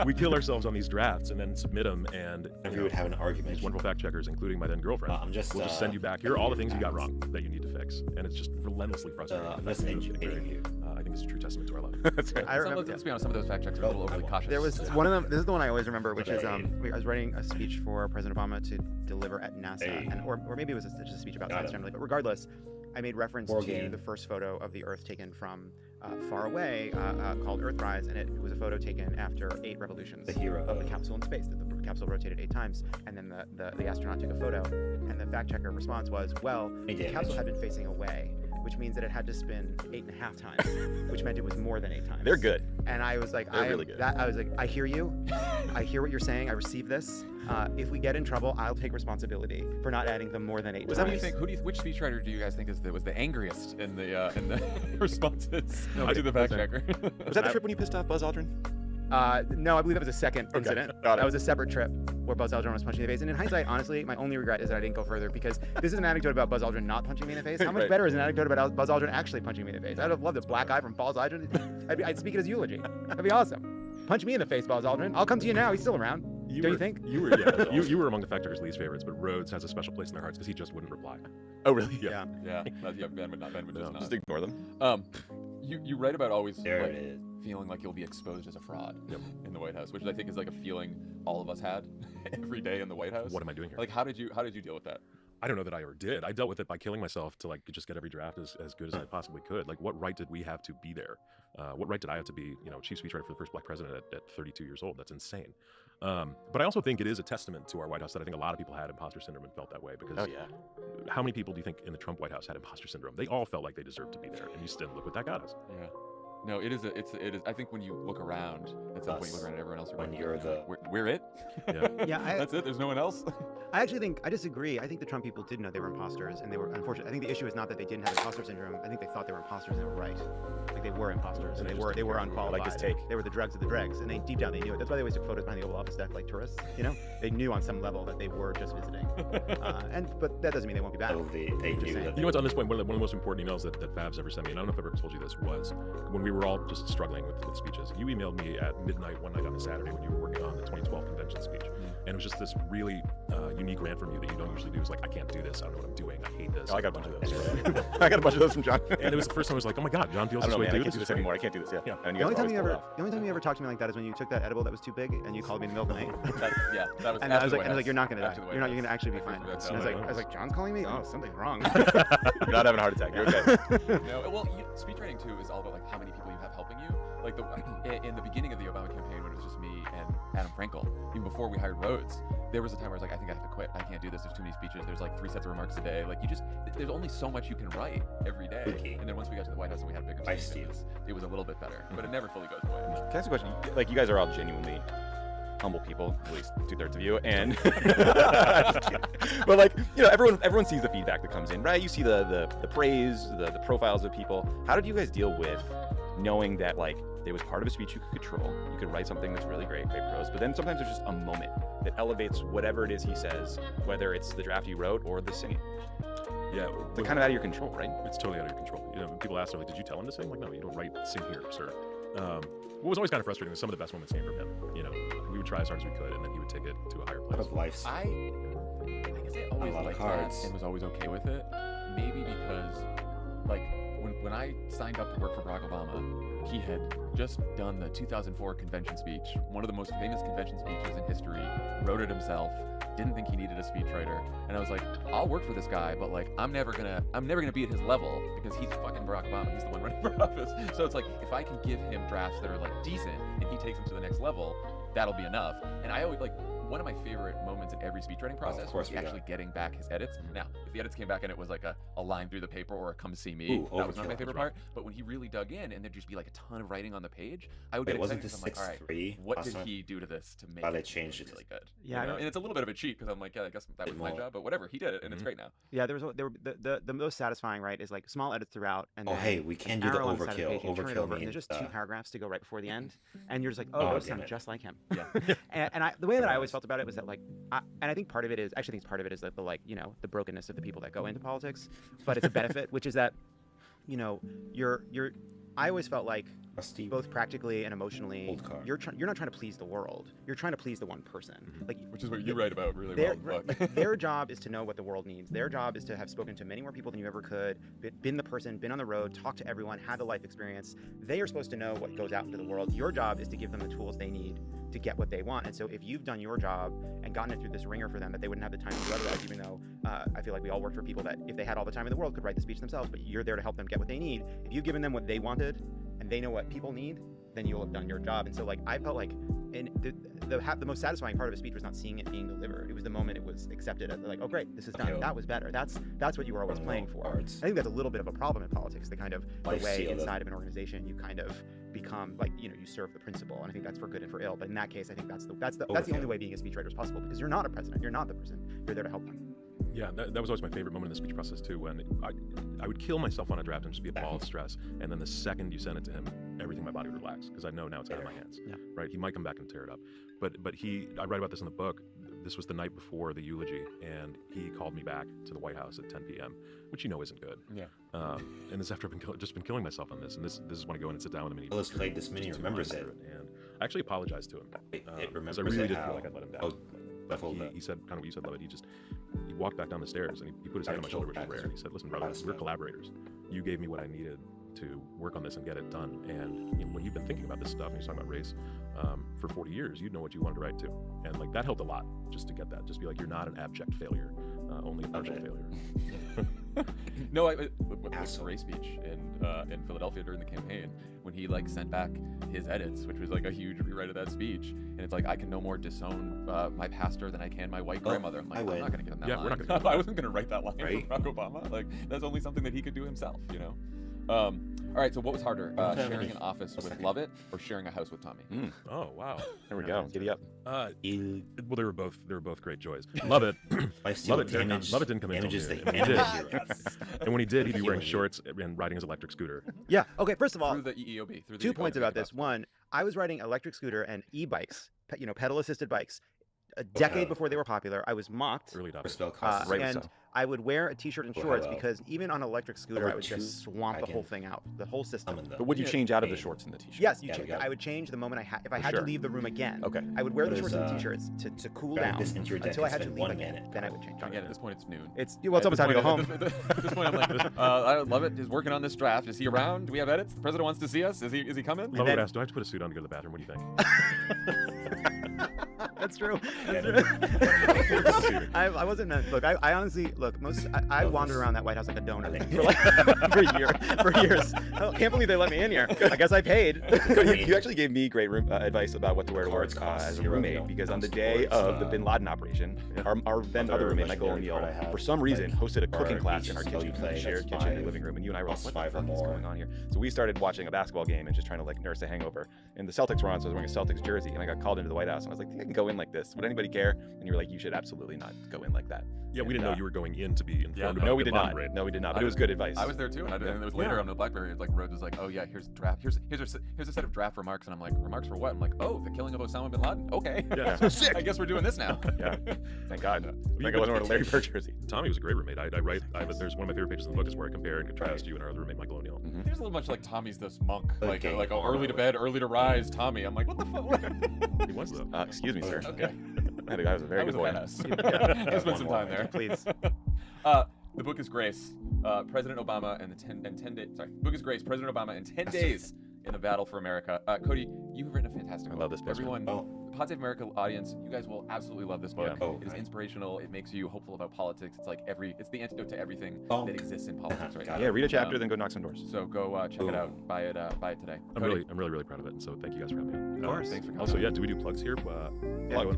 We kill ourselves on these drafts and then submit them, and we would have an argument. These wonderful fact checkers, including my then girlfriend, we'll just send you back. Here are all the things you got wrong that you need to fix, and it's just relentlessly frustrating. I'm listening to you. I think it's a true testament to our love. That's right. Let's be honest, some of those fact checks are a little overly cautious. There was one of them. This is the one I always remember, which is I was writing a speech for President Obama to deliver at NASA, and or maybe it was just a speech about science generally. But regardless, I made reference to the first photo of the Earth taken from far away, called Earthrise, and it was a photo taken after 8 revolutions of the capsule in space. The capsule rotated 8 times, and then the astronaut took a photo, and the fact checker response was, well, the capsule had been facing away, which means that it had to spin 8.5 times, which meant it was more than 8 times. They're good. And I was like, They're really good. I was like, I hear you. I hear what you're saying. I receive this. If we get in trouble, I'll take responsibility for not adding them more than 8 times. What do you think? Which speechwriter do you guys think was the angriest in the responses to the fact checker? Was that the trip when you pissed off Buzz Aldrin? No, I believe that was a second incident. Got it. That was a separate trip where Buzz Aldrin was punching me in the face. And in hindsight, honestly, my only regret is that I didn't go further, because this is an anecdote about Buzz Aldrin not punching me in the face. How much better is an anecdote about Buzz Aldrin actually punching me in the face? I'd have loved a black eye from Buzz Aldrin. I'd speak it as eulogy. That'd be awesome. Punch me in the face, Buzz Aldrin. I'll come to you now. He's still around. Don't you think? You were, you were among the fact checkers' least favorites, but Rhodes has a special place in their hearts because he just wouldn't reply. Oh, really? Yeah. Ben would just not. Just ignore them. You write about always feeling like you'll be exposed as a fraud in the White House, which I think is like a feeling all of us had every day in the White House. What am I doing here? Like, how did you deal with that? I don't know that I ever did. I dealt with it by killing myself to just get every draft as good as I possibly could. Like, what right did we have to be there? What right did I have to be, chief speechwriter for the first black president at 32 years old? That's insane. But I also think it is a testament to our White House that I think a lot of people had imposter syndrome and felt that way, because how many people do you think in the Trump White House had imposter syndrome? They all felt like they deserved to be there, and you still look what that got us. Yeah. No, it is. I think when you look around, at some point you look around at everyone else. We're it. Yeah. That's it. There's no one else. I disagree. I think the Trump people did know they were imposters, and they were unfortunate. I think the issue is not that they didn't have imposter syndrome. I think they thought they were imposters, and they were right. Like, they were imposters, and they were unqualified. Like his take. They were the dregs of the dregs, and deep down they knew it. That's why they always took photos behind the Oval Office desk like tourists. They knew on some level that they were just visiting. But that doesn't mean they won't be back. They knew that. You know what's on this point? One of the most important emails that Fab's ever sent me, and I don't know if I've ever told you this, was when we were all just struggling with speeches. You emailed me at midnight one night on a Saturday when you were working on the 2012 convention speech, and it was just this really unique rant from you that you don't usually do. It's like, I can't do this. I don't know what I'm doing. I hate this. Oh, I got a bunch of those. I got a bunch of those from John. And it was the first time I was like, oh my God, John feels this way too. I can't do this anymore. I can't do this. Yeah. And the only time you ever talked to me like that is when you took that edible that was too big and you called me in the middle of the night. That was. And I was like, you're not gonna die. You're gonna actually be fine. I was like, John's calling me. Oh, something's wrong. You're not having a heart attack. You're okay. No, well, speech writing too is all about like how many people people you have helping you. Like in the beginning of the Obama campaign, when it was just me and Adam Frankel, even before we hired Rhodes, there was a time where I was like, I think I have to quit. I can't do this. There's too many speeches. There's like 3 sets of remarks a day. Like there's only so much you can write every day. Okay. And then once we got to the White House and we had bigger teams, it was a little bit better, but it never fully goes away. Can I ask a question? Like, you guys are all genuinely humble people, at least 2/3 of you, and but like, everyone sees the feedback that comes in, right? You see the praise, the profiles of people. How did you guys deal with knowing that like it was part of a speech you could control? You could write something that's really great prose, but then sometimes there's just a moment that elevates whatever it is he says, whether it's the draft you wrote or the singing. Yeah, they're kind of out of your control, right? It's totally out of your control. People ask, like, did you tell him to sing? Like, no, you don't write sing here, sir. What was always kind of frustrating was some of the best moments came from him. We would try as hard as we could, and then he would take it to a higher place. Of life's. I guess I always liked that and was always okay with it. Maybe because, like, when I signed up to work for Barack Obama, he had just done the 2004 convention speech, one of the most famous convention speeches in history, wrote it himself, didn't think he needed a speechwriter, and I was like, I'll work for this guy, but like I'm never gonna be at his level because he's fucking Barack Obama. He's the one running for office. So it's like, if I can give him drafts that are like decent and he takes them to the next level, that'll be enough. And I always like, one of my favorite moments in every speechwriting process was actually getting back his edits. Now, if the edits came back and it was like a line through the paper or a come see me, that was not my favorite part. But when he really dug in and there'd just be like a ton of writing on the page, I would get excited because I'm like, all right, what did he do to this to make it really good? Yeah, and it's a little bit of a cheat because I'm like, yeah, I guess that was my job, but whatever, he did it, and it's great now. Yeah, there were the most satisfying, right, is like small edits throughout, and then hey, we can do the overkill, and there's just 2 paragraphs to go right before the end, and you're just like, oh, those sound just like him. Yeah. and the way that I always felt about it was that like, and I think part of it is the like, the brokenness of the people that go into politics, but it's a benefit, which is that, I always felt like, both practically and emotionally, you're not trying to please the world. You're trying to please the one person. Like, which is what you write about really well. Their job is to know what the world needs. Their job is to have spoken to many more people than you ever could, been the person, been on the road, talked to everyone, had the life experience. They are supposed to know what goes out into the world. Your job is to give them the tools they need to get what they want. And so if you've done your job and gotten it through this ringer for them that they wouldn't have the time to do otherwise, even though I feel like we all work for people that, if they had all the time in the world, could write the speech themselves, but you're there to help them get what they need. If you've given them what they wanted and they know what people need, then you'll have done your job. And so like, I felt like the most satisfying part of a speech was not seeing it being delivered. It was the moment it was accepted as like, oh great, this is done. That was better. That's what you were always playing for. I think that's a little bit of a problem in politics, the kind of the way inside of an organization you kind of become like, you serve the principle, and I think that's for good and for ill. But in that case, I think that's the only way being a speechwriter is possible, because you're not a president, you're not the person, you're there to help them. Yeah, that was always my favorite moment in the speech process too, when I would kill myself on a draft and just be a ball of stress, and then the second you send it to him, everything in my body would relax, because I know now it's out of my hands. Yeah. Right? He might come back and tear it up. But I write about this in the book. This was the night before the eulogy, and he called me back to the White House at 10 p.m., which isn't good. Yeah. And this after I've just been killing myself on this, and this is when I go in and sit down with him. Willis played this mini, remembers it. And I actually apologized to him. Because I really did feel like I'd let him down. But he said kind of what you said, Lovett. He walked back down the stairs and he put his hand on my shoulder, which is rare. And he said, "Listen, brother, we're collaborators. You gave me what I needed to work on this and get it done. And when you've been thinking about this stuff and you're talking about race for 40 years, you'd know what you wanted to write too." And like that helped a lot, just to get that. Just be like, you're not an abject failure, only a partial failure. No, with the race speech in Philadelphia during the campaign, when he like sent back his edits, which was like a huge rewrite of that speech, and it's like, I can no more disown my pastor than I can my white grandmother. I'm like, I'm not gonna give him that line. We're not I wasn't gonna write that line for Barack Obama. Like, that's only something that he could do himself, All right, so what was harder, sharing an office with Lovett or sharing a house with Tommy? Oh wow, there we go. Giddy up. Well, they were both great joys. Lovett didn't come in until and when he did, he'd be wearing shorts and riding his electric scooter. Yeah. Okay. First of all, through the EEOB. 2 points about this. One, I was riding electric scooter and e-bikes, pedal-assisted bikes, a decade before they were popular. I was mocked. Early and I would wear a t-shirt and shorts because even on an electric scooter, I would just swamp the whole thing out, the whole system. But would you change out of the shorts and the t-shirts? Yes, I would change the moment if I had to leave the room again. Okay. I would wear the shorts and the t-shirts to cool down until I had to leave again. Then I would change. Again, at this point, it's noon. It's almost time to go home. At this point, I'm like, I love it. He's working on this draft. Is he around? Do we have edits? The president wants to see us. Is he coming? Lovett asked, do I have to put a suit on to go to the bathroom? What do you think? That's true. I wasn't meant. Look, I honestly look. I wandered around that White House like a donor for years. I can't believe they let me in here. I guess I paid. You actually gave me great advice about what to wear to work as a roommate, because on the day of the Bin Laden operation, our then other roommate, Michael O'Neill, for some reason hosted a cooking class in our kitchen, shared kitchen and living room, and you and I were like, what the fuck is going on here? So we started watching a basketball game and just trying to like nurse a hangover. And the Celtics were on, so I was wearing a Celtics jersey, and I got called into the White House, and I was like, I think I can go in like this. Would anybody care? And you were like, you should absolutely not go in like that. Yeah, we didn't know you were going in to be informed about no, we did not. No, we did not. But it was good advice. I was there too, and it was later on the BlackBerry. Like Rhodes was like, "Oh yeah, here's draft. Here's a set of draft remarks," and I'm like, "Remarks for what?" I'm like, "Oh, the killing of Osama bin Laden. Okay, yeah, sick. I guess we're doing this now." Yeah, thank God. Thank God I wasn't wearing a Larry Bird jersey. Tommy was a great roommate. There's one of my favorite pages in the book is where I compare and contrast you and our other roommate Michael O'Neill. He was a little much like Tommy's this monk, like early to bed, early to rise. Tommy, I'm like, what the fuck? He was though. Excuse me, sir. Okay. I was a very good boy. I spent some time there. Please. The book is Grace. President Obama and the 10 days. Sorry, book is Grace. President Obama in 10 days in the battle for America. Cody, you've written a fantastic book. I love this book. Everyone, the Pod Save America audience, you guys will absolutely love this book. Yeah. It is inspirational. It makes you hopeful about politics. It's like it's the antidote to everything that exists in politics right now. Yeah, read a chapter, then go knock some doors. So go check it out. Buy it today. I'm really proud of it. And so thank you guys for having me on. Of course. Thanks for coming. Also, yeah, do we do plugs here? Plug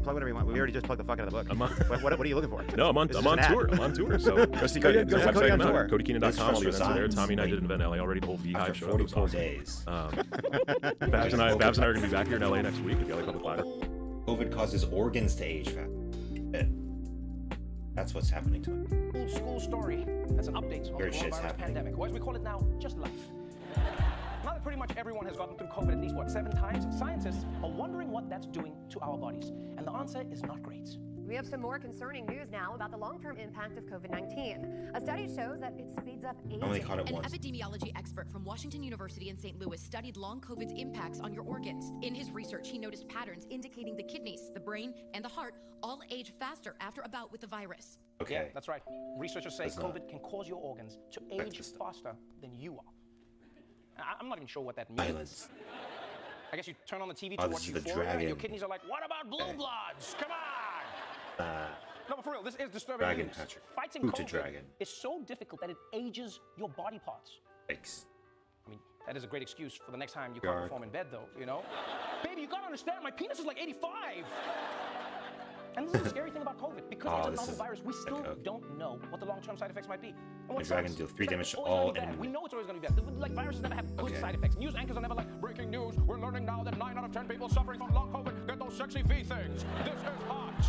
whatever you want. We already just plugged the fuck out of the book. What are you looking for? No, I'm on tour. I'm on tour. So go see Cody. Go see Cody on tour. CodyKeenan.com. All the events are there. Tommy and I did an event in LA already. The whole V-Hive show. 44 days. Babs and I are going to be back here in LA next week at the LA Public Library. COVID causes organs to age fast. That's what's happening to me. Old school story. That's an update on the coronavirus pandemic, or as we call it now, just life. Now that pretty much everyone has gotten through COVID at least, 7 times, scientists are wondering what that's doing to our bodies. And the answer is not great. We have some more concerning news now about the long-term impact of COVID-19. A study shows that it speeds up aging. An epidemiology expert from Washington University in St. Louis studied long COVID's impacts on your organs. In his research, he noticed patterns indicating the kidneys, the brain, and the heart all age faster after a bout with the virus. Okay. Yeah, that's right. Researchers say COVID can cause your organs to age faster than you are. I'm not even sure what that means. Violence. I guess you turn on the TV to watch Euphoria and your kidneys are like, what about Blue Bloods? Come on! No, but for real, this is disturbing news. Fighting COVID is so difficult that it ages your body parts. Thanks. I mean, that is a great excuse for the next time you can't perform in bed, though, you know? Baby, you gotta understand, my penis is like 85! And this is the scary thing about COVID. Because it's a novel virus, we still don't know what the long-term side effects might be. And the dragon deals 3 damage to all enemies. We know it's always going to be bad. Like, viruses never have good side effects. News anchors are never like, breaking news, we're learning now that 9 out of 10 people suffering from long COVID get those sexy V things. This is hot.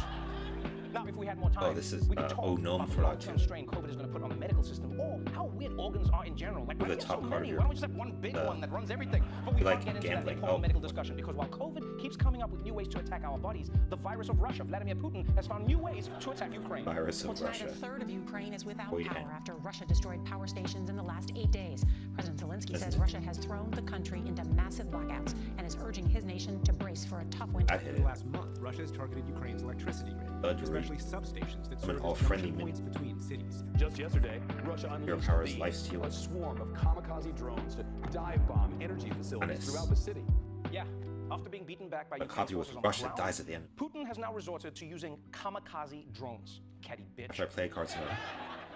Now, if we had more time, we could talk about the long-term strain COVID is going to put on the medical system, or how weird organs are in general. Like, why do we have so many? Why don't we just have one big one that runs everything? But we can't get into that important medical discussion, because while COVID keeps coming up with new ways to attack our bodies, the virus of Russia, Vladimir Putin, has found new ways to attack Ukraine. Virus of Russia. Tonight, a third of Ukraine is without power after Russia destroyed power stations in the last 8 days. President Zelensky says Russia has thrown the country into massive blackouts and is urging his nation to brace for a tough winter. For the last month, Russia has targeted Ukraine's electricity grid, especially substations that serve as junction points between cities. Just yesterday, Russia unleashed a swarm of kamikaze drones to dive bomb energy facilities throughout the city. Yeah, after being beaten back by Ukraine's forces on the ground, dies at the end. Putin has now resorted to using kamikaze drones. Catty bitch. After I play cards in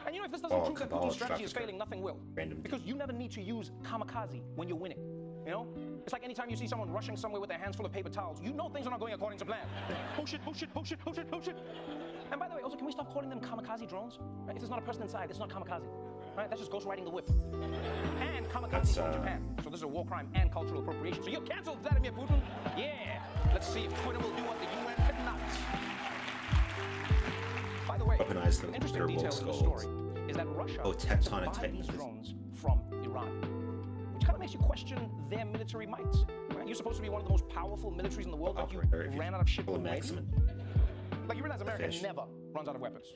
and you know, if this doesn't prove that Putin's strategy is failing, nothing will. Because you never need to use kamikaze when you're winning. You know? It's like anytime you see someone rushing somewhere with their hands full of paper towels, you know things are not going according to plan. Oh shit, oh shit, oh shit, oh shit, oh shit. And by the way, also, can we stop calling them kamikaze drones? Right? If there's not a person inside, it's not kamikaze. Right? That's just ghost riding the whip. And kamikaze is from Japan. So this is a war crime and cultural appropriation. So you're canceled, Vladimir Putin. Yeah. Let's see if Twitter will do what the UN cannot. By the way, an interesting detail in the story is that Russia buys these drones from Iran, which kind of makes you question their military might. Right? You're supposed to be one of the most powerful militaries in the world, but you ran out of shit already. Like, you realize America never runs out of weapons.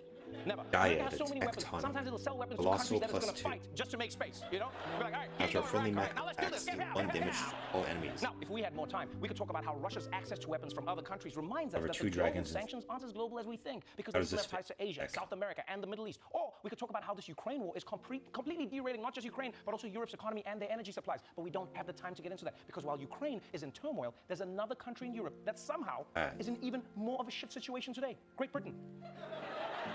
Never. Gaia, Has so the many weapons. Tectonic. Sometimes it'll sell weapons to Colossal countries that it's plus going to 2. fight just to make space, you know? Be like, all right, After a friendly mech now let's do attacks, this. deal 1 damage to all enemies. Now, if we had more time, we could talk about how Russia's access to weapons from other countries reminds us Over that 2 the global dragons. sanctions aren't as global as we think, because How they does still this have ties to Asia, South America, and the Middle East. Or we could talk about how this Ukraine war is completely derailing not just Ukraine, but also Europe's economy and their energy supplies. But we don't have the time to get into that, because while Ukraine is in turmoil, there's another country in Europe that somehow is in even more of a shit situation today: Great Britain.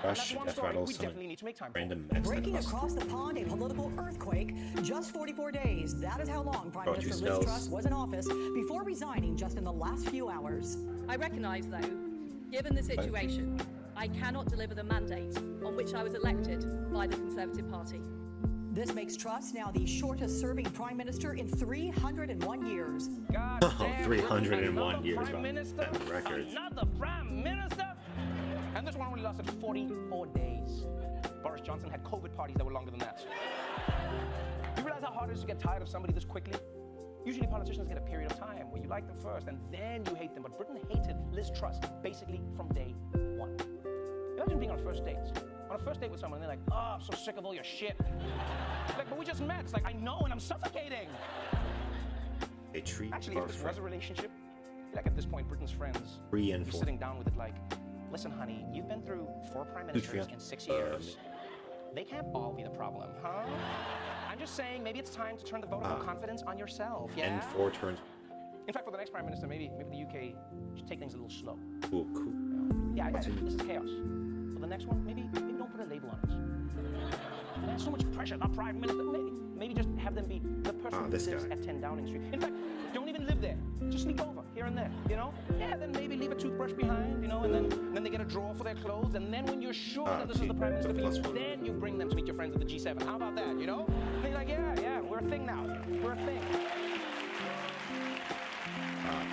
Rush, Death Rattle, we some definitely need to make time random for. mechs. Breaking across the pond, a political earthquake. Just 44 days. That is how long Prime Minister Liz Truss was in office before resigning just in the last few hours. I recognise, though, given the situation, I cannot deliver the mandate on which I was elected by the Conservative Party. This makes Truss now the shortest-serving Prime Minister in 301 years. God damn, 301 years, Prime Minister, records. another Prime Minister, and this one only lasted 44 days. Boris Johnson had COVID parties that were longer than that. Do you realize how hard it is to get tired of somebody this quickly? Usually politicians get a period of time where you like them first and then you hate them, but Britain hated Liz Truss basically from day one. Imagine being on a first date. On a first date with someone, and they're like, oh, I'm so sick of all your shit. Like, but we just met. It's like, I know, and I'm suffocating. They treat Actually, our if this friend. was a relationship, like at this point, Britain's friends 3 and be 4. sitting down with it like, listen, honey, you've been through 4 prime ministers in 6 years. They can't all be the problem, huh? I'm just saying, maybe it's time to turn the vote of confidence on yourself, yeah? And 4 turns. In fact, for the next prime minister, maybe the UK should take things a little slow. Cool, cool. Yeah, this is chaos. For the next one, maybe don't put a label on it. There's so much pressure, not prime minister. Maybe just have them be the person who lives at 10 Downing Street. In fact, don't even live there. Just sleep over here and there, you know? Yeah, then maybe leave a toothbrush behind, you know, and then they get a drawer for their clothes, and then when you're sure that this is the prime minister for you, then you bring them to meet your friends at the G7. How about that, you know? And they're like, yeah, we're a thing now. We're a thing.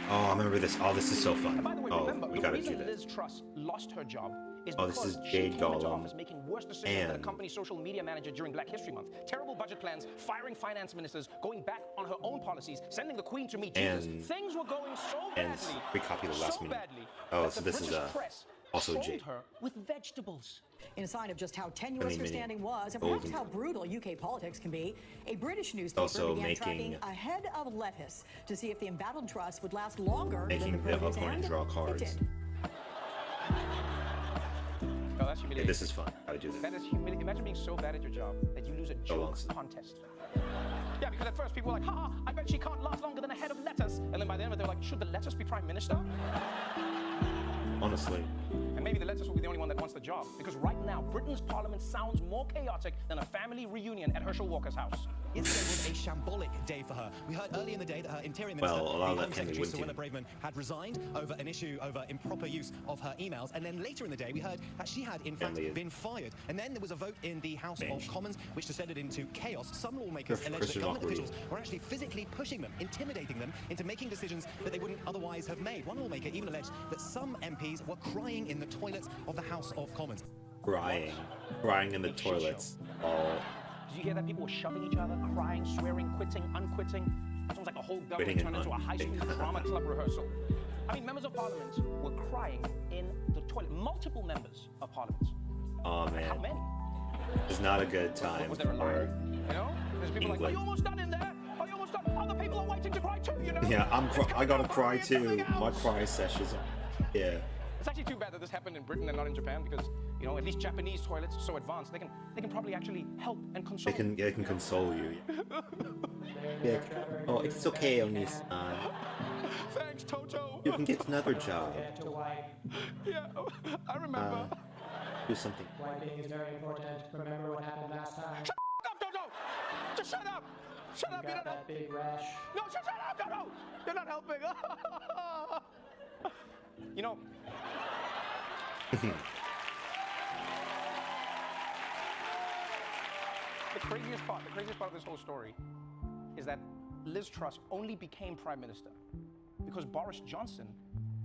Oh, I remember this. Oh, this is so fun. And by the way, remember, we the gotta do reason this. Liz Truss lost her job is Oh, this because is she Jade came into Gollum office making worse decisions than a company's social media manager during Black History Month. Terrible budget plans, firing finance ministers, going back on her own policies, sending the Queen to meet Jesus. And- Things were going so And badly, we copy the last so minute. badly, Oh, that so the this is British press also trolled Jade. her with vegetables. In a sign of just how tenuous her Mini standing was, and golden. perhaps how brutal UK politics can be, a British newspaper Also began making- tracking a head of lettuce to see if the embattled Truss would last longer Making than the the produce, opponent and draw it cards. did. Oh, that's humiliating. Yeah, this is fun. How to do this. That is humiliating. Imagine being so bad at your job that you lose a joke contest. Yeah, because at first people were like, ha, I bet she can't last longer than a head of lettuce. And then by the end of it, they're like, should the lettuce be prime minister? Honestly. And maybe the lettuce will be the only one that wants the job. Because right now, Britain's parliament sounds more chaotic than a family reunion at Herschel Walker's house. Yesterday was a shambolic day for her. We heard early in the day that her Interior Minister, Well, a lot of the that Home family Secretary wouldn't Suella Braverman, had resigned over an issue over improper use of her emails. And then later in the day, we heard that she had, in fact, been fired. And then there was a vote in the House of Commons, which descended into chaos. Some lawmakers alleged that government officials were actually physically pushing them, intimidating them into making decisions that they wouldn't otherwise have made. One lawmaker even alleged that some MPs were crying in the toilets of the House of Commons. Crying in the toilets. Oh. Did you hear that people were shoving each other, crying, swearing, quitting, unquitting? It was like a whole government turned into a high school drama club rehearsal. I mean, members of parliament were crying in the toilet. Multiple members of parliament. Oh man. How many? It's not a good time Was there a for line? You know? There's people like, are you almost done in there? Are you almost done? Other people are waiting to cry too, you know? Yeah, I gotta cry too. My cry sessions. Yeah. It's actually too bad that this happened in Britain and not in Japan because, you know, at least Japanese toilets are so advanced. They can probably actually help and console. They can console you. Yeah. Oh, it's okay, Onis. Thanks, Toto. You can get another job. Yeah, I remember. Do something. Wiping is very important. Remember what happened last time. Shut up, Toto! Just shut up! Shut up! You got that big rash. No, shut up, Toto! You're not helping. You know. The craziest part of this whole story is that Liz Truss only became prime minister because Boris Johnson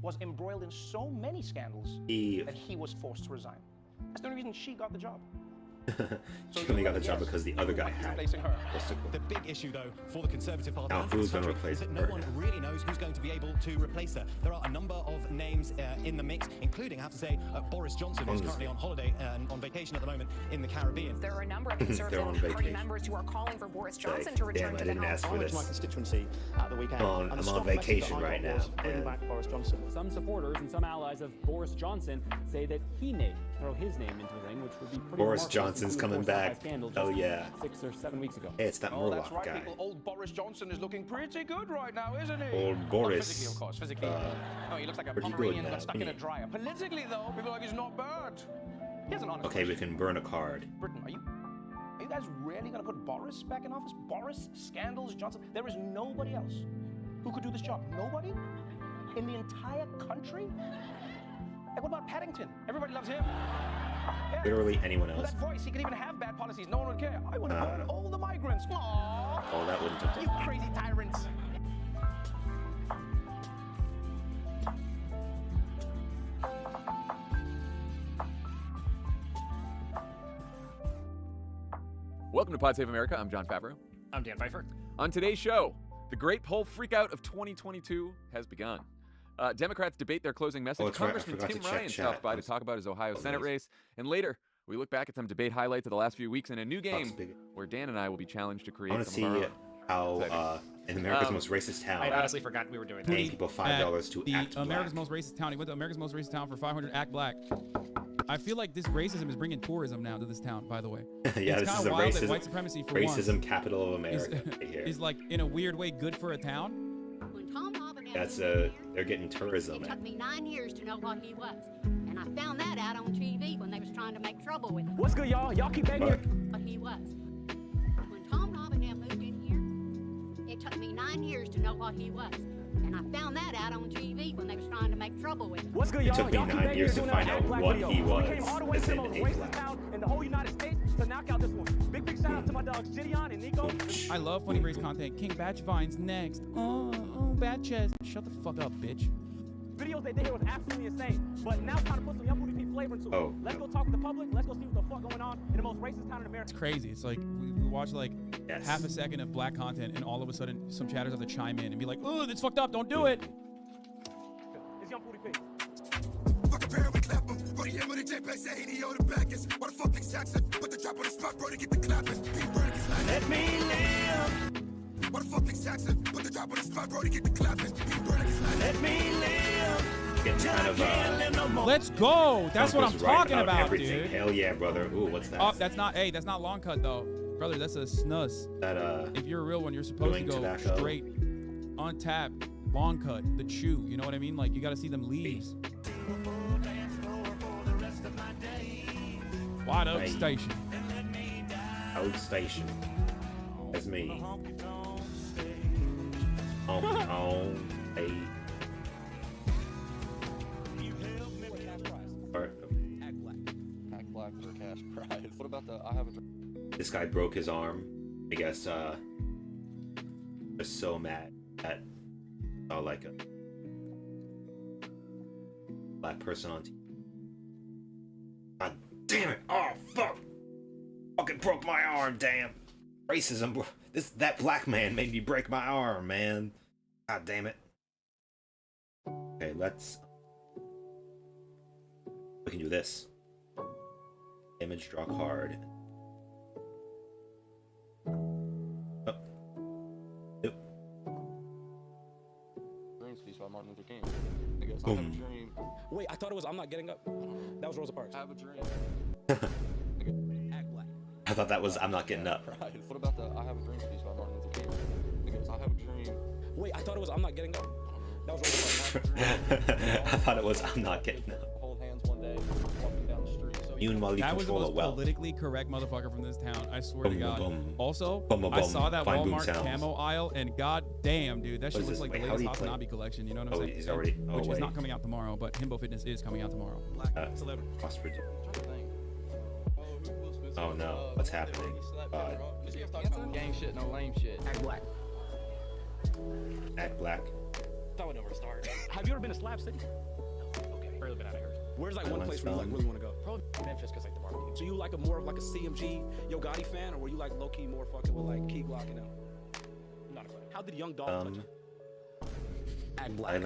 was embroiled in so many scandals that he was forced to resign. That's the only reason she got the job. She only got the job because the other guy had it. The big issue, though, for the Conservative Party now, who's going to replace is that her? no one really knows who's going to be able to replace her. There are a number of names in the mix, including, I have to say, Boris Johnson, who's currently on holiday and on vacation at the moment in the Caribbean. There are a number of Conservative Party members who are calling for Boris Johnson to return to the House. I went to my constituency at the weekend. I'm on vacation right now. Bring back Boris Johnson. Some supporters and some allies of Boris Johnson say that he may throw his name into the ring, which would be pretty Boris Johnson's coming back. Oh yeah. 6 or 7 weeks ago. Hey, it's that That's Murloc right, guy. people. Old Boris Johnson is looking pretty good right now, isn't he? Old Boris. Physically, of course. Physically. No, he looks like a pretty good Pomeranian now, got stuck in a yeah. dryer. Politically, though, people are like, he's not bad. He has an honest Okay, we question. can burn a card. Britain, are you guys really going to put Boris back in office? Boris, scandals, Johnson? There is nobody else who could do this job. Nobody? In the entire country? Like, what about Paddington? Everybody loves him. Yeah. Literally anyone With else. that voice, he could even have bad policies. No one would care. I would have voted all the migrants. Aww. Oh, that wouldn't have You done. crazy tyrants. Welcome to Pod Save America. I'm John Favreau. I'm Dan Pfeiffer. On today's show, the great poll freakout of 2022 has begun. Democrats debate their closing message. that's right, I Congressman forgot Tim to check Ryan chat. stopped by to talk about his Ohio Senate nice. race. And later, we look back at some debate highlights of the last few weeks in a new game big. where Dan and I will be challenged to I create want to some see of our own. how Exciting. in America's most racist town. I honestly forgot we were doing that. paying people $5 to the act America's black. most racist town. He went to America's most racist town for 500 act black. I feel like this racism is bringing tourism now to this town, by the way. Yeah, it's this is kinda a wild racism, that white supremacy for racism once capital of America right here. is like, in a weird way, good for a town. That's they're getting tourism. It took me 9 years to know what he was. And I found that out on TV when they was trying to make trouble with him. What's good, y'all? Y'all keep banging. What he was. When Tom Nobbinell moved in here, it took me 9 years to know what he was. And I found that out on TV when they was trying to make trouble with him. What's good, It y'all? took me Y'all keep 9 banging years here to doing find another out Act Black what video. he was. We came all the way as to the in most a racist black. town in the whole United States to knock out this one. Big shout out to my dogs Gideon and Nico. I love funny race content. King Batch Vine's next. Oh, Bad Chest. Shut the fuck up, bitch. Videos they did here was absolutely insane. But now it's time to put some Young Booty P flavor into it. Oh, Let's go talk with the public. Let's go see what the fuck going on in the most racist town in America. It's crazy. It's like we watch like half a second of black content, and all of a sudden some chatters have to chime in and be like, "Oh, that's fucked up. Don't do it." It's Young Booty P. Fuck a pair, we clap him. Bro, the with the JPEG say he the backers. What the fuck is Jackson? Put the trap on the spot, bro, to get the clapping. Let me live. What the fuck is Jackson? Put the trap on the spot, bro, to get the clapping. Let me live. Kind of, Let's go. That's what I'm Trump was right talking about, everything. dude. Hell yeah, brother. Ooh, what's that? Oh, that's not. Hey, that's not long cut though, brother. That's a snus. That If you're a real one, you're supposed to chewing go tobacco. straight, untapped, long cut, the chew. You know what I mean? Like you got to see them leaves. White Oak Right. Station. Oak Station. That's me. On a. Act black for a cash prize. What about the I have a drink? This guy broke his arm. I guess was so mad at like a black person on TV. God damn it! Oh fuck! Fucking broke my arm, damn! Racism, bro. That black man made me break my arm, man. God damn it. Okay, we can do this. Image, draw card. Oh. Yep. Dream speech by Martin Luther King. I guess I have a Boom. dream. Wait, I thought it was I'm not getting up. That was Rosa Parks. I have a dream. I thought that was I'm not getting up. Prize. What about the I have a dream speech by Martin Luther King? I guess I have a dream. Wait, I thought it was I'm not getting up. That was Rosa Parks. I thought it was I'm not getting up. Hold hands one day, walking down the street. So Even while you That was the control a most wealth. politically correct motherfucker from this town. I swear Boom, to God. boom. Also, Boom, boom, I boom. saw that Fine boom Walmart sounds. camo aisle, and god damn, dude, that shit What is looks this? like Wait, the how do latest you Hot play? Nabi collection. You know what I'm Oh, saying? he's already. Oh, Which wait. is not coming out tomorrow, but Himbo Fitness is coming out tomorrow. Ostrich. Oh no, what's happening? Gang shit, no lame shit. Act black. Act black. That would never start. Have you ever been to Slab City? Okay. Barely been out of here. Where's like one place where you like really want to go? Probably Memphis, because like the barbecue. So you like a more of like a CMG Yo Gotti fan, or were you like low key more fucking with like Key Glock and them? Not a fan. How did Young Dolph touch you? Act Black.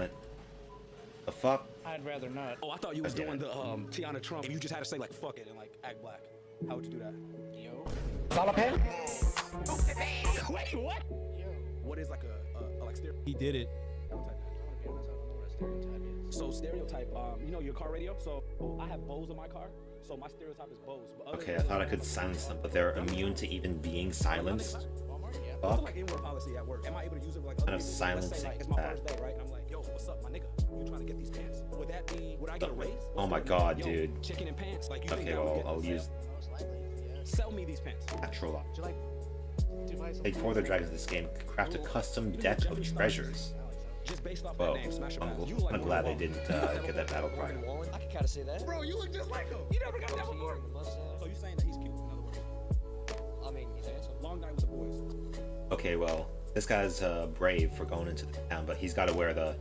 The fuck? I'd rather not. Oh, I thought you was doing the Tiana Trump, and you just had to say like fuck it and like Act Black. How would you do that? Yo. Salapan? Wait, what? Yo. What is like a like stereo? He did it. So stereotype, you know your car radio? So I have Bose in my car, so my stereotype is Bose. But Okay, I thought I could silence them, but they're immune to even being silenced. Fuck. Like in-word policy at work. Am I able to use it with like Kind other of people? silencing Let's say, like, it's my that. first day, right? And I'm like, yo, what's up, my nigga? You trying to get these pants? Would that be? Would I get a raise? Oh my god, dude. Chicken and pants. Like you think Okay, that would well, get I'll me? use Sell me these pants. natural law. Would you like? Take 4 other dragons in this game, craft a custom deck of treasures. Just based off Whoa, that name, smash I'm, about. I'm glad they didn't get that battle cry. I can kind of say that. Bro, you look just like him. You never got that before. So you saying that he's cute? In other words. I mean, he's handsome. Long night with the boys. Okay, well, this guy's brave for going into the town, but he's got to wear the.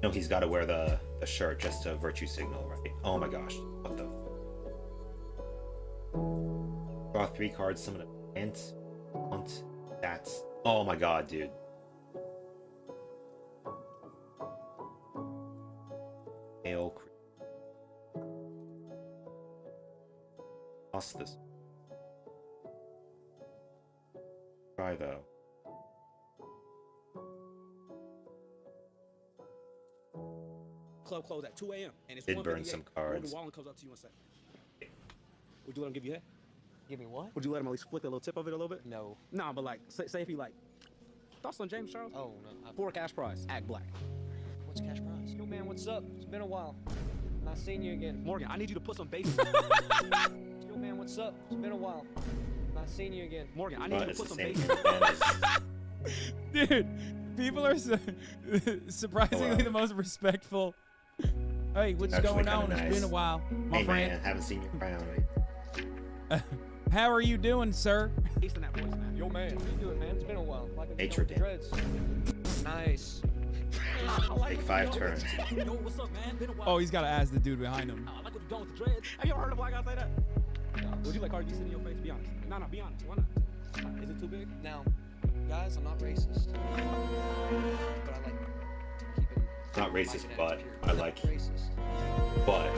No, he's got to wear the shirt just to virtue signal, right? Oh my gosh, what the? Draw 3 cards, summon a ant, hunt, stats. Oh my god, dude. Ale. Lost this. Try though. Club closed at 2 a.m. and it's Did 1:58. burn some cards. Morgan Wallen comes up to you and says, "Would you let him give you head? Give me what? Would you let him at least flick a little tip of it a little bit? No. Nah, but like, say if he like, thoughts on James Charles? Oh no. For a cash prize, Act Black. What's cash prize? Yo man, what's up? It's been a while. Not seeing you again. Morgan, I need you to put some bass. Yo man, what's up? It's been a while. Not seeing you again. Morgan, I need you to put some bass. Dude, people are surprisingly the most respectful. Hey, what's Actually going on? nice. It's been a while, my Hey friend. man, haven't seen you around. How are you doing, sir? Yo man, what you doing, man? It's been a while. Like Nature the dreads. Nice. Take 5 turns. Yo, what's up, man? Been a while. Oh, he's got to ask the dude behind him. I like what you're doing with the dreads. Have you ever heard a black guy say that? Would you like Cardi B sitting in your face? Be honest. No, be honest. Why not? Is it too big? Now, guys, I'm not racist. But I like keeping Not racist, my but genetics I pure. like. Not racist. But.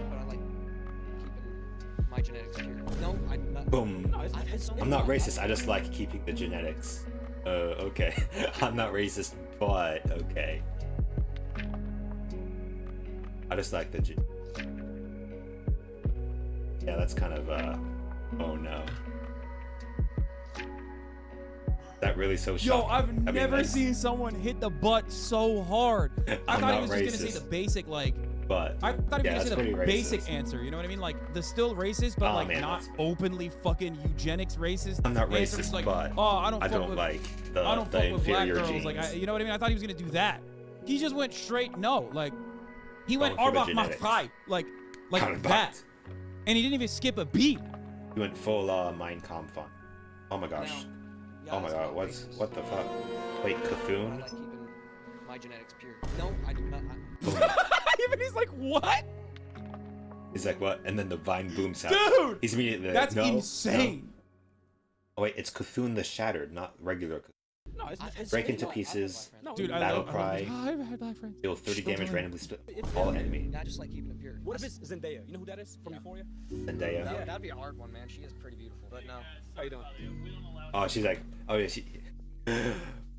But I like keeping my genetics pure. No, I'm not. Boom. I've had so I'm not racist. I just like keeping the genetics. Okay. I'm not racist, but okay. I just like the. Yeah, that's kind of oh no. That really so Yo, shocking. I've I mean, never that's- seen someone hit the butt so hard. I I'm thought he not was just gonna racist. say the basic like. But I thought he yeah, was that's gonna say the pretty basic racist. answer. You know what I mean? Like the still racist, but Oh, like man, not that's- openly fucking eugenics racist. I'm not answer. racist, It's like, but oh, I don't fuck with, like the, I don't the fuck with black inferior girls. genes. Like, you know what I mean? I thought he was gonna do that. He just went straight no. Like, he went Going for the Arbach my genetics. fight, like Arbach. that, and he didn't even skip a beat. You went full Mein Kampf fun. Oh my gosh. Oh my god, what the fuck? Wait, I Cthulhu? like keeping my genetics pure. No, I do not. Even he's like, what? He's like, what? And then the vine booms out. Dude! He's immediately That's no, insane. no. Oh wait, it's Cthulhu the Shattered, not regular Cthulhu. No, it's Break into pieces, Dude, I battle love- cry, I've had black friends. deal 30 damage Children. randomly split all enemy. Yeah, I just like keeping it pure. What if it's Zendaya? You know who that is from Euphoria? Zendaya. No, that'd be a hard one, man. She is pretty beautiful, but no. How you doing? Oh, she's like, oh yeah, she.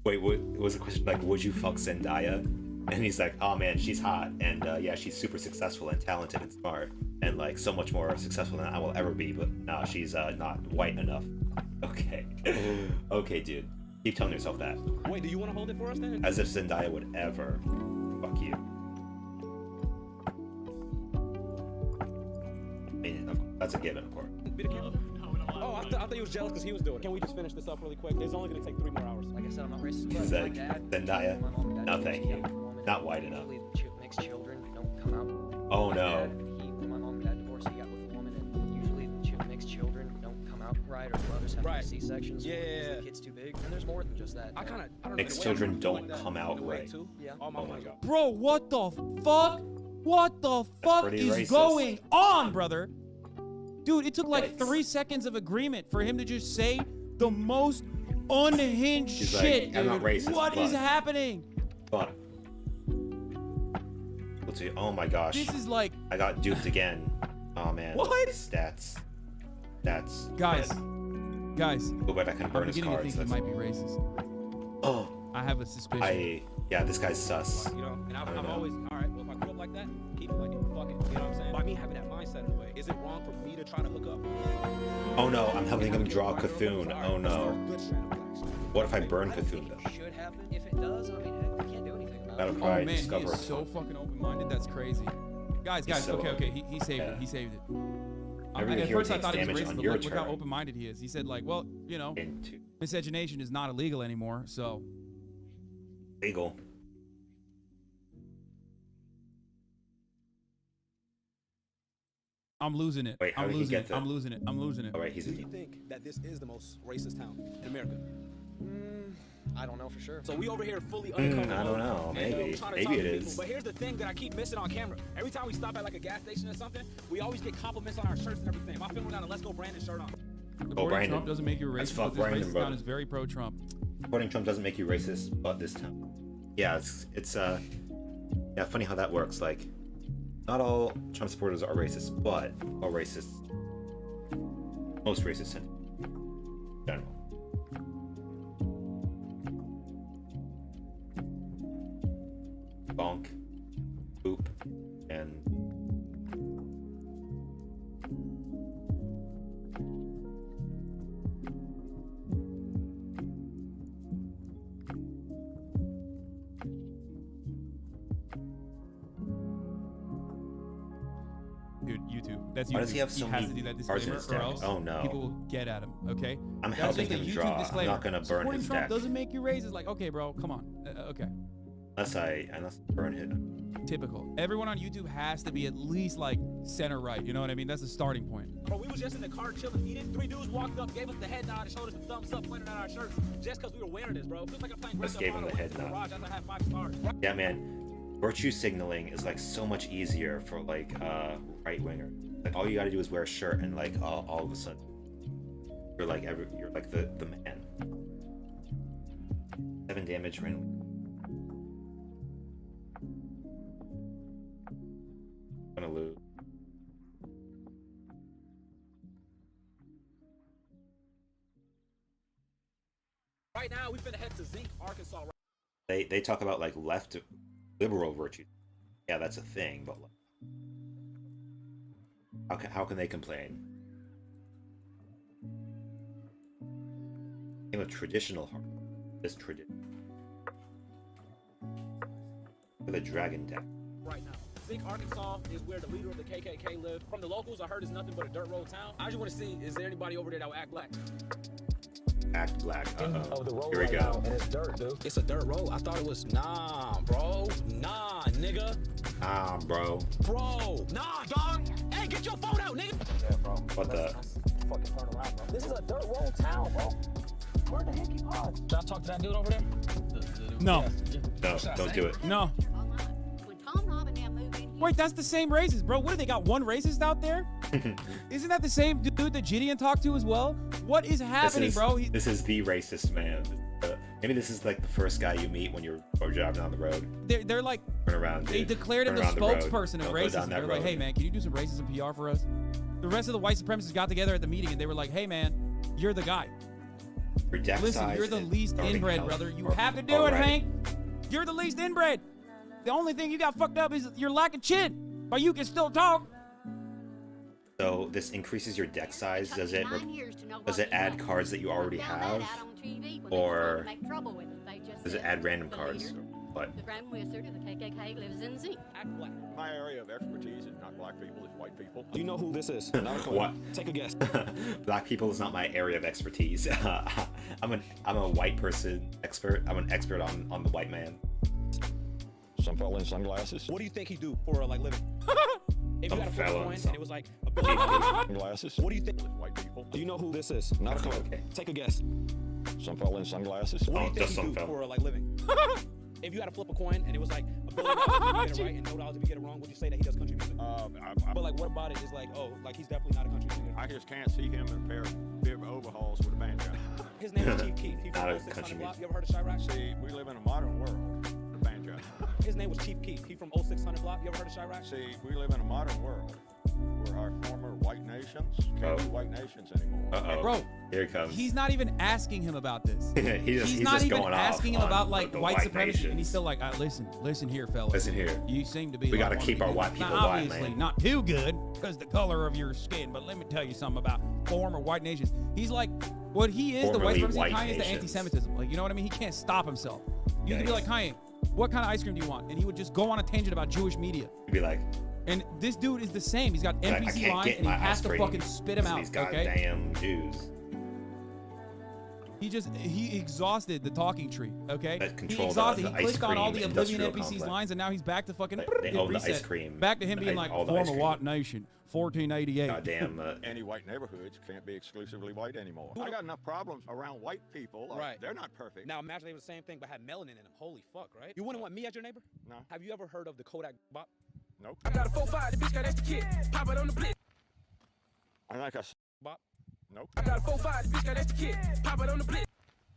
Wait, what was the question? Like, would you fuck Zendaya? And he's like, oh man, she's hot, and yeah, she's super successful and talented and smart, and like so much more successful than I will ever be. But no, she's not white enough. Okay, okay, dude, keep telling yourself that. Wait, do you want to hold it for us then? As if Zendaya would ever fuck you. I mean, that's a given, of course. Oh, I thought he was jealous because he was doing it. Can we just finish this up really quick? It's only gonna take 3 more hours. Like I said, I'm not racist. He's but like, my dad, Zendaya, my mom and dad no divorced. thank He you. got with a woman, Not and white enough. usually mixed children don't come out. Oh, My no. dad, when my mom and dad divorced, he got with a woman, and usually mixed children don't come out right, or mothers have to have C-sections. Yeah. Because the kid's too big, and there's more than just that. I don't know. Mixed children don't come out right. Too. Yeah. Oh my god. Bro, what the fuck? What the fuck is racist. going on, brother? Dude, it took like 3 seconds of agreement for him to just say the most unhinged He's shit, like, I'm not dude. racist, What is but- happening? But let's see. Oh my gosh. This is like I got duped again. Oh man. What? Stats. Guys. Oh, but I can burn I'm his beginning to cards. think he might be racist. Oh. I have a suspicion. Yeah, this guy's sus. You know, and I don't I'm know. always, all right, well, if I grew up like that, keep it like it. Fuck it. You know what I'm saying? By me having that mindset in a way, is it wrong for me to try to hook up? Oh no, I'm helping him draw Cthulhu. Oh no. What if I burn Cthulhu though? Should happen. If it does, I mean, heck, we can't do anything about That'll it. probably Oh man, he discover is so fucking open-minded. That's crazy. Guys, so okay. He saved it. He saved it. Every At hero first I takes thought he was damage racist, on but your look how turn. open-minded he is. He said like, well, you know, miscegenation is not illegal anymore, so. Legal. I'm losing it. Wait, how I'm did he losing get it. the- I'm losing it. I'm losing it. All right, he's Do a you think that this is the most racist town in America? I don't know for sure. So we over here fully undercover. I don't know. and, Maybe. trying to Maybe talk it to people. is. But here's the thing that I keep missing on camera. Every time we stop at like a gas station or something, we always get compliments on our shirts and everything. My family got a Let's Go Brandon shirt on. Oh, Brandon. Trump doesn't make you a That's racist, fuck but this Brandon, racist bro. town is very pro-Trump. Supporting Trump doesn't make you racist, but this time. Yeah, it's yeah, funny how that works. Like, not all Trump supporters are racist, but all racists. Most racists in general. Bonk, boop, and Dude, YouTube. That's YouTube. Why does he have so has many to do that cards in disclaimer, his or deck? else Oh, no. people will get at him. Okay. I'm That's helping just a him YouTube draw. I'm disclaimer. not gonna burn Supporting his Trump deck. doesn't make you racist. Like, okay, bro, come on. Okay. Unless I burn him. Typical. Everyone on YouTube has to be at least like center right. You know what I mean? That's the starting point. Bro, we was just in the car chilling, eating. 3 dudes walked up, gave us the head nod, and showed us the thumbs up, pointed at our shirts, just because we were wearing this, bro. Feels like I'm playing Just Grand gave him Theft the Auto head in the nod. garage after I had 5 stars. Yeah, man. Virtue signaling is like so much easier for like right winger. Like all you gotta do is wear a shirt and like all of a sudden you're like the man. 7 damage randomly. Gonna lose. Right now, we finna head to Zinc, Arkansas. They talk about like left liberal virtue. Yeah, that's a thing, but like, how can they complain? Game of traditional heart. This tradition. For the dragon deck. Right now. Zinc, Arkansas is where the leader of the KKK live. From the locals, I heard it's nothing but a dirt road town. I just want to see, is there anybody over there that will act black? Act black. Of the road Here we right go. now, and it's dirt, dude. It's a dirt road. I thought it was, nah, bro. Nah, nigga. Bro. Bro. Nah, dog. Hey, get your phone out, nigga. Yeah, bro. What the? Fucking turn around, bro. This is a dirt road town, bro. Where the heck you are? Should I talk to that dude over there? No. No, don't do it. No. When Tom Robb and them moved in here, Wait, that's the same racist, bro. What do they got? One racist out there? Isn't that the same dude that Gideon talked to as well? What is happening, bro? This is the racist man. Maybe this is like the first guy you meet when you're driving down the road. They're like, Turn around, dude. they declared him the Turn around spokesperson of Don't go down racism. that They're like, road. hey man, can you do some racism PR for us? The rest of the white supremacists got together at the meeting and they were like, hey man, you're the guy. Your deck Listen, size you're the and least starting inbred, health brother. You are have to do it, already- Hank. You're the least inbred. The only thing you got fucked up is your lack of chin, but you can still talk. So this increases your deck size. Does it add cards that you already have, or does it add random cards? What? the Grand Wizard of the KKK lives in Zinc. My area of expertise is not black people, it's white people. Do you know who this is? What? Take a guess. Black people is not my area of expertise. I'm a white person expert. I'm an expert on the white man. Some fella in sunglasses. What do you think he do for like living? If you Some got a fella in coin some- and it was like a billion Glasses. what do you think? White people. Do you know who this is? Not a clue. Okay. Take a guess. Some fella in sunglasses. What do you just think he some do fella. for like living? If you had to flip a coin and it was like $1 billion if you get it right and $0 if you get it wrong, would you say that he does country music? But like, what about it is like, oh, like he's definitely not a country singer. I just can't see him in a pair of bib overhauls with a banjo. His name is Chief Keef. He from 0600 Block. You ever heard of Chirac? See, we live in a modern world. The banjo. His name was Chief Keef. He from 0600 Block. You ever heard of Chirac? See, we live in a modern world where our former white nations can't be white nations anymore. Bro, here he comes. He's not even asking him about this. he's not just even going asking him about like the white supremacy, nations. and he's still like, listen here, fellas. Listen here. You seem to be. We like, gotta wanna keep be our good. white people now, white, obviously, man. not too good because the color of your skin. But let me tell you something about former white nations. He's like, what he is, the white Formerly supremacy. white Kanye is the nations. anti-Semitism. Like, you know what I mean? He can't stop himself. You can be like, Kanye, what kind of ice cream do you want? And he would just go on a tangent about Jewish media. He'd be like, and this dude is the same. He's got NPC lines, and he has to fucking spit him out. These Okay. goddamn Jews. He exhausted the talking tree, okay? That He control exhausted. the He ice clicked on all the cream Oblivion industrial NPC's complex. lines, and now he's back to fucking They own the reset. ice cream. Back to him being like, all the ice former cream. white nation, 1488. Goddamn. Any white neighborhoods can't be exclusively white anymore. I got enough problems around white people. Right. They're not perfect. Now imagine they were the same thing but had melanin in them. Holy fuck, right? You wouldn't want me as your neighbor? No. Have you ever heard of the Kodak bop? Nope. I got a 4.5, the bitch got extra kid. Pop it on the blitz. I think Bop. Nope. I got a 4.5, the bitch got extra kid. Pop it on the blitz.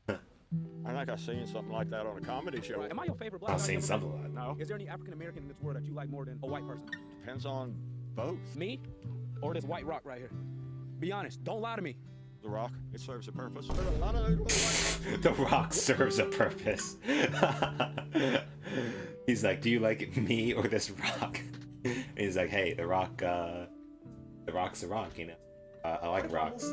I think I've seen something like that on a comedy show. Right. Am I your favorite black I've guy seen you ever something met? like that. No. Is there any African American in this world that you like more than a white person? Depends on both. Me or this white rock right here? Be honest. Don't lie to me. The Rock, it serves a purpose. The Rock serves a purpose. He's like, do you like me or this rock? And he's like, hey, the Rock's a rock, you know. I like rocks.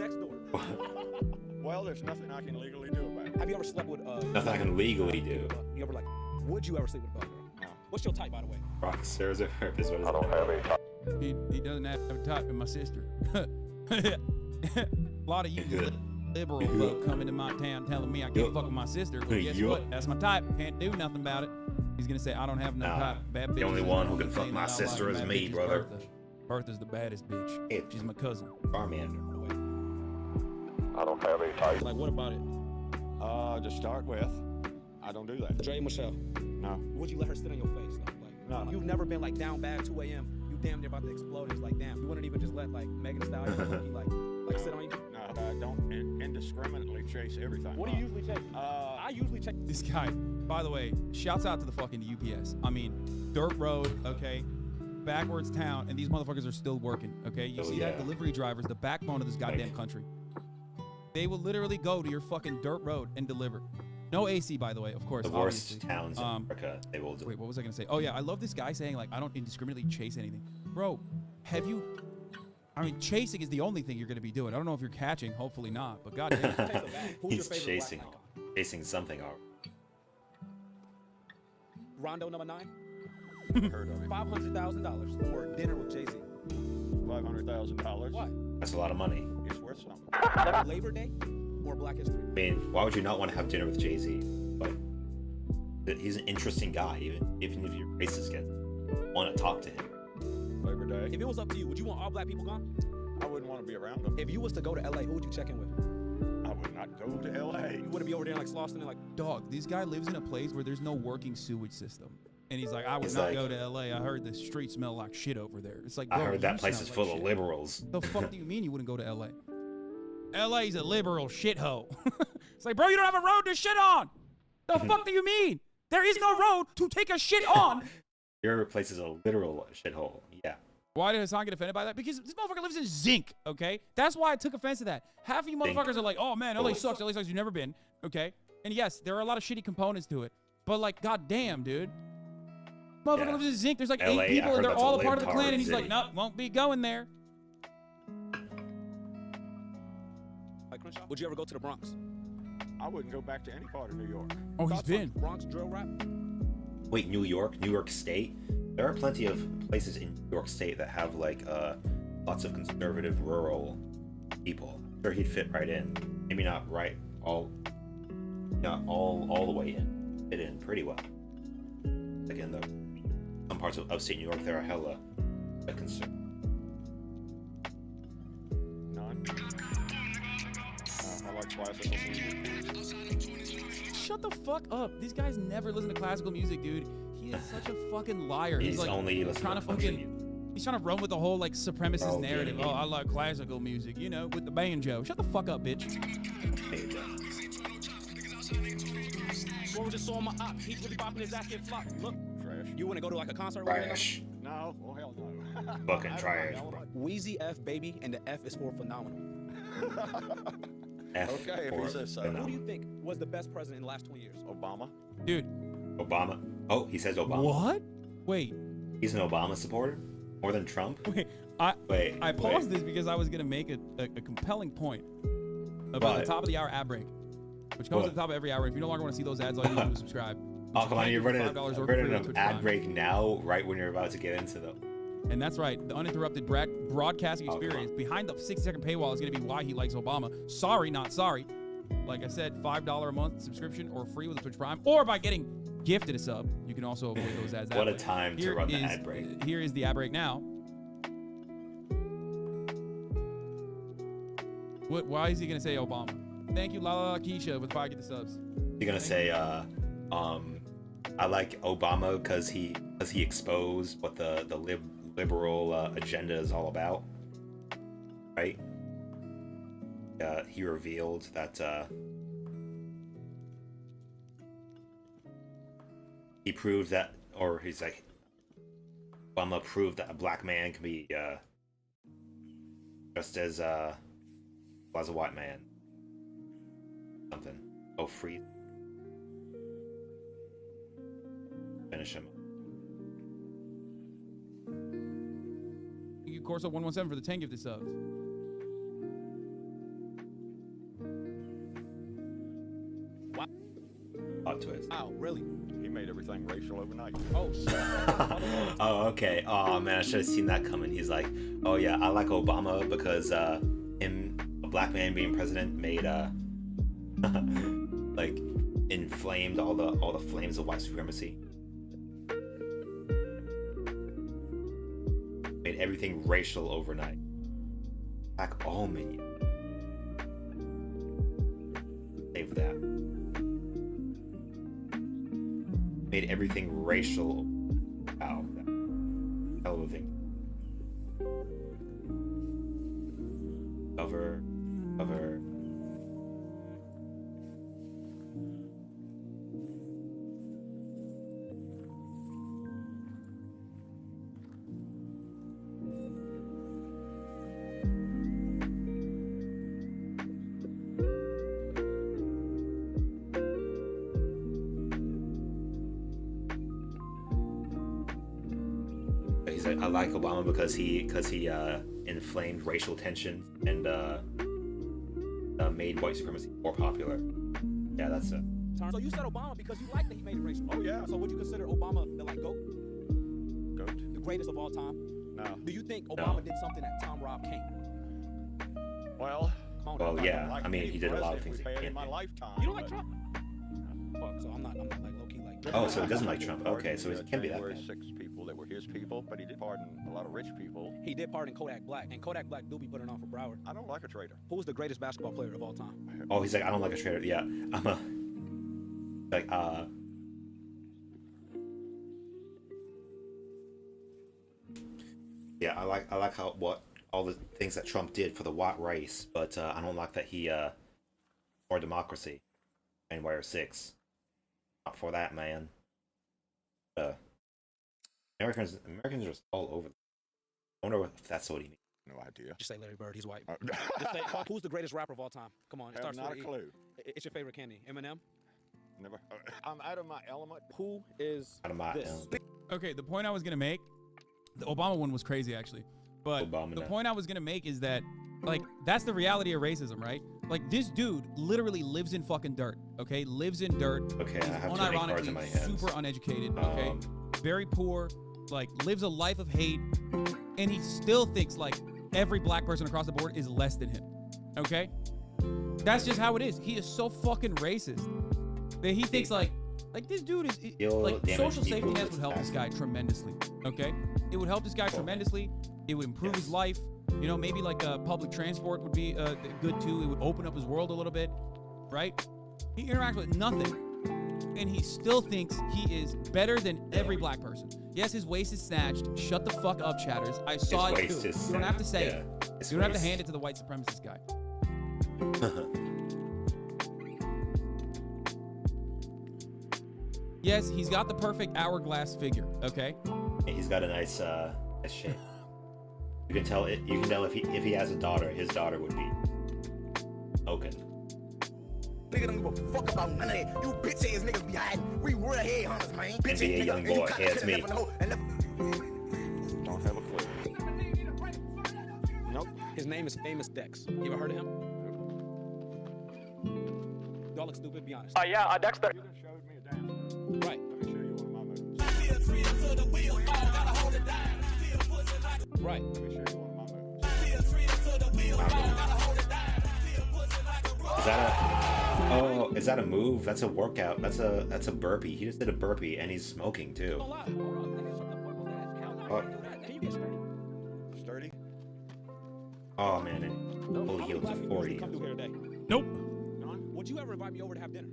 Well, there's nothing I can legally do about it. Have you ever slept with Nothing I can legally do. You ever like? Would you ever sleep with a black girl? No. What's your type, by the way? Rock serves a purpose. What is I don't have a type. He doesn't have a type in my sister. A lot of you liberal folk come into my town telling me I can't fuck with my sister. Well, guess what? That's my type. Can't do nothing about it. He's gonna say I don't have no type. Bad bitch. The only one who can fuck my sister is me, brother. Bertha's the baddest bitch. She's my cousin. Charmander. I don't have a type. Like, what about it? To start with, I don't do that. Dre Michelle. No. Would you let her sit on your face? Like No. You've never been like down bad 2 a.m. You damn near about to explode. It's like, damn. You wouldn't even just let like Megan Thee Stallion like sit on you? No, I don't indiscriminately chase everything. What do you usually chase? I usually chase. This guy, by the way, shouts out to the fucking UPS. I mean, dirt road, okay, backwards town, and these motherfuckers are still working, okay? You see that? Delivery drivers, the backbone of this goddamn country. They will literally go to your fucking dirt road and deliver. No AC, by the way, of course. The worst obviously. towns in America, they will do. Wait, what was I gonna say? Oh yeah, I love this guy saying like, I don't indiscriminately chase anything. Bro, have you... I mean, chasing is the only thing you're going to be doing. I don't know if you're catching. Hopefully not. But goddamn. He's chasing something. Rondo number 9. Heard of it. $500,000 for dinner with Jay-Z. $500,000. What? That's a lot of money. It's worth something. Labor Day or Black History? I mean, why would you not want to have dinner with Jay-Z? But he's an interesting guy, even if you're racist against him. Want to talk to him. Labor Day. If it was up to you, would you want all black people gone? I wouldn't want to be around them. If you was to go to LA, who would you check in with? I would not go to LA. You wouldn't be over there like Slauson and like... Dog, this guy lives in a place where there's no working sewage system. And he's like, I would He's not like, go to LA. I heard the streets smell like shit over there. It's like, bro, I heard that you place smell is like full shit. of liberals. The fuck do you mean you wouldn't go to LA? LA's a liberal shithole. It's like, bro, you don't have a road to shit on. The fuck do you mean? There is no road to take a shit on. Your place is a literal shithole. Yeah. Why did Hassan get offended by that? Because this motherfucker lives in Zinc, okay? That's why I took offense to that. Half of you motherfuckers are like, oh man, LA sucks, you've never been, okay? And yes, there are a lot of shitty components to it. But like, goddamn, dude. Motherfucker lives in Zinc, there's like LA, 8 people and they're all a part of the clan, and he's city. like, no, won't be going there. Would you ever go to the Bronx? I wouldn't go back to any part of New York. Oh, he's been. Bronx drill rap? Wait, New York State? There are plenty of places in New York State that have like lots of conservative rural people. I'm sure he'd fit right in. Maybe not all the way in. Fit in pretty well. Again, though, some parts of upstate New York there are hella conservative. None. I like classical music. shut the fuck up. These guys never listen to classical music, dude. He is such a fucking liar. He's like only trying to fucking. He's trying to run with the whole like supremacist narrative. Oh, I like classical music, you know, with the banjo. Shut the fuck up, bitch. What was just saw my op. He's really popping his ass get flopped. Look, Trash. you want to go to like a concert? Trash. No, well, hell no. Fucking trash, bro. Wheezy F, baby, and the F is for phenomenal. F Okay, if he says so. Who do you think was the best president in the last 20 years? Obama. Dude. Obama. Oh, he says Obama. What? Wait. He's an Obama supporter? More than Trump? Wait. I paused this because I was gonna make a compelling point about the top of the hour ad break, which comes at the top of every hour. If you no longer want to see those ads, all you need to do is subscribe. Oh, come on, you're running an ad break now, right when you're about to get into them. And that's right. The uninterrupted broadcasting experience behind the 60-second paywall is going to be why he likes Obama. Sorry, not sorry. Like I said, $5 a month subscription or free with a Twitch Prime, or by getting gifted a sub. You can also avoid those ads. What a time to run the ad break. Here is the ad break now. Why is he going to say Obama? Thank you, La Keisha, with 5 get the subs. You're going to say, I like Obama because he exposed what the liberal agenda is all about, right? He revealed that he proved that, or he's like, Obama proved that a black man can be just as a white man. Something. Oh, free. Finish him. Thank you, Corso 117 for the 10 gifted subs. Wow. Plot twist. Wow, really? He made everything racial overnight. Oh, shit. Oh, okay. Oh, man, I should have seen that coming. He's like, oh, yeah, I like Obama because him, a black man being president, made, like, inflamed all the flames of white supremacy. Made everything racial overnight. Back all minions. Save that. Made everything racial. Wow. Hell of a thing. Cover. I like Obama because he inflamed racial tension and made white supremacy more popular. Yeah, that's it. So you said Obama because you like that he made it racial. Oh yeah. So would you consider Obama the GOAT? GOAT? The greatest of all time? No. Do you think Obama did something that Tom Robb can't? Well, yeah. I mean, he did a lot of things. In my lifetime. You don't like Trump? Fuck. So I'm not like low-key like. Oh, so he doesn't like Trump. Okay, so it can't be that bad. 6 people that were his people, but he did pardon a lot of rich people. He did pardon Kodak Black, and Kodak Black do be putting on for Broward. I don't like a traitor. Who was the greatest basketball player of all time? Oh, he's like, I don't like a traitor. Yeah, I'm a like yeah, I like how all the things that Trump did for the white race, but I don't like that he for democracy and Wire 6. Not for that, man. Americans are just all over. I wonder if that's what he means. No idea. Just say Larry Bird. He's white. Just say, who's the greatest rapper of all time? Come on. It starts not with a clue. It's your favorite candy. Eminem? Never. I'm out of my element. Who is out of my this? element. Okay, the point I was gonna make, the Obama one was crazy actually, but the point I was gonna make is that, like, that's the reality of racism, right? Like, this dude literally lives in fucking dirt. Okay, lives in dirt. Okay, I have too many cards in my hands. Super uneducated. Okay, very poor. Like, lives a life of hate, and he still thinks like every black person across the board is less than him. Okay, that's just how it is. He is so fucking racist that he thinks like this dude is like, social safety nets would help this guy tremendously. Okay, it would help this guy tremendously. It would improve his life. You know, maybe like public transport would be good too. It would open up his world a little bit, right? He interacts with nothing. and he still thinks he is better than every black person. Yes, his waist is snatched. Shut the fuck up, chatters. I saw it too. You don't have to say it. You don't have to hand it to the white supremacist guy. Yes, he's got the perfect hourglass figure. Okay. He's got a nice shape. You can tell it. You can tell if he has a daughter, his daughter would be Oaken. Nigga don't give a fuck about none of that. You bitch ass niggas be hiding. We real head hunters, man. Bitch ass NBA young boy. Hey, it's me. Don't have a clue. Nope. His name is Famous Dex. You ever heard of him? Y'all look stupid, be honest. Yeah, Dexter. You done showed me a damn. Right. Let me show you one of my moves. Right. Let me show you one of my moves. Is that a move? That's a workout. That's a burpee. He just did a burpee and he's smoking too. Can you get sturdy? Sturdy? Oh man, holy heels at 40. Come through here today. Nope. Would you ever invite me over to have dinner?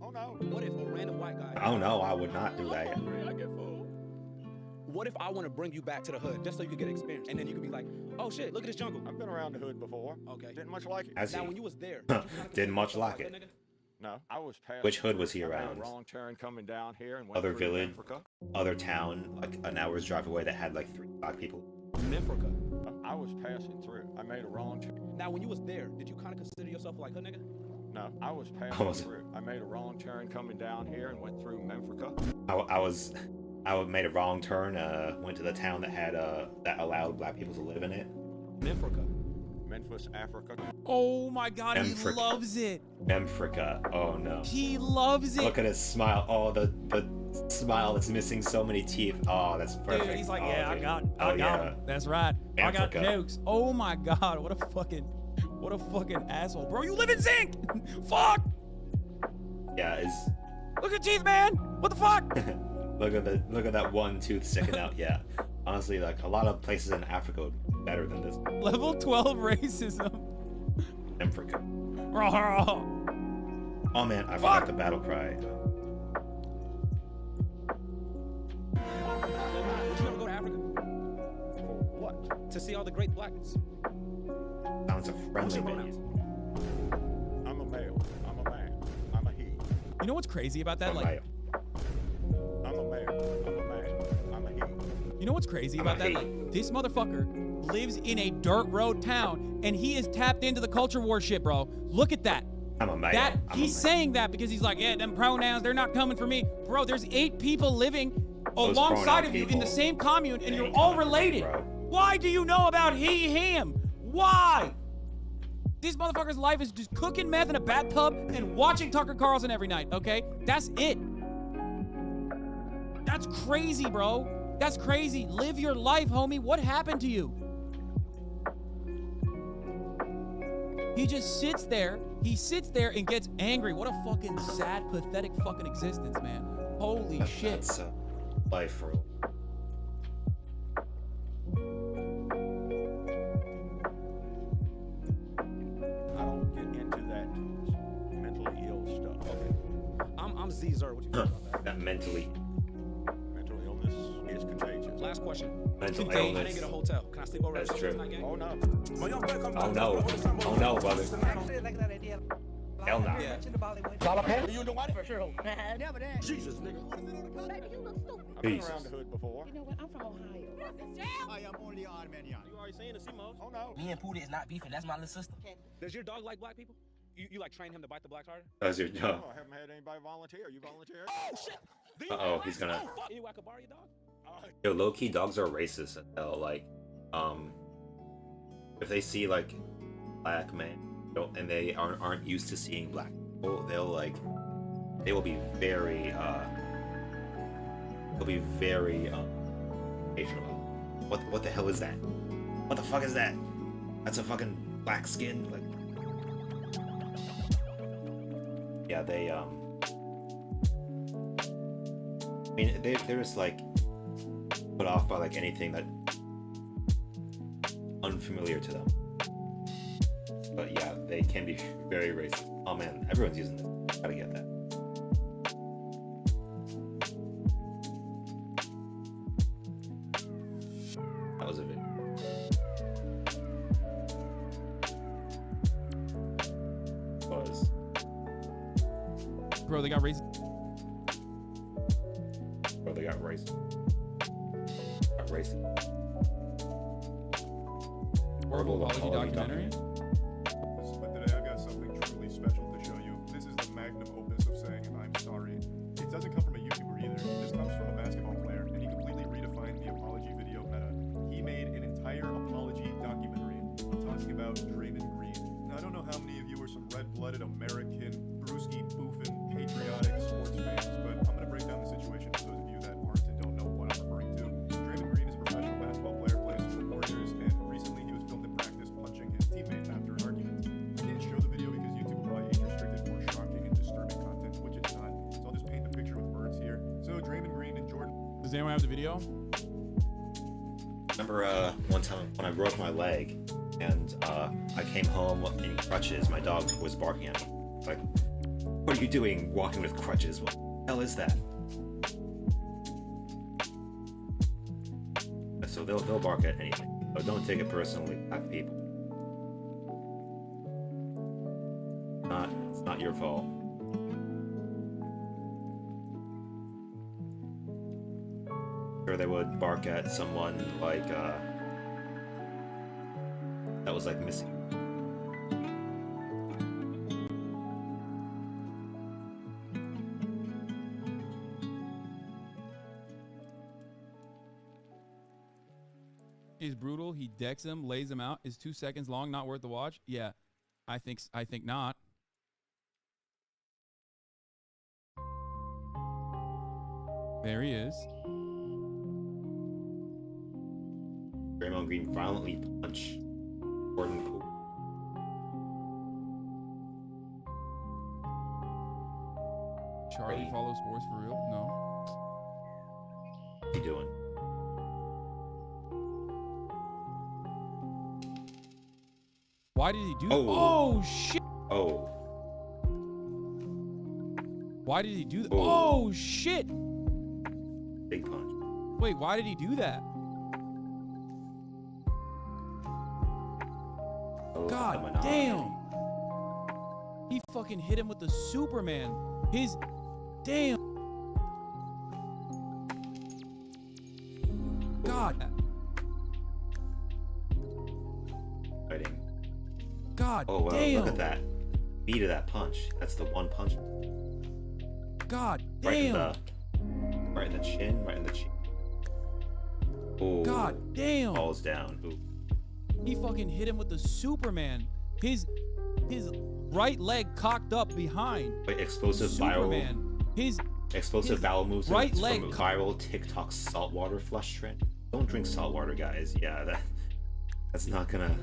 Oh no. What if a random white guy? Oh no, I would not do that. I get full. What if I want to bring you back to the hood just so you could get experience, and then you could be like, oh shit, look at this jungle. I've been around the hood before. Okay. Didn't much like it. Has Now he? when you was there, Didn't much like it. No, I was past. Which hood was he I made a around? wrong turn coming down here and went Other through village, Africa. other town, like an hour's drive away that had like 3 black people. Africa. I was passing through. I made a wrong turn. Now when you was there, did you kind of consider yourself like hood nigga? No, I was passing through. I made a wrong turn coming down here and went through Memphrica. I made a wrong turn. Went to the town that had that allowed black people to live in it. Memphis, Africa. Oh my God, he loves it. Memphrica. Oh no. He loves it. Look at his smile. Oh, the smile that's missing so many teeth. Oh, that's perfect. Dude, he's like, oh, yeah, dude. I got him. That's right. I got jokes. Oh my God, what a fucking asshole, bro. You live in zinc. Fuck. Yeah, Look at teeth, man. What the fuck? look at that one tooth sticking out. Yeah. Honestly, like a lot of places in Africa would be better than this. Level 12 racism. Africa. Oh man, I forgot the battle cry. Would you ever go to Africa? For what? To see all the great blackness. Sounds a friendly man. I'm a male. I'm a man. I'm a he. You know what's crazy about that? I'm a male. I'm a man. I'm a he. You know what's crazy about that? Like, this motherfucker lives in a dirt road town, and he is tapped into the culture war shit, bro. Look at that. I'm a man. He's saying that because he's like, yeah, them pronouns, they're not coming for me. Bro, there's 8 people living alongside of you in the same commune, and you're all related. Why do you know about he, him? Why? This motherfucker's life is just cooking meth in a bathtub and watching Tucker Carlson every night, okay? That's it. That's crazy, bro. That's crazy. Live your life, homie. What happened to you? He just sits there. He sits there and gets angry. What a fucking sad, pathetic fucking existence, man. Holy shit. That's life for I don't get into that mentally ill stuff. Okay. I'm Z-Zer. What you think about that? that mentally. Mental illness is contagious. Last question. Mental I illness. didn't get a hotel. Can I sleep over at That's true. night game? Oh no. Oh no. Oh no, brother. Hell no. Yeah. You the white? For sure. Never that. Jesus, nigga. Baby, you look stupid. I've been Jesus. around the hood before. You know what? I'm from Ohio. I am only Armenian. You already saying the C-Mos? Oh no. Me and Pootie is not beefing. That's my little sister. Does your dog like black people? You like train him to bite the blacks harder? That's your No, job. I haven't had anybody volunteer. You volunteer? Oh shit! Uh-oh, he's gonna. You I could borrow your dog? Yo, low-key, dogs are racist as hell. Like, if they see like black men, and they aren't used to seeing black people, they will be very Asian about. What the hell is that? What the fuck is that? That's a fucking black skin. Like, yeah, they I mean, they're just like put off by like anything that unfamiliar to them. But yeah, they can be very racist. Oh man, everyone's using this. Gotta get that. Bro, they got racist. Bro, they got racist. Horrible apology documentary. But today I've got something truly special to show you. This is the magnum opus of saying I'm sorry. It doesn't come from a YouTuber either. This comes from a basketball player, and he completely redefined the apology video meta. He made an entire apology documentary talking about Draymond Green. Now I don't know how many of you are some red-blooded American, brewski boofing, patriotic sports fans, but I'm gonna break down the situation for those of you that aren't and don't know what I'm referring to. Draymond Green is a professional basketball player, plays for the Warriors, and recently he was filmed in practice punching his teammate after an argument. I can't show the video because YouTube will probably age restricted for shocking and disturbing content, which it's not. So I'll just paint the picture with words here. So Draymond Green and Jordan. Does anyone have the video? Remember one time when I broke my leg and I came home in crutches, my dog was barking at me. Like, what are you doing walking with crutches? What the hell is that? So they'll bark at anything. But don't take it personally, black people. It's not your fault. Sure, they would bark at someone like that was like missing. He's brutal. He decks him, lays him out. Is 2 seconds long, not worth the watch? Yeah, I think not. There he is. Draymond Green violently punched Jordan Poole. Charlie follows sports for real? No. What are you doing? Why did he do that? Oh, shit. Oh. Why did he do that? Oh, shit. Big punch. Wait, why did he do that? Oh, God damn. He fucking hit him with the Superman. His damn. God. Fighting. God oh, wow, damn. Look at that. Beat of that punch. That's the one punch. God damn. Right in the chin, right in the chin. Oh. God damn. Falls down. Ooh. He fucking hit him with the Superman. His right leg cocked up behind. Wait, explosive Superman. Explosive bowel moves right leg from viral TikTok saltwater flush trend. Don't drink saltwater, guys. Yeah, that's not gonna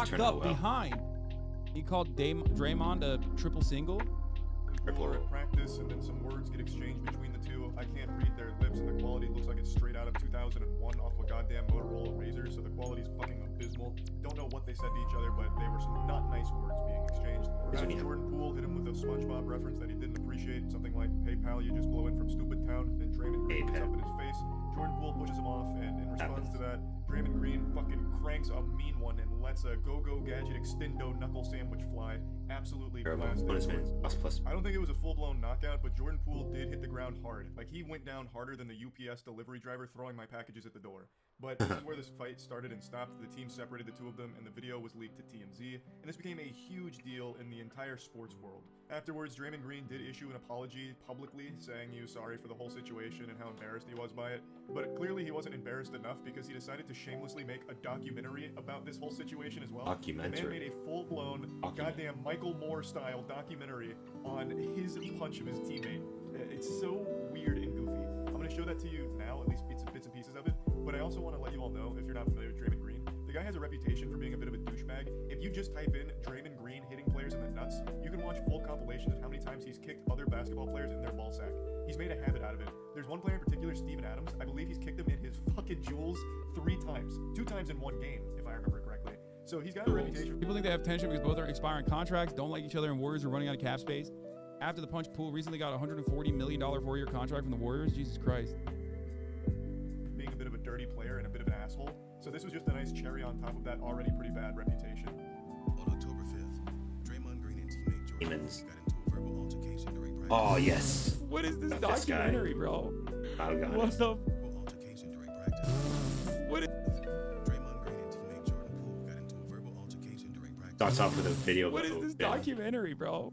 turn out well. Behind. He called Draymond a triple single. People are at practice, and then some words get exchanged between the two. I can't read their lips, and the quality looks like it's straight out of 2001 off a goddamn Motorola Razr, so the quality's fucking abysmal. Don't know what they said to each other, but they were some not nice words being exchanged. After Jordan Poole hit him with a SpongeBob reference that he didn't appreciate, something like, "Hey pal, you just blow in from Stupid Town," then Draymond Green gets up in his face. Jordan Poole pushes him off, and in response to that, Draymond Green fucking cranks a mean one and lets a Go-Go Gadget Extendo knuckle sandwich fly. Absolutely blasted. I don't think it was a full-blown knockout, but Jordan Poole did hit the ground hard. Like, he went down harder than the UPS delivery driver throwing my packages at the door. But this is where this fight started and stopped. The team separated the two of them, and the video was leaked to TMZ, and this became a huge deal in the entire sports world. Afterwards, Draymond Green did issue an apology publicly, saying he was sorry for the whole situation and how embarrassed he was by it. But clearly he wasn't embarrassed enough because he decided to shamelessly make a documentary about this whole situation as well. The man made a full-blown, goddamn Michael Moore-style documentary on his punch of his teammate. It's so weird and goofy. I'm going to show that to you now, at least bits and pieces of it. But I also want to let you all know, if you're not familiar with Draymond Green, the guy has a reputation for being a bit of a douchebag. If you just type in Draymond Green hitting players in the nuts, you can watch full compilations of how many times he's kicked other basketball players in their ball sack. He's made a habit out of it. There's one player in particular, Steven Adams. I believe he's kicked him in his fucking jewels 3 times. 2 times in one game, if I remember correctly. So he's got a reputation. People think they have tension because both are expiring contracts, don't like each other, and Warriors are running out of cap space. After the punch, Poole recently got a $140 million 4-year contract from the Warriors. Jesus Christ. Being a bit of a dirty player and a bit of an asshole. So this was just a nice cherry on top of that already pretty bad reputation. On October 5th, Draymond Green and teammate Jordan got into a verbal altercation during practice. Oh yes. What is this documentary, bro? Oh god. What the? What is? Starts off with a video. What is this documentary, bro?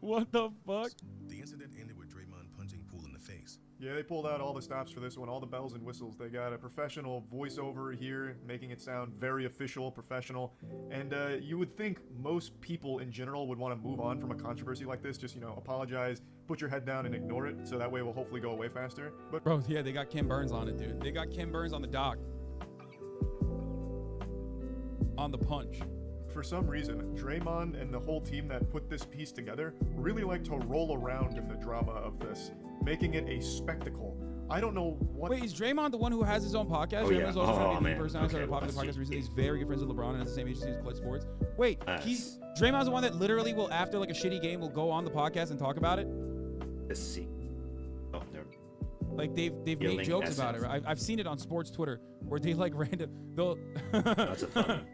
What the fuck? The incident ended with Draymond punching Poole in the face. Yeah, they pulled out all the stops for this one, all the bells and whistles. They got a professional voiceover here, making it sound very official, professional. And you would think most people in general would want to move on from a controversy like this. Just, you know, apologize, put your head down and ignore it, so that way it will hopefully go away faster. But bro, yeah, they got Ken Burns on it, dude. They got Ken Burns on the dock. On the punch. For some reason, Draymond and the whole team that put this piece together really like to roll around in the drama of this, making it a spectacle. I don't know what. Wait, is Draymond the one who has his own podcast? Oh, Draymond's yeah. also trying to be the Man. person who started a popular podcast recently. He's very good friends with LeBron and has the same agency as Clutch Sports. Wait, Draymond's the one that literally will, after like a shitty game, will go on the podcast and talk about it? Let's see. Oh, never. Like they've made jokes about it. Right? I've seen it on sports Twitter where they like they'll. That's a fun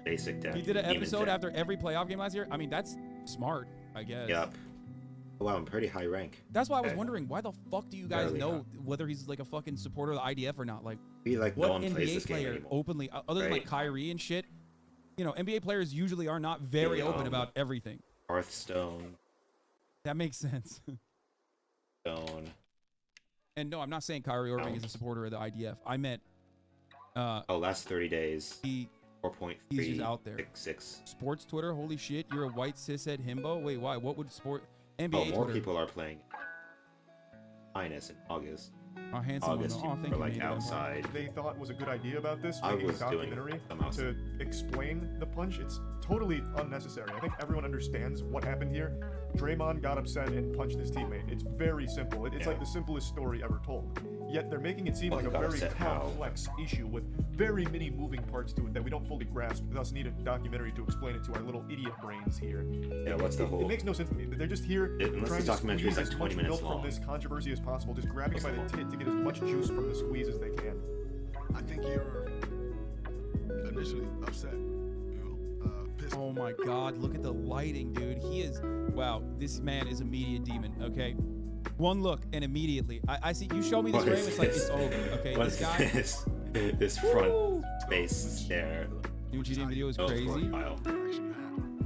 basic deck. He did an episode after every playoff game last year. I mean, that's smart, I guess. Yep. Wow, I'm pretty high rank. That's why I was wondering, why the fuck do you guys know whether he's like a fucking supporter of the IDF or not? Like, what no NBA player openly, other than like Kyrie and shit, you know, NBA players usually are not very open about everything. Hearthstone. That makes sense. Stone. And no, I'm not saying Kyrie Irving is a supporter of the IDF. I meant. Last 30 days. 4.3. He's just out there. 6. Sports Twitter, holy shit, you're a white cishet himbo. Wait, why? What would NBA more Twitter? people are playing minus in August. Oh, handsome. August, for like outside. They thought was a good idea about this, I making a was doing documentary to explain the punch. It's totally unnecessary. I think everyone understands what happened here. Draymond got upset and punched his teammate. It's very simple. It's like the simplest story ever told. Yet they're making it seem like a very complex issue with very many moving parts to it that we don't fully grasp. Thus need a documentary to explain it to our little idiot brains here. Yeah, what's the whole? It makes no sense to me. They're just here trying to squeeze as much milk from this controversy as possible, just grabbing it by the tit to get as much juice from the squeeze as they can. I think you're initially upset. Pissed. Oh my God, look at the lighting, dude. He is, wow, this man is a media demon, okay? One look and immediately, I see, you show me this frame, it's like, it's over, okay? What is this front face stare. New GDM video is crazy.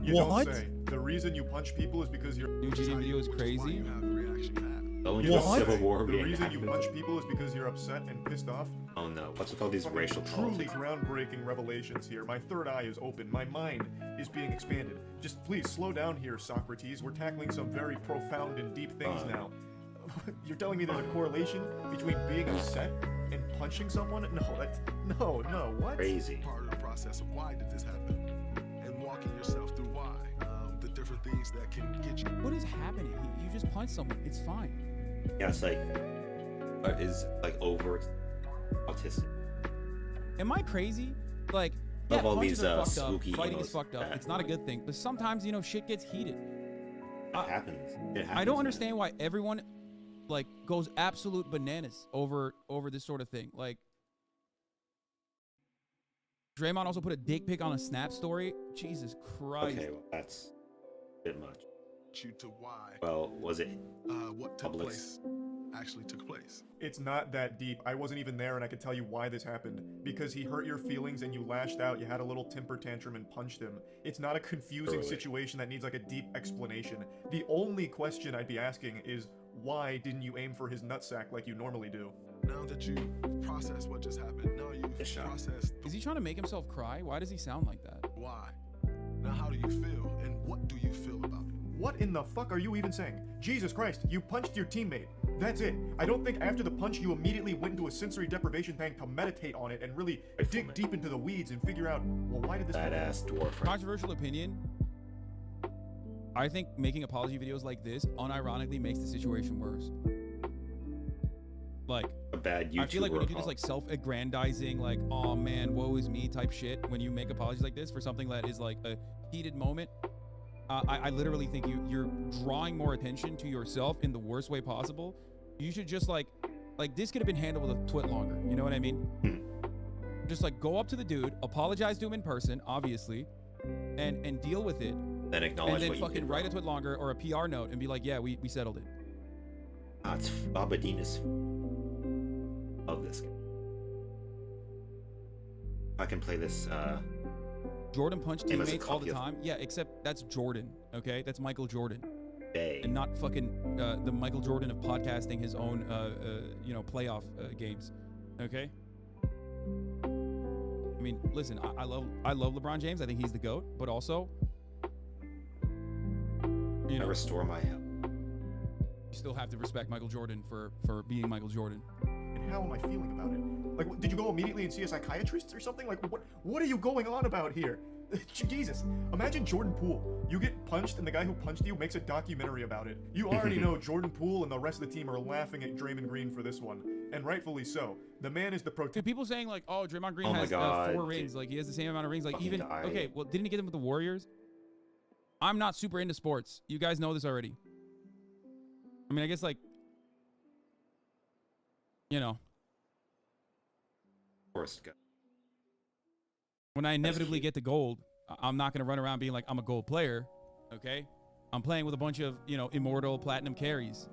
You don't say. The reason you punch people is because you're... New GDM video is crazy. Civil War the reason you punch people is because you're upset and pissed off. Oh no, what's with all these racial Truly politics? groundbreaking revelations here. My third eye is open. My mind is being expanded. Just please slow down here, Socrates. We're tackling some very profound and deep things now. You're telling me there's a correlation between being upset and punching someone? No, what? Crazy. Part of the process of why did this happen, and walking yourself through why, the different things that can get you. What is happening? You just punch someone. It's fine. Yeah, it's like, is like over autistic. Am I crazy? Like, Love all punches these are fucked spooky up. Fighting is emos fucked up. that- It's not a good thing. But sometimes, you know, shit gets heated. It happens. I don't understand why everyone like goes absolute bananas over this sort of thing. Like, Draymond also put a dick pic on a Snap story. Jesus Christ. Okay, well that's a bit much. You to why. Well, was it what took place actually took place? It's not that deep. I wasn't even there and I could tell you why this happened. Because he hurt your feelings and you lashed out, you had a little temper tantrum and punched him. It's not a confusing situation that needs like a deep explanation. The only question I'd be asking is, why didn't you aim for his nutsack like you normally do? Now that you process what just happened, now you've processed. Is he trying to make himself cry? Why does he sound like that? Why? Now how do you feel and what do you feel about it? What in the fuck are you even saying? Jesus Christ, you punched your teammate. That's it. I don't think after the punch you immediately went into a sensory deprivation tank to meditate on it and really dig deep into the weeds and figure out, well, why did this happen? Badass dwarf. Controversial opinion. I think making apology videos like this unironically makes the situation worse. Like, a bad YouTuber. I feel like when you do this like self-aggrandizing, like, oh man, woe is me type shit, when you make apologies like this for something that is like a heated moment, I literally think you're drawing more attention to yourself in the worst way possible. You should just like this could have been handled with a twit longer. You know what I mean? Just like go up to the dude, apologize to him in person, obviously, and deal with it. Then acknowledge and then what you fucking did write a wrong. tweet longer or a PR note and be like, yeah, we settled it. Ah, it's Babadinus. Love this game. I can play this. Jordan punch teammates all the time. Yeah, except that's Jordan. Okay, that's Michael Jordan. And not fucking the Michael Jordan of podcasting his own, playoff games. Okay. I mean, listen, I love LeBron James. I think he's the GOAT. But also, I restore my health. You still have to respect Michael Jordan for being Michael Jordan. And how am I feeling about it? Like, did you go immediately and see a psychiatrist or something? Like, what are you going on about here? Jesus, imagine Jordan Poole. You get punched and the guy who punched you makes a documentary about it. You already know Jordan Poole and the rest of the team are laughing at Draymond Green for this one. And rightfully so. The man is the Dude, people saying like, oh, Draymond Green has 4 rings. Like, he has the same amount of rings. Like, even, okay, well, didn't he get them with the Warriors? I'm not super into sports. You guys know this already. I mean, I guess, like, when I inevitably get to gold, I'm not going to run around being like, I'm a gold player, okay? I'm playing with a bunch of, immortal platinum carries.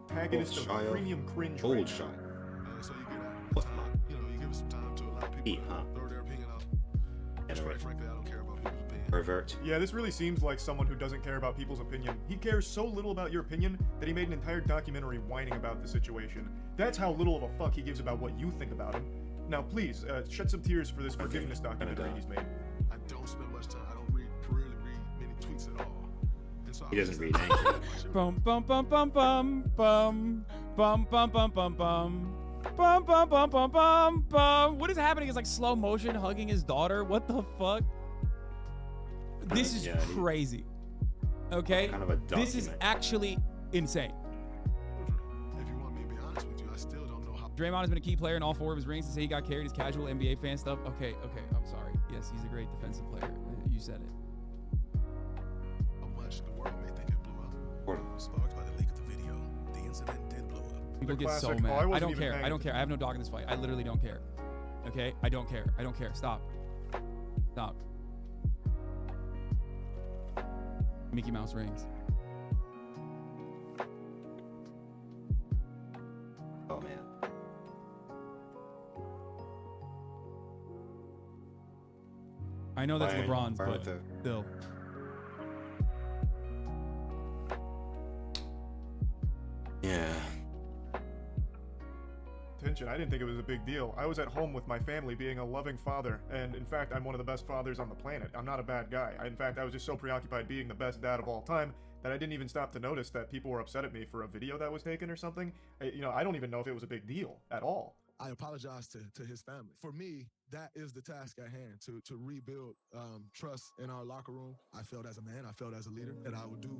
Protagonist of premium cringe. Old shy. So you get you give some time to allow people to throw their opinion out. Which, quite frankly, I don't care about people's opinion. Pervert. Yeah, this really seems like someone who doesn't care about people's opinion. He cares so little about your opinion that he made an entire documentary whining about the situation. That's how little of a fuck he gives about what you think about him. Now, please, shed some tears for this forgiveness documentary he's made. I don't spend much time. I don't really read many tweets at all. So he doesn't read anything. Bum bum bum bum bum bum bum bum bum bum bum. Bum bum bum bum bum bum. What is happening? It's like slow motion hugging his daughter. What the fuck? This is crazy. Okay? Kind of a this is actually insane. If you want me to be honest with you, I still don't know how. Draymond has been a key player in all 4 of his rings to say he got carried his casual NBA fan stuff. Okay, I'm sorry. Yes, he's a great defensive player. You said it. How much the world may think it blew up. Sparked by the leak of the video, the incident did blow up. People get so mad. I don't care. I don't care. I have no dog in this fight. I literally don't care. Okay? I don't care. I don't care. Stop. Stop. Mickey Mouse rings. Oh man. I know that's LeBron's, but still. Yeah. Attention, I didn't think it was a big deal. I was at home with my family being a loving father, and in fact, I'm one of the best fathers on the planet. I'm not a bad guy. In fact, I was just so preoccupied being the best dad of all time that I didn't even stop to notice that people were upset at me for a video that was taken or something. I don't even know if it was a big deal at all. I apologize to his family. For me, that is the task at hand, to rebuild trust in our locker room. I felt as a man, I felt as a leader, that I would do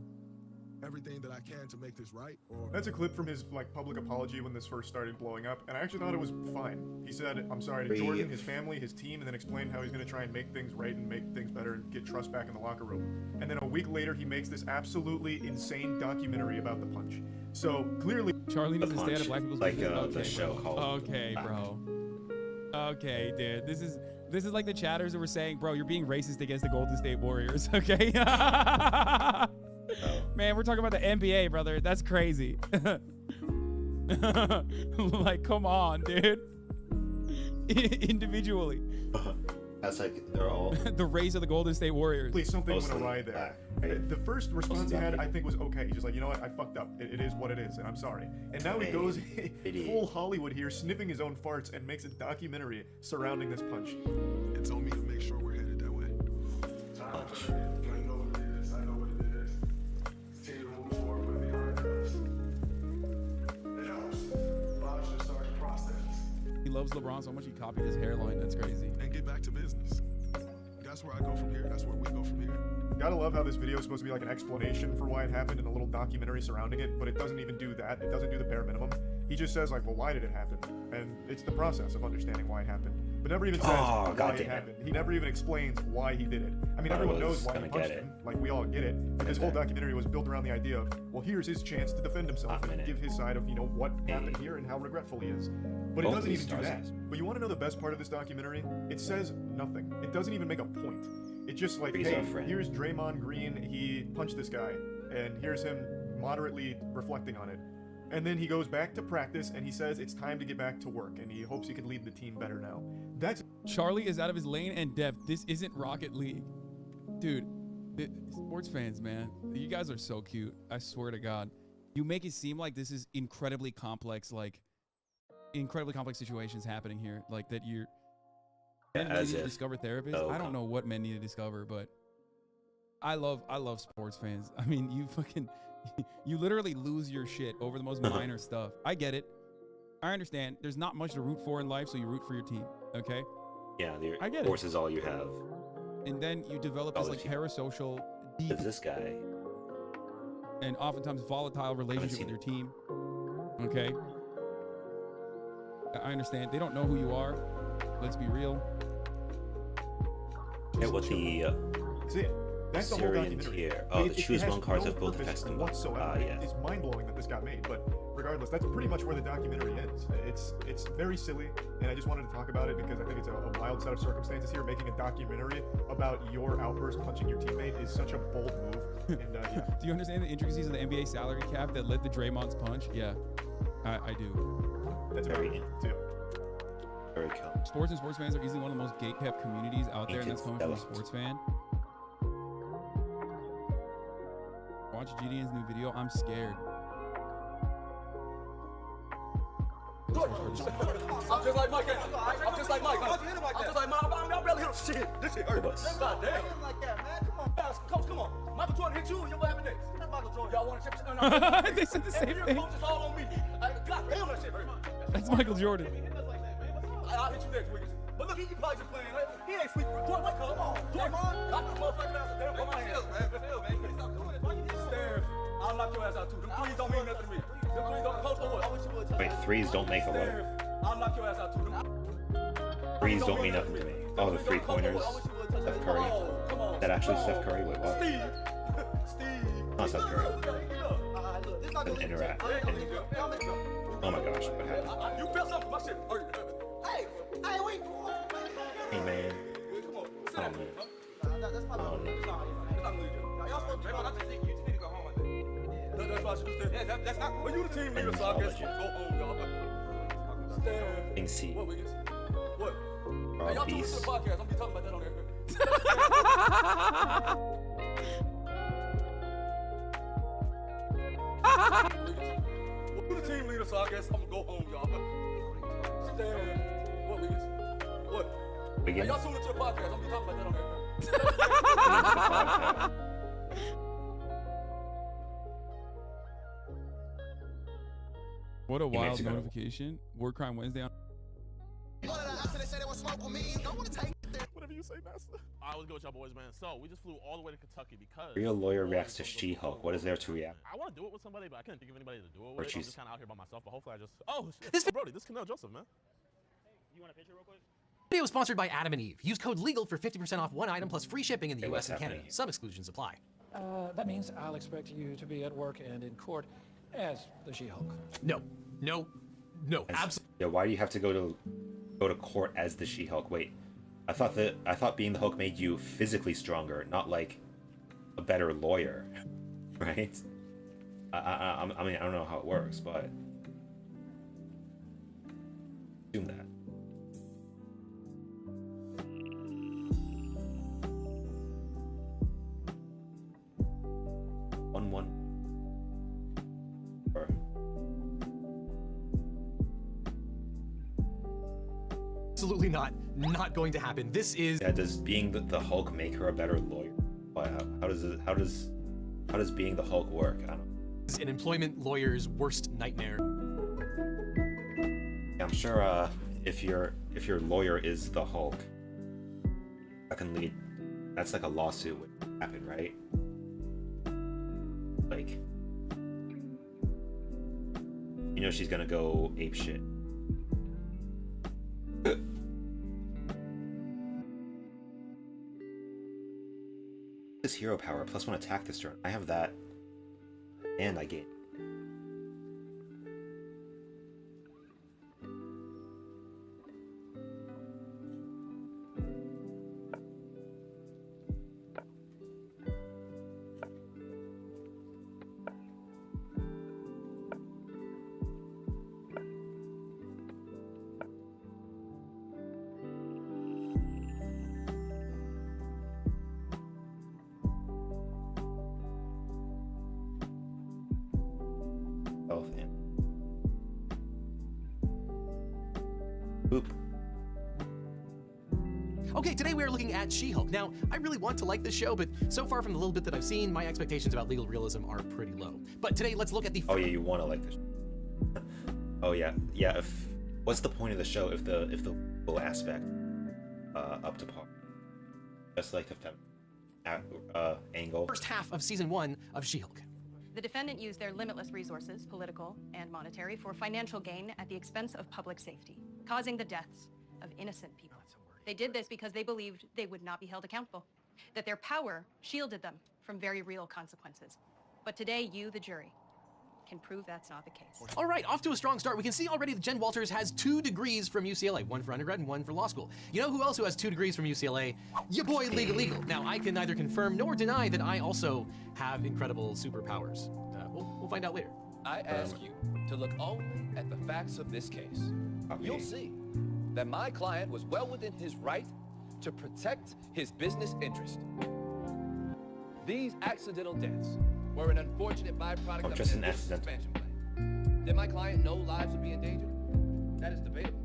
everything that I can to make this right. That's a clip from his public apology when this first started blowing up, and I actually thought it was fine. He said, I'm sorry to Jordan, his family, his team, and then explained how he's going to try and make things right and make things better and get trust back in the locker room. And then a week later, he makes this absolutely insane documentary about the punch. So clearly, Charlie needs to stay out of black people's business. Okay, the show called. Okay, bro. Okay, dude. This is like the chatters that were saying, bro, you're being racist against the Golden State Warriors. Okay. Man, we're talking about the NBA, brother. That's crazy. Like, come on, dude. Individually. That's like they're all the race of the Golden State Warriors. Please, something went awry there. Right? The first response he had, I think, was okay. He's just like, you know what, I fucked up. It is what it is, and I'm sorry. And now he goes full Hollywood here, sniffing his own farts, and makes a documentary surrounding this punch. It's on me to make sure we're headed that way. Punch. I know what it is. I know what it is. Continue to move forward with the art. It helps. Allows you to start the process. He loves LeBron so much he copied his hairline. That's crazy. And get back to business. That's where I go from here. That's where we go from here. Gotta love how this video is supposed to be like an explanation for why it happened and a little documentary surrounding it, but it doesn't even do that. It doesn't do the bare minimum. He just says, like, well, why did it happen? And it's the process of understanding why it happened. But never even says why it happened. He never even explains why he did it. I mean, everyone knows why he punched him. Like, we all get it. But this whole documentary was built around the idea of, well, here's his chance to defend himself and give his side of, what happened here and how regretful he is. But it doesn't even do that. But you want to know the best part of this documentary? It says nothing. It doesn't even make a point. It's just like, hey, here's Draymond Green, he punched this guy, and here's him moderately reflecting on it. And then he goes back to practice, and he says it's time to get back to work, and he hopes he can lead the team better now. That's Charlie is out of his lane and depth. This isn't Rocket League. Dude, sports fans, man, you guys are so cute. I swear to God. You make it seem like this is incredibly complex situations happening here. Like that you're men really need to discover therapists. I don't know what men need to discover, but I love sports fans. I mean, you literally lose your shit over the most minor stuff. I get it. I understand. There's not much to root for in life, so you root for your team. Okay? Yeah, I get force is all you have. And then you develop this like parasocial, deep, this guy, and oftentimes volatile relationship with your team. Okay? I understand. They don't know who you are. Let's be real. Yeah, what the that's the whole documentary. Tier. Oh, the choose one cards of both effects whatsoever. Yeah. It's mind-blowing that this got made, but regardless, that's pretty much where the documentary ends. It's very silly, and I just wanted to talk about it because I think it's a wild set of circumstances here. Making a documentary about your outburst punching your teammate is such a bold move. And yeah. Do you understand the intricacies of the NBA salary cap that led to Draymond's punch? Yeah, I do. That's very neat too. Very cool. Sports and sports fans are easily one of the most gate-kept communities out there, and that's coming from a sports fan. Watch GDN's new video. I'm scared. I'm just like Mike. I'm just like Mike. I'm just like Mike. I barely hit him. Shit. This shit hurt. God damn. Like that, man. Come on. Coach, come on. Michael Jordan hit you, and what happened next? That's Michael Jordan. Y'all want to chip? They said the same thing. Coach is all on me. God damn, that shit hurt. That's Michael Jordan. I'll hit you next, Wiggins. But look, he probably just playing. He ain't sleeping. Jordan, what? Come on. Jordan, knock this motherfucker out. Damn, come on. Steph, I'll knock your ass out too. Them threes don't mean nothing to me. Them threes don't. Coach, what? Wait, threes don't make a look. I'll knock your ass out too. Threes don't mean nothing to me. Oh, the 3-pointers. Steph Curry. That actually Steph Curry? Wait, what? Steve. Not Steph Curry. An interact. Oh my gosh, what happened? You felt something. My shit hurt. Hey, wait. Hey, man. Oh, man. Oh, man. Y'all supposed to you just need to go home, I think. That's why I should stay. Yeah, that's not. But you the team leader, so I guess go home, y'all. King C. What, Wiggins? What? Hey, y'all tune into the podcast. I'm gonna be talking about that on there. You the team leader, so I guess I'm gonna go home, y'all. What, Wiggins? What? Wiggins? Hey, y'all tune into the podcast. I'm gonna be talking about that on there. What a wild notification. War Crime Wednesday on. Whatever you say, master. I was good with y'all boys, man. So we just flew all the way to Kentucky because Real lawyer reacts to She-Hulk. What is there to react? I want to do it with somebody, but I couldn't think of anybody to do it Or with. I'm she's- just kind of out here by myself, but hopefully I just. Oh, this Brody, this is Canal Joseph, man. You want a picture real quick? Video is sponsored by Adam and Eve. Use code LEGAL for 50% off one item plus free shipping in the US and Canada. Some exclusions apply. That means I'll expect you to be at work and in court as the She-Hulk. No, absolutely. Yeah, why do you have to go to court as the She-Hulk? Wait, I thought being the Hulk made you physically stronger, not like a better lawyer, right? I mean, I don't know how it works, but assume that. Absolutely not going to happen. This is. Yeah, does being the Hulk make her a better lawyer? Why? How does being the Hulk work? I don't know. It's an employment lawyer's worst nightmare. Yeah, I'm sure if your lawyer is the Hulk, that can lead. That's like a lawsuit would happen, right? Like, you know, she's gonna go ape shit. This hero power +1 attack this turn. I have that, and I gain. Boop. Okay, today we are looking at She-Hulk. Now, I really want to like this show, but so far from the little bit that I've seen, my expectations about legal realism are pretty low. But today, let's look at the... Oh yeah, you want to like this. Oh yeah, yeah. What's the point of the show if the legal aspect up to par? Just like the angle. First half of season 1 of She-Hulk. The defendant used their limitless resources, political and monetary, for financial gain at the expense of public safety, causing the deaths of innocent people. They did this because they believed they would not be held accountable, that their power shielded them from very real consequences. But today, you, the jury, can prove that's not the case. All right, off to a strong start. We can see already that Jen Walters has 2 degrees from UCLA, 1 for undergrad and 1 for law school. You know who else who has 2 degrees from UCLA? Your boy Legal. Now, I can neither confirm nor deny that I also have incredible superpowers. We'll find out later. I ask you to look only at the facts of this case. You'll see that my client was well within his right to protect his business interest. These accidental deaths were an unfortunate byproduct of an ambitious expansion plan. Did my client know lives would be endangered? That is debatable.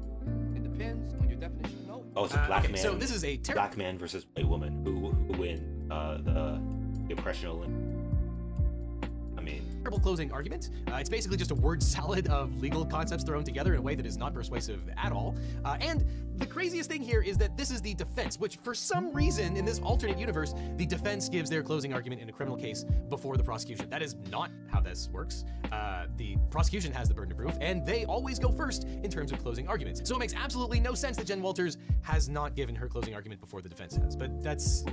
It depends on your definition of know. Oh, it's a black man. So this is a black man versus white woman who win the oppression Olympics. I mean, terrible closing argument. It's basically just a word salad of legal concepts thrown together in a way that is not persuasive at all. And the craziest thing here is that this is the defense, which for some reason in this alternate universe, the defense gives their closing argument in a criminal case before the prosecution. That is not how this works. The prosecution has the burden of proof, and they always go first in terms of closing arguments. So it makes absolutely no sense that Jen Walters has not given her closing argument before the defense has. But that's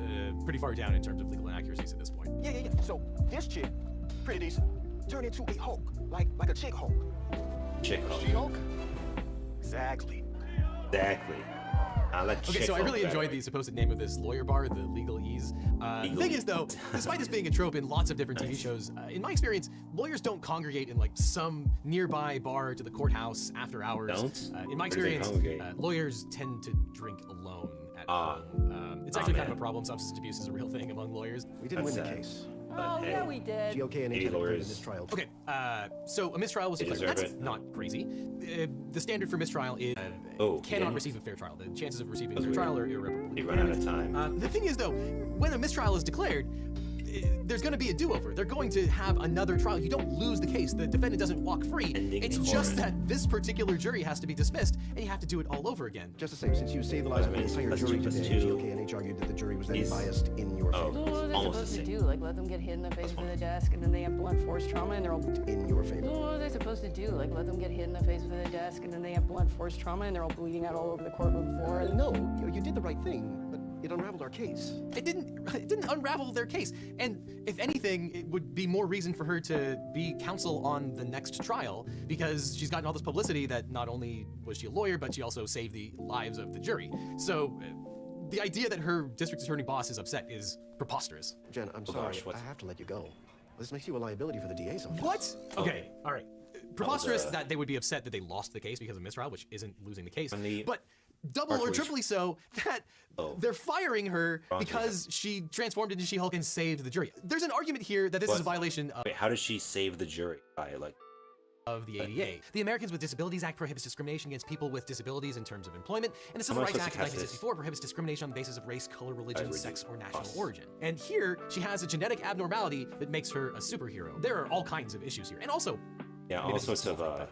pretty far down in terms of legal inaccuracies at this point. Yeah. So this chick, pretty decent, turned into a Hulk, like a chick Hulk. Chick Hulk. She-Hulk? Exactly. Okay, so I really enjoyed the supposed name of this lawyer bar, the Legal Ease. The thing is, though, despite this being a trope in lots of different TV shows, in my experience, lawyers don't congregate in like some nearby bar to the courthouse after hours. In my experience, lawyers tend to drink alone at home. It's actually kind of a problem. Substance abuse is a real thing among lawyers. We didn't win the case. Oh, yeah, we did. GOK and H declared a mistrial. Okay, so a mistrial was declared. That's not crazy. The standard for mistrial is cannot receive a fair trial. The chances of receiving a fair trial are irreparable. You run out of time. The thing is, though, when a mistrial is declared, there's going to be a do-over. They're going to have another trial. You don't lose the case. The defendant doesn't walk free. It's just that this particular jury has to be dismissed, and you have to do it all over again. Just the same, since you saved the lives of an entire jury today, GOK and H argued that the jury was then biased in your favor. What are they supposed to do? Like, let them get hit in the face with a desk, and then they have blunt force trauma, and they're all... In your favor. What are they supposed to do? Like, let them get hit in the face with a desk, and then they have blunt force trauma, and they're all bleeding out all over the courtroom floor. No, you did the right thing, but it unraveled our case. It didn't unravel their case. And if anything, it would be more reason for her to be counsel on the next trial, because she's gotten all this publicity that not only was she a lawyer, but she also saved the lives of the jury. So the idea that her district attorney boss is upset is preposterous. Jen, I'm sorry, I have to let you go. This makes you a liability for the DA's office. What? Okay, all right. Preposterous that they would be upset that they lost the case because of mistrial, which isn't losing the case. But double or triply so that they're firing her because she transformed into She-Hulk and saved the jury. There's an argument here that this is a violation of... Wait, how does she save the jury? By of the ADA. The Americans with Disabilities Act prohibits discrimination against people with disabilities in terms of employment, and the Civil Rights Act of 1964 prohibits discrimination on the basis of race, color, religion, sex, or national origin. And here, she has a genetic abnormality that makes her a superhero. There are all kinds of issues here. And also, all sorts of...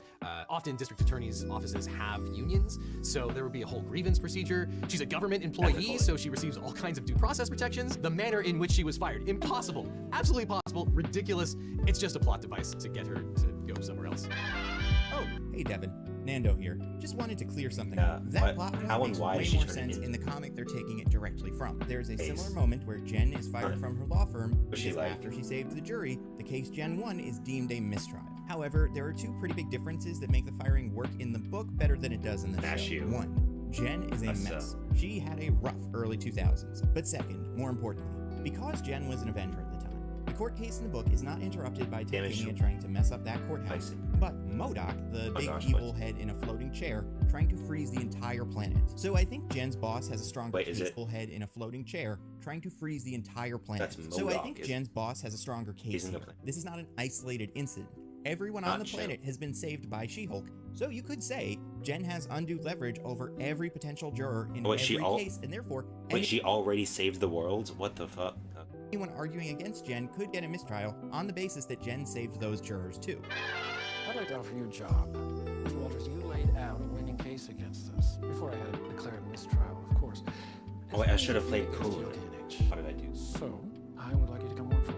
often district attorneys' offices have unions, so there would be a whole grievance procedure. She's a government employee, so she receives all kinds of due process protections. The manner in which she was fired, impossible. Absolutely impossible, ridiculous. It's just a plot device to get her to go somewhere else. Oh, hey Devin. Nando here. Just wanted to clear something up. That plot point makes way more sense in the comic they're taking it directly from. There's a similar moment where Jen is fired from her law firm because after she saved the jury, the case Jen won is deemed a mistrial. However, there are two pretty big differences that make the firing work in the book better than it does in the show. One, Jen is a mess. She had a rough early 2000s. But second, more importantly, because Jen was an Avenger at the time, the court case in the book is not interrupted by Titania trying to mess up that courthouse, but MODOK, the big evil head in a floating chair, trying to freeze the entire planet. So I think Jen's boss has a stronger peaceful head in a floating chair, trying to freeze the entire planet. So I think Jen's boss has a stronger case here. This is not an isolated incident. everyone on the planet has been saved by She-Hulk. So you could say Jen has undue leverage over every potential juror in every case, and therefore... Wait, she already saved the world? What the fuck? Anyone arguing against Jen could get a mistrial on the basis that Jen saved those jurors too. I'd like to offer you a job. Mr. Walters, you laid out a winning case against us before I had it declared a mistrial, of course. Oh wait, I should have played cool. What did I do? So, I would like you to come work for us.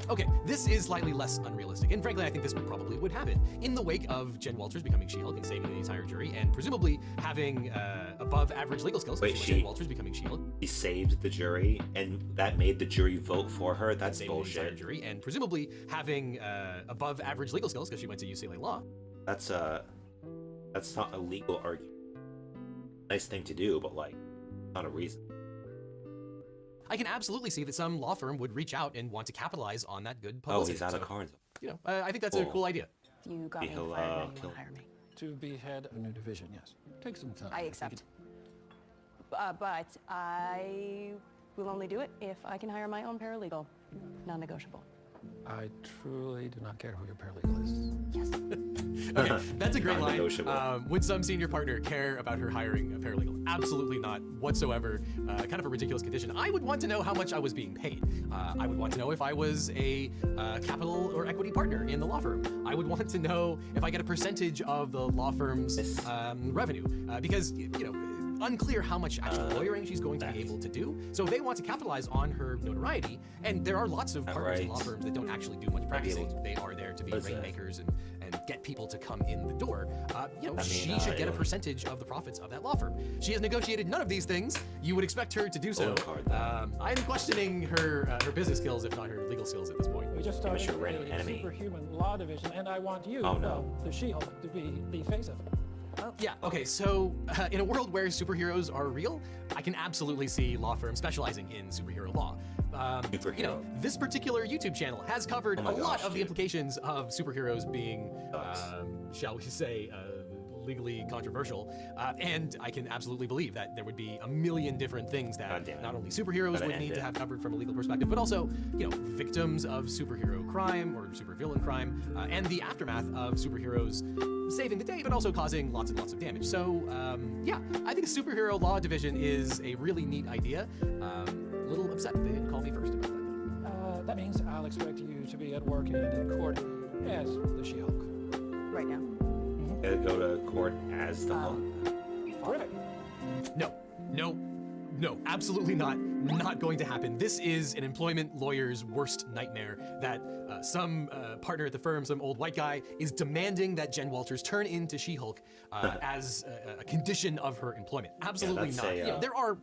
Okay, this is slightly less unrealistic, and frankly, I think this probably would happen in the wake of Jen Walters becoming She-Hulk and saving the entire jury, and presumably having above-average legal skills. Wait, Jen Walters becoming She-Hulk. She saved the jury, and that made the jury vote for her. That's bullshit. The entire jury, and presumably having above-average legal skills because she went to UCLA Law. That's not a legal argument. Nice thing to do, but like, not a reason. I can absolutely see that some law firm would reach out and want to capitalize on that good publicity. Oh, he's out of cards. You know, I think that's a cool idea. You got me fired and you want to hire me. To be head of a new division, yes. Take some time. I accept. But I will only do it if I can hire my own paralegal. Non-negotiable. I truly do not care who your paralegal is. Yes. Okay, that's a great line. Would some senior partner care about her hiring a paralegal? Absolutely not whatsoever. Kind of a ridiculous condition. I would want to know how much I was being paid. I would want to know if I was a capital or equity partner in the law firm. I would want to know if I get a percentage of the law firm's revenue. Because, you know, unclear how much actual lawyering she's going to be able to do. So if they want to capitalize on her notoriety, and there are lots of partners in law firms that don't actually do much practicing. They are there to be rainmakers and get people to come in the door. You know, she should get a percentage of the profits of that law firm. She has negotiated none of these things. You would expect her to do so. I'm questioning her business skills, if not her legal skills at this point. We just started a superhuman law division, and I want you, the She-Hulk, to be the face of it. Oh. Yeah, okay, so in a world where superheroes are real, I can absolutely see law firms specializing in superhero law. You know, this particular YouTube channel has covered a lot of the implications of superheroes being, shall we say, legally controversial, and I can absolutely believe that there would be a million different things that not only superheroes would need to have covered from a legal perspective, but also, you know, victims of superhero crime or supervillain crime, and the aftermath of superheroes saving the day, but also causing lots and lots of damage. So, yeah, I think a superhero law division is a really neat idea. A little upset that they didn't call me first about that, though. That means I'll expect you to be at work and in court as the She-Hulk. Right now. Gotta go to court as the Hulk. Terrific. No, absolutely not. Not going to happen. This is an employment lawyer's worst nightmare that some partner at the firm, some old white guy, is demanding that Jen Walters turn into She-Hulk as a condition of her employment. Absolutely not. You know, there are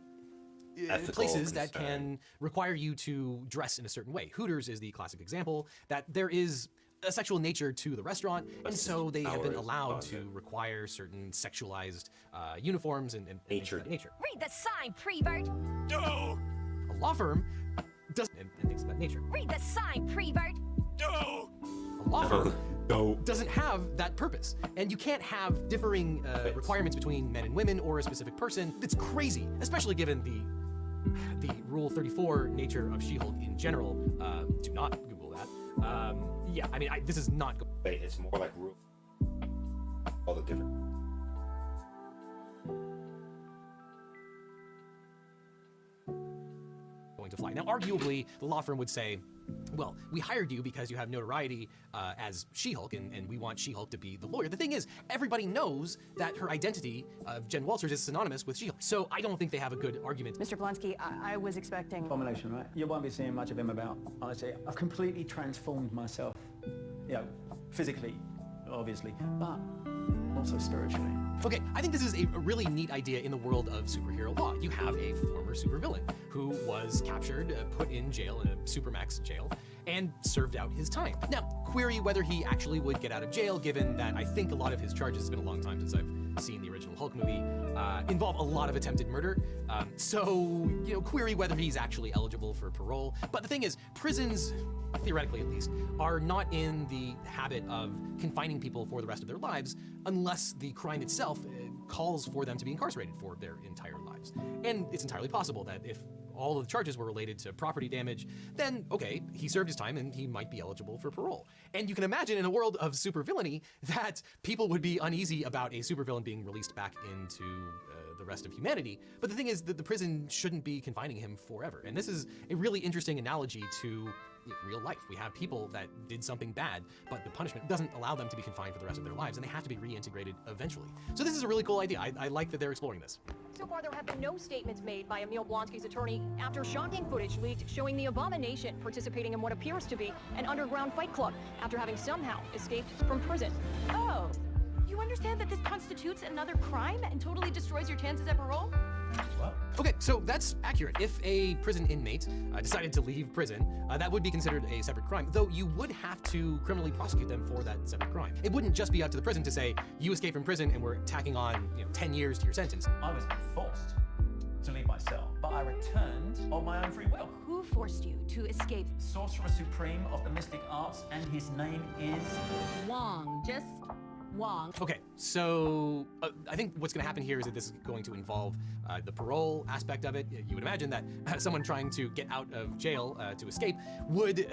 places that can require you to dress in a certain way. Hooters is the classic example that there is a sexual nature to the restaurant, and so they have been allowed to require certain sexualized uniforms and things of that nature. Read the sign, Prevert! No! A law firm doesn't, and things of that nature. Read the sign, Prevert! No! A law firm doesn't have that purpose, and you can't have differing requirements between men and women or a specific person. It's crazy, especially given the Rule 34 nature of She-Hulk in general. Do not Google that. Yeah, I mean, this is not. Wait, it's more like rule. All the different. Going to fly. Now, arguably, the law firm would say, well, we hired you because you have notoriety as She-Hulk, and we want She-Hulk to be the lawyer. The thing is, everybody knows that her identity of Jen Walters is synonymous with She-Hulk, so I don't think they have a good argument. Mr. Blonsky, I was expecting... Abomination, right? You won't be seeing much of him about, honestly. I've completely transformed myself, you know, physically, obviously, but also spiritually. Okay, I think this is a really neat idea in the world of superhero law. You have a former supervillain who was captured, put in jail, in a supermax jail, and served out his time. Now, query whether he actually would get out of jail, given that I think a lot of his charges, it's been a long time since I've seen the original Hulk movie, involve a lot of attempted murder. So, you know, query whether he's actually eligible for parole. But the thing is, prisons, theoretically at least, are not in the habit of confining people for the rest of their lives unless the crime itself calls for them to be incarcerated for their entire lives. And it's entirely possible that if all of the charges were related to property damage, then okay, he served his time and he might be eligible for parole. And you can imagine in a world of supervillainy that people would be uneasy about a supervillain being released back into the rest of humanity. But the thing is that the prison shouldn't be confining him forever. And this is a really interesting analogy to real life. We have people that did something bad, but the punishment doesn't allow them to be confined for the rest of their lives, and they have to be reintegrated eventually. So this is a really cool idea. I like that they're exploring this. So far, there have been no statements made by Emil Blonsky's attorney after shocking footage leaked showing the Abomination participating in what appears to be an underground fight club after having somehow escaped from prison. Oh, you understand that this constitutes another crime and totally destroys your chances at parole? Okay, so that's accurate. If a prison inmate decided to leave prison, that would be considered a separate crime, though you would have to criminally prosecute them for that separate crime. It wouldn't just be up to the prison to say, you escaped from prison and we're tacking on 10 years to your sentence. I was forced to leave my cell, but I returned on my own free will. Who forced you to escape? Sorcerer Supreme of the Mystic Arts, and his name is... Wong. Just Wong. Okay, so I think what's going to happen here is that this is going to involve the parole aspect of it. You would imagine that someone trying to get out of jail to escape would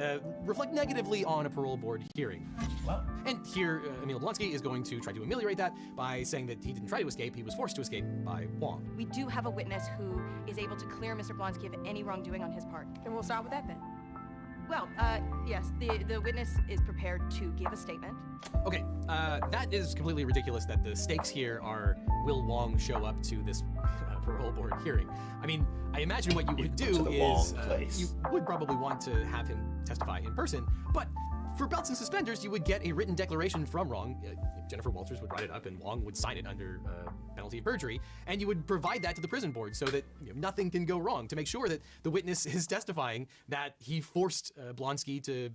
reflect negatively on a parole board hearing. Well. And here, Emil Blonsky is going to try to ameliorate that by saying that he didn't try to escape, he was forced to escape by Wong. We do have a witness who is able to clear Mr. Blonsky of any wrongdoing on his part. Then we'll start with that then. Well, yes, the witness is prepared to give a statement. Okay, that is completely ridiculous that the stakes here are will Wong show up to this parole board hearing. I mean, I imagine what you would do is you would probably want to have him testify in person, but for belts and suspenders, you would get a written declaration from Wong. Jennifer Walters would write it up and Wong would sign it under penalty of perjury, and you would provide that to the prison board so that nothing can go wrong, to make sure that the witness is testifying that he forced Blonsky to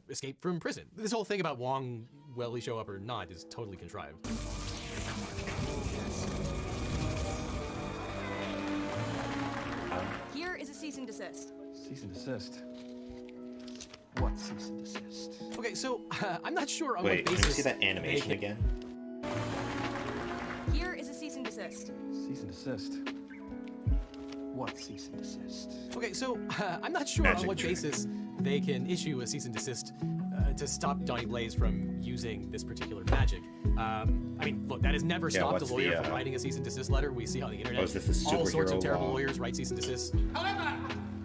escape from prison. This whole thing about Wong, will he show up or not, is totally contrived. Here is a cease and desist. Cease and desist? What cease and desist? Okay, so I'm not sure on Wait, what basis. can you see that animation again? Here is a cease and desist. Cease and desist? What cease and desist? Okay, so I'm not sure on what basis they can issue a cease and desist to stop Donnie Blaze from using this particular magic. I mean, look, that has never stopped a lawyer from writing a cease and desist letter. We see on the internet all sorts of terrible lawyers write cease and desists. However,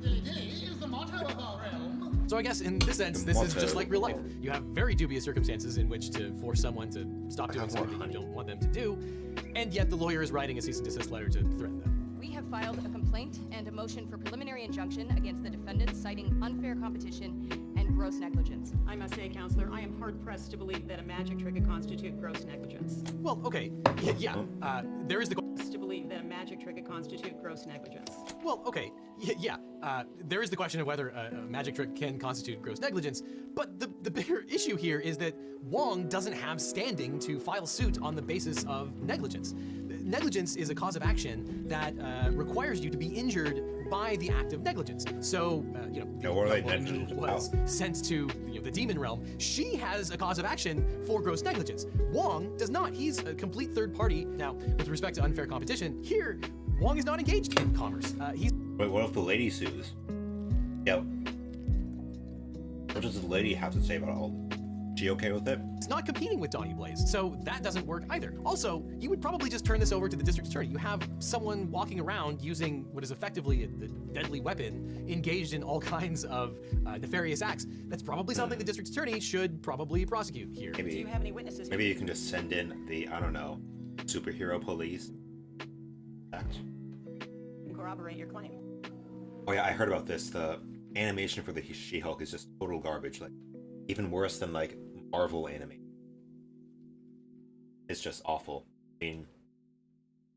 dilly-dilly is the motto of our realm. So I guess in this sense, this is just like real life. You have very dubious circumstances in which to force someone to stop doing something that you don't want them to do, and yet the lawyer is writing a cease and desist letter to threaten them. We have filed a complaint and a motion for preliminary injunction against the defendants citing unfair competition and gross negligence. I must say, Counselor, I am hard-pressed to believe that a magic trick could constitute gross negligence. Well, okay, yeah, there is the... To believe that a magic trick could constitute gross negligence. Well, okay, yeah, there is the question of whether a magic trick can constitute gross negligence, but the bigger issue here is that Wong doesn't have standing to file suit on the basis of negligence. Negligence is a cause of action that requires you to be injured by the act of negligence. So, the woman who was sent to the demon realm, she has a cause of action for gross negligence. Wong does not. He's a complete third party. Now, with respect to unfair competition, here, Wong is not engaged in commerce. Wait, what if the lady sues? Yep. What does the lady have to say about all this? She okay with it? It's not competing with Donnie Blaze, so that doesn't work either. Also, you would probably just turn this over to the district attorney. You have someone walking around using what is effectively a deadly weapon, engaged in all kinds of nefarious acts. That's probably something the district attorney should probably prosecute here. Maybe, Do you have any witnesses? Maybe you can just send in the, I don't know, superhero police. Corroborate your claim. Oh yeah, I heard about this. The animation for the She-Hulk is just total garbage. Like, even worse than like Marvel anime. It's just awful. I mean,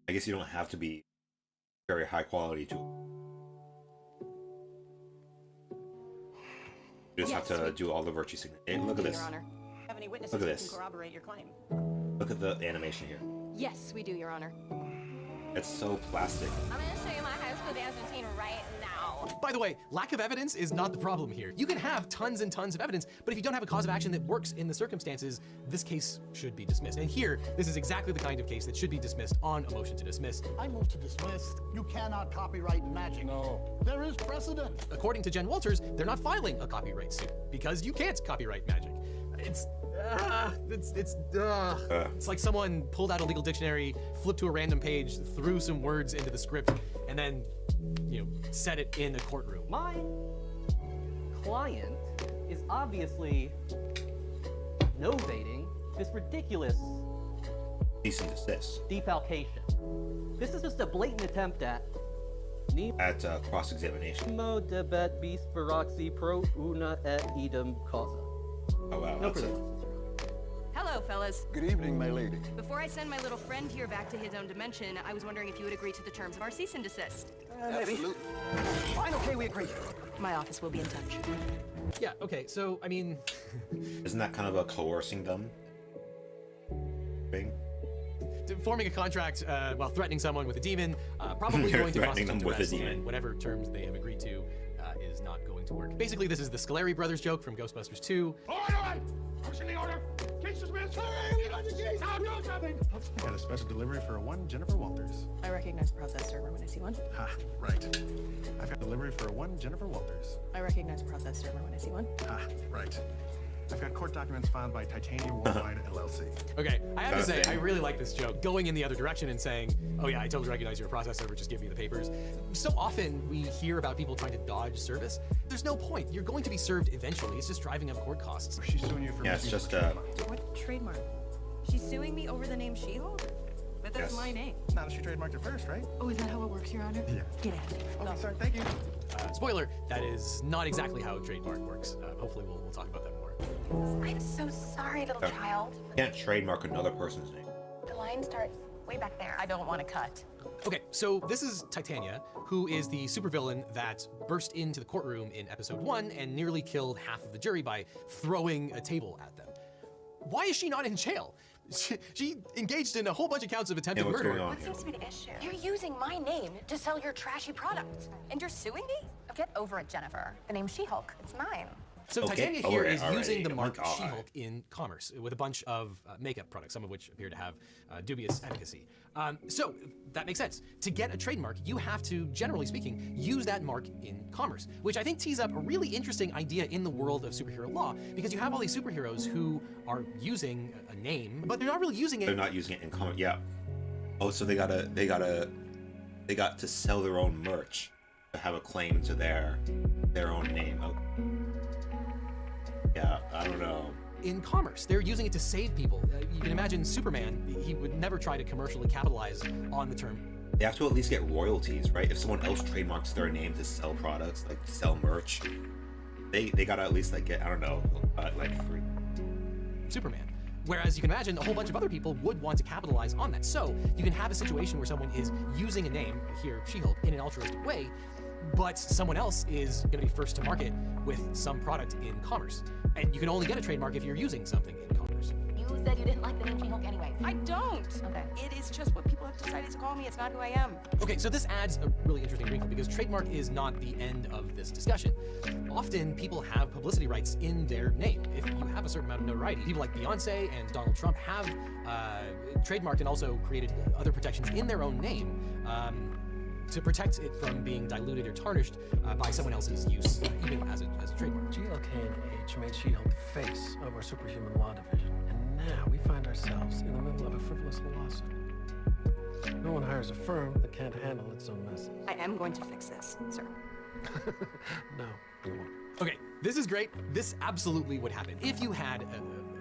I guess you don't have to be very high quality to. You just have to do all the virtue signature. Hey, look at this. Your Honor. Have any witnesses Look at who this. can corroborate your claim? Look at the animation here. Yes, we do, Your Honor. It's so plastic. I'm gonna show you my high school with Constantine right now. By the way, lack of evidence is not the problem here. You can have tons and tons of evidence, but if you don't have a cause of action that works in the circumstances, this case should be dismissed. And here, this is exactly the kind of case that should be dismissed on a motion to dismiss. I move to dismiss. You cannot copyright magic. No. There is precedent. According to Jen Walters, they're not filing a copyright suit because you can't copyright magic. It's like someone pulled out a legal dictionary, flipped to a random page, threw some words into the script, and then, said it in a courtroom. My client is obviously novating this ridiculous cease and desist. defalcation. This is just a blatant attempt at cross-examination. Mo debet bis veraxi pro una et idem causa. Oh wow. No Hello, fellas. Good evening, my lady. Before I send my little friend here back to his own dimension, I was wondering if you would agree to the terms of our cease and desist. Absolutely. Fine, okay, we agree. My office will be in touch. Yeah, okay, so, I mean... Isn't that kind of a coercing them thing? Forming a contract while threatening someone with a demon, probably going to constitute them with a arrest, demon. and whatever terms they have agreed to is not going to work. Basically, this is the Scoleri brothers joke from Ghostbusters 2. All right! Pushing the order! Case dismissed! Hey, get on the case! Now do something! I got a special delivery for one Jennifer Walters. I recognize the process server when I see one. Ha, right. I've got a delivery for one Jennifer Walters. I recognize the process server when I see one. Ha, right. I've got court documents filed by Titanium Worldwide LLC. Okay, I have to say, I really like this joke. Going in the other direction and saying, oh yeah, I totally recognize you're a process server, just give me the papers. So often we hear about people trying to dodge service. There's no point. You're going to be served eventually. It's just driving up court costs. She's suing you for it's just What trademark? She's suing me over the name She-Hulk? But that's my name. Now she trademarked it first, right? Oh, is that how it works, Your Honor? Yeah. Get out of here. Okay, sorry, thank you. Spoiler, that is not exactly how trademark works. Hopefully we'll talk about that more. I'm so sorry, little child. You can't trademark another person's name. The line starts way back there. I don't want to cut. Okay, so this is Titania, who is the supervillain that burst into the courtroom in episode 1 and nearly killed half of the jury by throwing a table at them. Why is she not in jail? She engaged in a whole bunch of counts of attempted murder. What seems to be the issue? You're using my name to sell your trashy products. And you're suing me? Oh, get over it, Jennifer. The name She-Hulk, it's mine. So Titania here is using the mark She-Hulk in commerce with a bunch of makeup products, some of which appear to have dubious efficacy. So that makes sense. To get a trademark, you have to, generally speaking, use that mark in commerce, which I think tees up a really interesting idea in the world of superhero law, because you have all these superheroes who are using a name, but they're not really using it. They're not using it in commerce. Yeah. Oh, so they got to sell their own merch to have a claim to their own name. Oh. Yeah, I don't know. In commerce, they're using it to save people. You can imagine Superman, he would never try to commercially capitalize on the term. They have to at least get royalties, right? If someone else trademarks their name to sell products, like to sell merch, they gotta at least like get, I don't know, like free. Superman. Whereas you can imagine a whole bunch of other people would want to capitalize on that. So you can have a situation where someone is using a name, here She-Hulk, in an altruistic way, but someone else is going to be first to market with some product in commerce. And you can only get a trademark if you're using something in commerce. You said you didn't like the name She-Hulk anyway. I don't. Okay. It is just what people have decided to call me. It's not who I am. Okay, so this adds a really interesting wrinkle because trademark is not the end of this discussion. Often people have publicity rights in their name. If you have a certain amount of notoriety, people like Beyonce and Donald Trump have trademarked and also created other protections in their own name to protect it from being diluted or tarnished by someone else's use, even as a trademark. GLK&H made She-Hulk the face of our superhuman law division, and now we find ourselves in the middle of a frivolous lawsuit. No one hires a firm that can't handle its own mess. I am going to fix this, sir. No, you won't. Okay, this is great. This absolutely would happen. If you had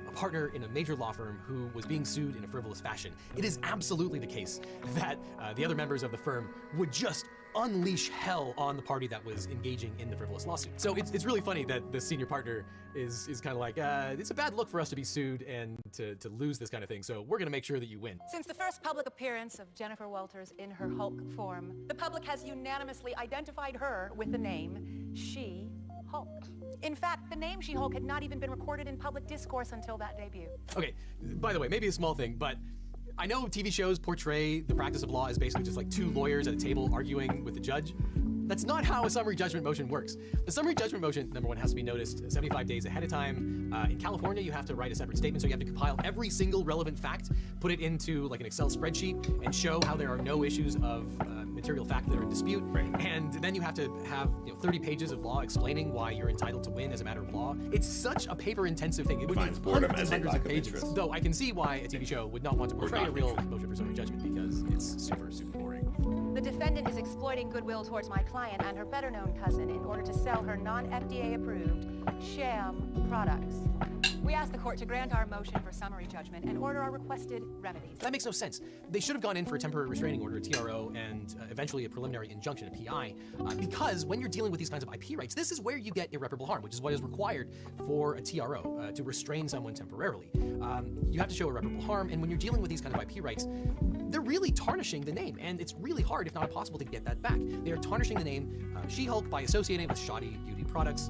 a partner in a major law firm who was being sued in a frivolous fashion, it is absolutely the case that the other members of the firm would just unleash hell on the party that was engaging in the frivolous lawsuit. So it's really funny that the senior partner is kind of like, it's a bad look for us to be sued and to lose this kind of thing, so we're gonna make sure that you win. Since the first public appearance of Jennifer Walters in her Hulk form, the public has unanimously identified her with the name She-Hulk. In fact, the name She-Hulk had not even been recorded in public discourse until that debut. Okay, by the way, maybe a small thing, but I know TV shows portray the practice of law as basically just like two lawyers at a table arguing with the judge. That's not how a summary judgment motion works. A summary judgment motion, number one, has to be noticed 75 days ahead of time. In California, you have to write a separate statement, so you have to compile every single relevant fact, put it into like an Excel spreadsheet, and show how there are no issues of material fact that are in dispute. Right. And then you have to have 30 pages of law explaining why you're entitled to win as a matter of law. It's such a paper-intensive thing. It would be hundreds of pages. Though I can see why a TV show would not want to portray a real motion for summary judgment because it's super, super boring. The defendant is exploiting goodwill towards my client and her better-known cousin in order to sell her non-FDA-approved sham products. We ask the court to grant our motion for summary judgment and order our requested remedies. That makes no sense. They should have gone in for a temporary restraining order, a TRO, and eventually a preliminary injunction, a PI, because when you're dealing with these kinds of IP rights, this is where you get irreparable harm, which is what is required for a TRO, to restrain someone temporarily. You have to show irreparable harm, and when you're dealing with these kind of IP rights, they're really tarnishing the name, and it's really hard, if not impossible, to get that back. They are tarnishing the name She-Hulk by associating it with shoddy beauty products.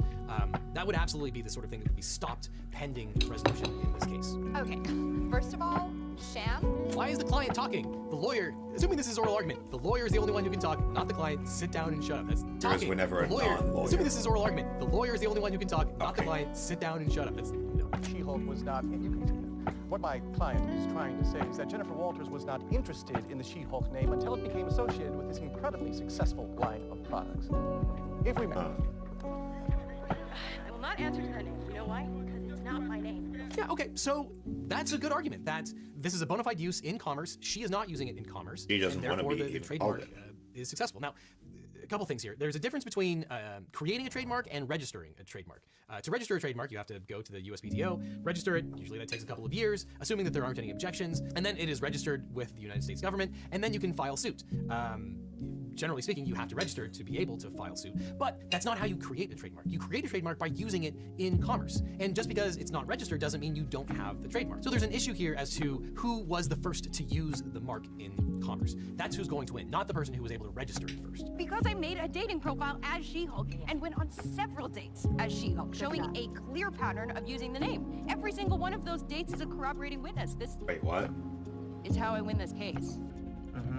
That would absolutely be the sort of thing that would be stopped pending resolution in this case. Okay, first of all, sham? Why is the client talking? The lawyer, assuming this is oral argument, the lawyer is the only one who can talk, not the client. Sit down and shut up. That's talking. Whenever the lawyer, assuming this is oral argument, the lawyer is the only one who can talk, not the client. Sit down and shut up. That's no. She-Hulk was not. What my client is trying to say is that Jennifer Walters was not interested in the She-Hulk name until it became associated with this incredibly successful line of products. If we may. I will not answer to that name. You know why? Because it's not my name. Yeah, okay, so that's a good argument that this is a bona fide use in commerce. She is not using it in commerce. She doesn't and therefore want to be the trademark is successful. Now, a couple things here. There's a difference between creating a trademark and registering a trademark. To register a trademark, you have to go to the USPTO, register it. Usually that takes a couple of years, assuming that there aren't any objections, and then it is registered with the United States government, and then you can file suit. Generally speaking, you have to register to be able to file suit. But that's not how you create a trademark. You create a trademark by using it in commerce. And just because it's not registered doesn't mean you don't have the trademark. So there's an issue here as to who was the first to use the mark in commerce. That's who's going to win, not the person who was able to register it first. Because I made a dating profile as She-Hulk and went on several dates as She-Hulk, showing a clear pattern of using the name. Every single one of those dates is a corroborating witness. This Wait, what? is how I win this case.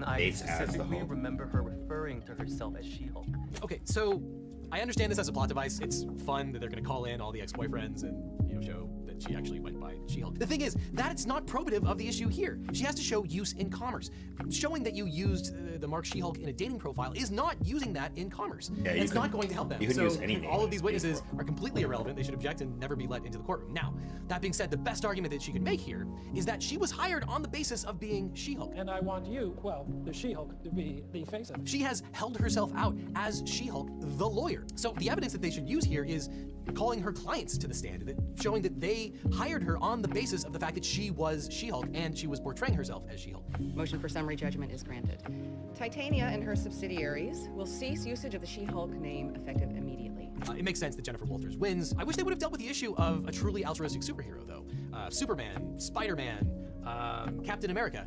I specifically remember her referring to herself as She-Hulk. Okay, so I understand this as a plot device. It's fun that they're going to call in all the ex-boyfriends and show that she actually went by She-Hulk. The thing is, that's not probative of the issue here. She has to show use in commerce. Showing that you used the mark She-Hulk in a dating profile is not using that in commerce. Yeah, it's not going to help them. You can so use any name. all of these witnesses are completely irrelevant. They should object and never be let into the courtroom. Now, that being said, the best argument that she could make here is that she was hired on the basis of being She-Hulk. And I want you, well, the She-Hulk, to be the face of it. She has held herself out as She-Hulk, the lawyer. So the evidence that they should use here is calling her clients to the stand, showing that they hired her on the basis of the fact that she was She-Hulk and she was portraying herself as She-Hulk. Motion for summary judgment is granted. Titania and her subsidiaries will cease usage of the She-Hulk name effective immediately. It makes sense that Jennifer Walters wins. I wish they would have dealt with the issue of a truly altruistic superhero, though. Superman, Spider-Man, Captain America.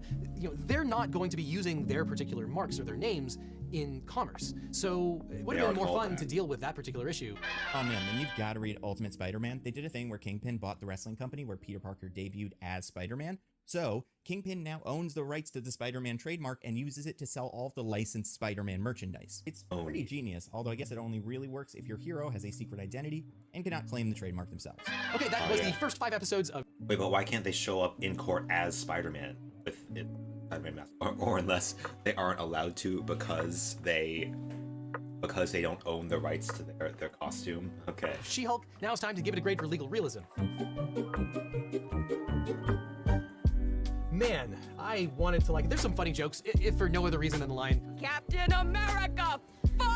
They're not going to be using their particular marks or their names in commerce. So it would have been more fun to deal with that particular issue. Oh man, then you've got to read Ultimate Spider-Man. They did a thing where Kingpin bought the wrestling company where Peter Parker debuted as Spider-Man. So Kingpin now owns the rights to the Spider-Man trademark and uses it to sell all of the licensed Spider-Man merchandise. It's pretty genius, although I guess it only really works if your hero has a secret identity and cannot claim the trademark themselves. Okay, that was the first 5 episodes of... Wait, but why can't they show up in court as Spider-Man with it? Or unless they aren't allowed to because they don't own the rights to their costume. Okay. She-Hulk, now it's time to give it a grade for legal realism. Man, I wanted to there's some funny jokes, if for no other reason than the line, Captain America!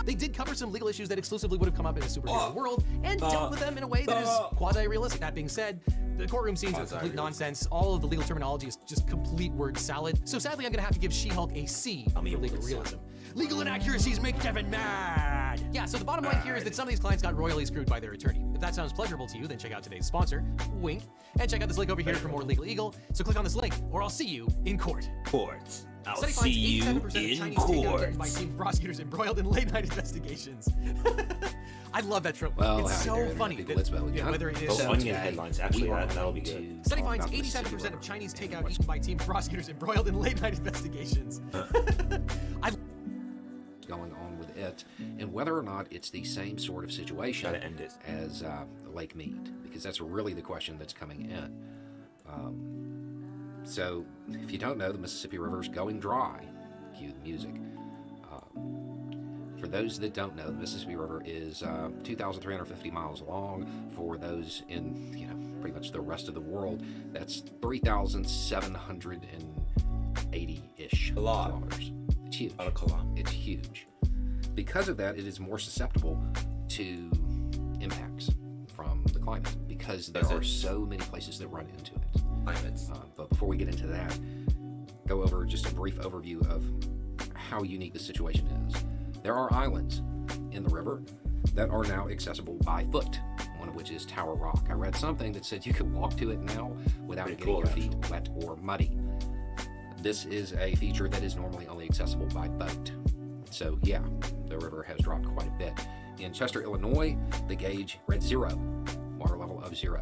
They did cover some legal issues that exclusively would have come up in a superhero world and dealt with them in a way that is quasi-realistic. That being said, the courtroom scenes are complete nonsense. All of the legal terminology is just complete word salad. So sadly, I'm gonna have to give She-Hulk a C for legal realism. Legal inaccuracies make Devin mad! Yeah, so the bottom line here is that some of these clients got royally screwed by their attorney. If that sounds pleasurable to you, then check out today's sponsor, wink, and check out this link over here for more Legal Eagle. So click on this link, or I'll see you in court. I'll see you in court. By team prosecutors embroiled in late-night investigations. I love that trope. Well, it's so howdy there, funny people. that, Let's vote. yeah, whether it is Onion headlines, actually, that'll be good. Study finds 87% of Chinese takeout eaten by team prosecutors embroiled in late-night investigations. Going on with it, and whether or not it's the same sort of situation as Lake Mead, because that's really the question that's coming in. So, if you don't know, the Mississippi River's going dry. Cue the music. For those that don't know, the Mississippi River is 2,350 miles long. For those in, pretty much the rest of the world, that's 3,780-ish kilometers. It's huge. It's huge. Because of that, it is more susceptible to impacts from the climate, because there are so many places that run into it. But before we get into that, go over just a brief overview of how unique the situation is. There are islands in the river that are now accessible by foot, one of which is Tower Rock. I read something that said you could walk to it now without getting your feet wet or muddy. This is a feature that is normally only accessible by boat. So yeah, the river has dropped quite a bit. In Chester, Illinois, the gauge read 0, water level of 0.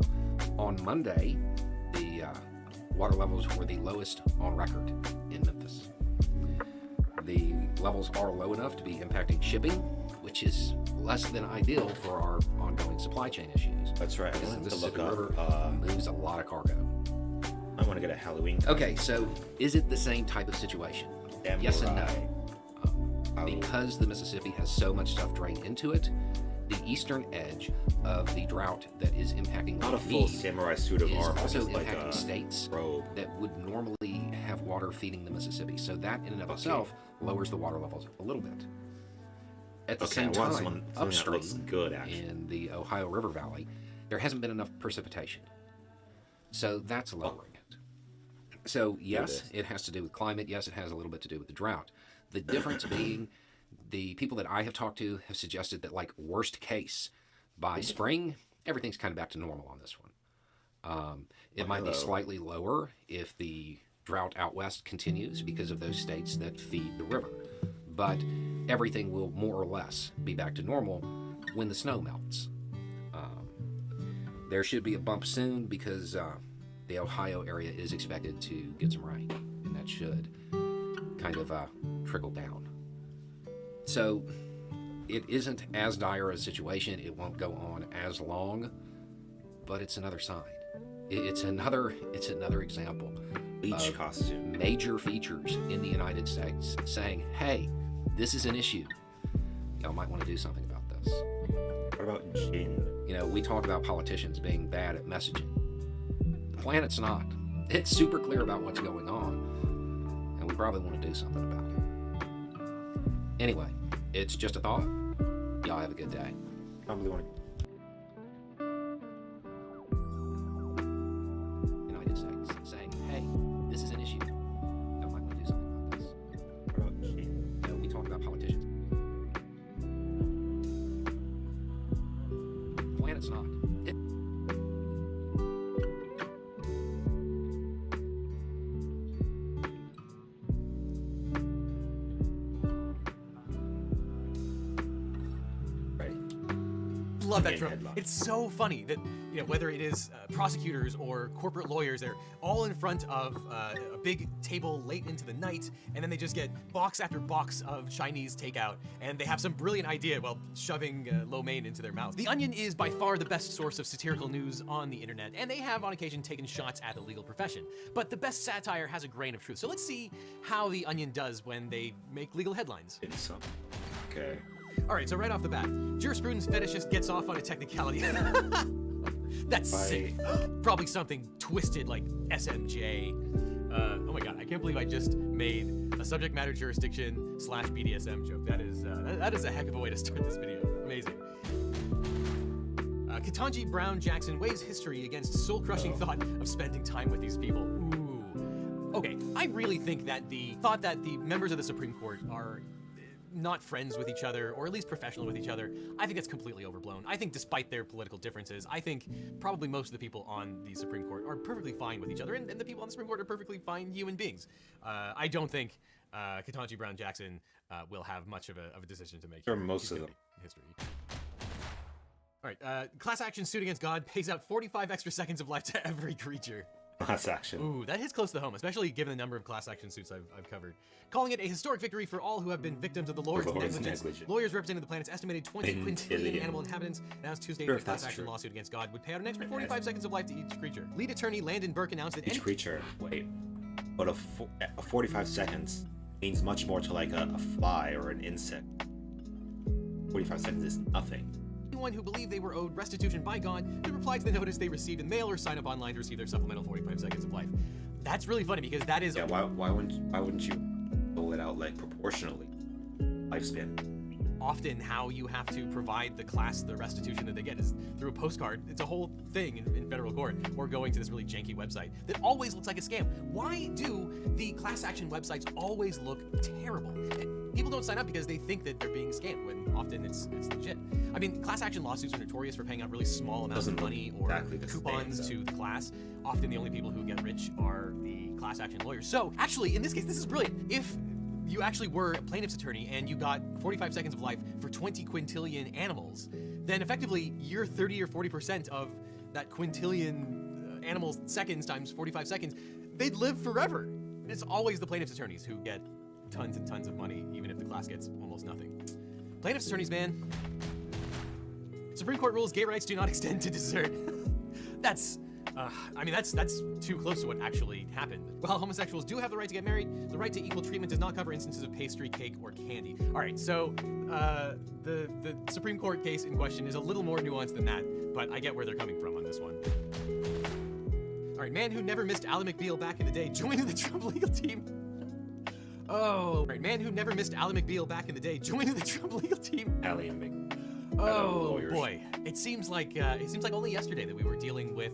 On Monday, the water levels were the lowest on record in Memphis. The levels are low enough to be impacting shipping, which is less than ideal for our ongoing supply chain issues. That's right. Because the Mississippi River moves a lot of cargo. I want to get a Halloween. Okay, so is it the same type of situation? Yes and no. Because the Mississippi has so much stuff drained into it, the eastern edge of the drought that is impacting Not a full samurai suit of armor, also just like impacting a states robe that would normally have water feeding the Mississippi. So that in and of itself lowers the water levels a little bit. At the same time, upstream in the Ohio River Valley, there hasn't been enough precipitation. So that's lowering it. So yes, it has to do with climate. Yes, it has a little bit to do with the drought. The difference being, the people that I have talked to have suggested that, like, worst case, by spring, everything's kind of back to normal on this one. It might be slightly lower if the drought out west continues because of those states that feed the river. But everything will more or less be back to normal when the snow melts. There should be a bump soon because the Ohio area is expected to get some rain, and that should kind of trickle down. So it isn't as dire a situation. It won't go on as long, but it's another sign. It's another example Beach of costume. Major features in the United States saying, hey, this is an issue. Y'all might want to do something about this. What about gin? We talk about politicians being bad at messaging. The planet's not. It's super clear about what's going on, and we probably want to do something about it. Anyway, it's just a thought. Y'all have a good day. Probably want to. United States saying, hey, this is an issue. Y'all might want to do something about this. What about gin? We talk about politicians. The planet's not. Love that trope. It's so funny that whether it is prosecutors or corporate lawyers, they're all in front of a big table late into the night, and then they just get box after box of Chinese takeout, and they have some brilliant idea while shoving lo mein into their mouth. The Onion is by far the best source of satirical news on the internet, and they have on occasion taken shots at the legal profession. But the best satire has a grain of truth. So let's see how the Onion does when they make legal headlines. Okay. All right, so right off the bat, jurisprudence fetishist gets off on a technicality. That's sick. Probably something twisted like SMJ. Oh my god, I can't believe I just made a subject matter jurisdiction / BDSM joke. That is a heck of a way to start this video. Amazing. Ketanji Brown Jackson weighs history against soul-crushing thought of spending time with these people. Ooh. Okay, I really think that the thought that the members of the Supreme Court are not friends with each other, or at least professional with each other, I think that's completely overblown. I think despite their political differences, I think probably most of the people on the Supreme Court are perfectly fine with each other, and the people on the Supreme Court are perfectly fine human beings. I don't think Ketanji Brown Jackson will have much of a decision to make. Or most of them. History. All right, class action suit against God pays out 45 extra seconds of life to every creature. Class action. Ooh, that hits close to home, especially given the number of class action suits I've covered. Calling it a historic victory for all who have been victims of the Lord's negligence. Lawyers representing the planet's estimated 20 quintillion animal inhabitants announced Tuesday that a class action lawsuit against God would pay out an extra 45 seconds of life to each creature. Lead attorney Landon Burke announced that each creature. Wait, but a 45 seconds means much more to like a fly or an insect. 45 seconds is nothing. Anyone who believed they were owed restitution by God could reply to the notice they received in mail or sign up online to receive their supplemental 45 seconds of life. That's really funny because that is why wouldn't you roll it out like proportionally lifespan? Often how you have to provide the class the restitution that they get is through a postcard. It's a whole thing in federal court, or going to this really janky website that always looks like a scam. Why do the class action websites always look terrible? People don't sign up because they think that they're being scammed, when often it's legit. I mean, class action lawsuits are notorious for paying out really small amounts of money or coupons to the class. Often the only people who get rich are the class action lawyers. So actually, in this case, this is brilliant. If you actually were a plaintiff's attorney and you got 45 seconds of life for 20 quintillion animals, then effectively you're 30 or 40% of that quintillion animals seconds times 45 seconds. They'd live forever. It's always the plaintiff's attorneys who get tons and tons of money, even if the class gets almost nothing. Plaintiff's attorneys, man. Supreme Court rules gay rights do not extend to dessert. That's too close to what actually happened. While homosexuals do have the right to get married, the right to equal treatment does not cover instances of pastry, cake, or candy. All right, so the Supreme Court case in question is a little more nuanced than that, but I get where they're coming from on this one. All right, man who never missed Ally McBeal back in the day joined the Trump legal team. Oh, right, man who never missed Ally McBeal back in the day joined the Trump legal team. Ally and McBeal. Oh boy, it seems like only yesterday that we were dealing with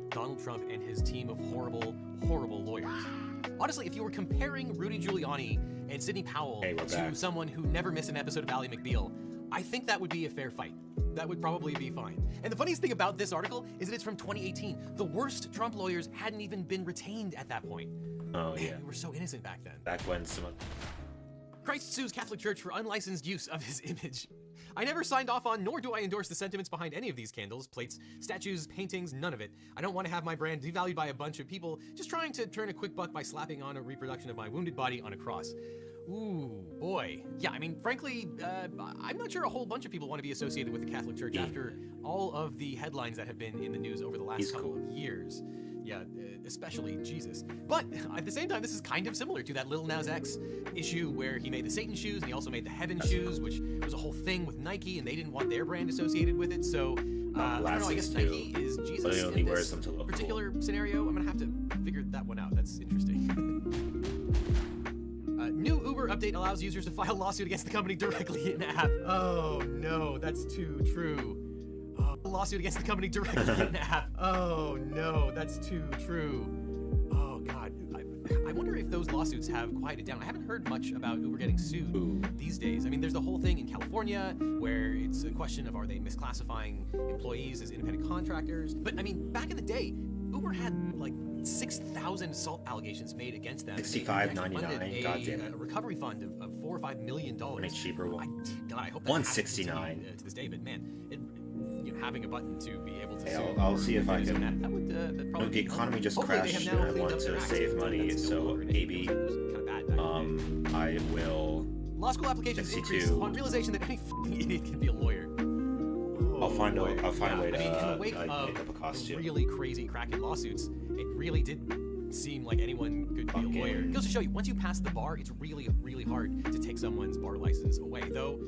Donald Trump and his team of horrible, horrible lawyers. Honestly, if you were comparing Rudy Giuliani and Sidney Powell to someone who never missed an episode of Ally McBeal, I think that would be a fair fight. That would probably be fine. And the funniest thing about this article is that it's from 2018. The worst Trump lawyers hadn't even been retained at that point. Oh, Man, yeah. we were so innocent back then. Back when someone... Christ sues Catholic Church for unlicensed use of his image. I never signed off on, nor do I endorse the sentiments behind any of these candles, plates, statues, paintings, none of it. I don't want to have my brand devalued by a bunch of people just trying to turn a quick buck by slapping on a reproduction of my wounded body on a cross. Ooh, boy. Yeah, I mean, frankly, I'm not sure a whole bunch of people want to be associated with the Catholic Church after all of the headlines that have been in the news over the last couple of years. Yeah, especially Jesus. But at the same time, this is kind of similar to that Lil Nas X issue where he made the Satan shoes and he also made the Heaven shoes, which was a whole thing with Nike and they didn't want their brand associated with it. So, I don't know, I guess Nike is Jesus in this particular scenario. I'm gonna have to figure that one out. That's interesting. New Uber update allows users to file a lawsuit against the company directly in app. Oh no, that's too true. Lawsuit against the company directly in app. Oh no, that's too true. Oh god, I wonder if those lawsuits have quieted down. I haven't heard much about Uber getting sued these days. I mean, there's the whole thing in California where it's a question of are they misclassifying employees as independent contractors. But I mean, back in the day, Uber had like 6,000 assault allegations made against them. $65.99. Goddamn. A recovery fund of $4 or $5 million. Make cheaper one. I hope that $169 to this day. But man, having a button to be able to. Hey, I'll see if I can. That would probably the economy just crashed and I want to save money, so maybe I will. Law school applications increase on realization that any f***ing idiot can be a lawyer. I'll find a way to in the wake make of up a costume. Really crazy Kraken lawsuits, it really did seem like anyone could be a lawyer. It goes to show you, once you pass the bar, it's really, really hard to take someone's bar license away. Though,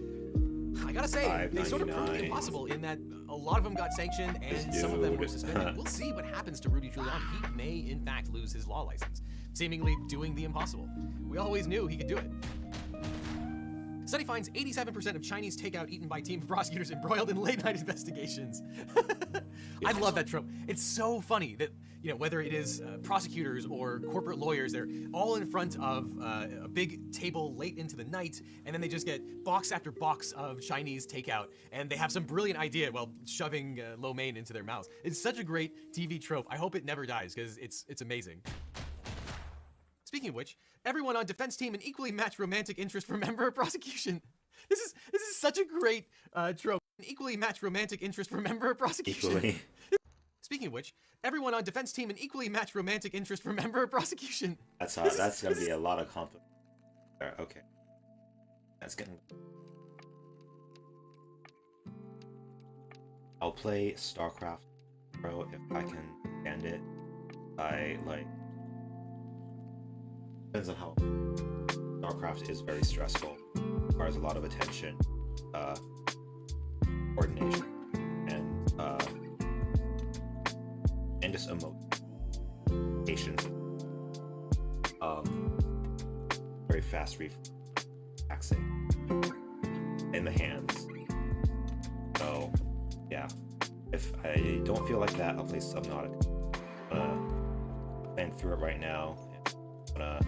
I gotta say, they sort of proved the impossible in that a lot of them got sanctioned and some of them were suspended. We'll see what happens to Rudy Giuliani. He may, in fact, lose his law license, seemingly doing the impossible. We always knew he could do it. Study finds 87% of Chinese takeout eaten by team of prosecutors embroiled in late-night investigations. I love that trope. It's so funny that, whether it is prosecutors or corporate lawyers, they're all in front of a big table late into the night, and then they just get box after box of Chinese takeout, and they have some brilliant idea while shoving lo mein into their mouths. It's such a great TV trope. I hope it never dies, because it's amazing. Speaking of which, everyone on defense team an equally matched romantic interest for member of prosecution. This is such a great trope. equally matched romantic interest for member of prosecution. Equally. Speaking of which, everyone on defense team an equally matched romantic interest for member of prosecution. That's hard. That's gonna be a lot of conflict. Okay. That's getting. I'll play StarCraft Pro if I can stand it. I like. Depends on how. StarCraft is very stressful. Requires a lot of attention, coordination, and just emotion, patience. Very fast reflexing in the hands. So, yeah. If I don't feel like that, I'll play Subnautica. I'm gonna plan through it right now. I'm gonna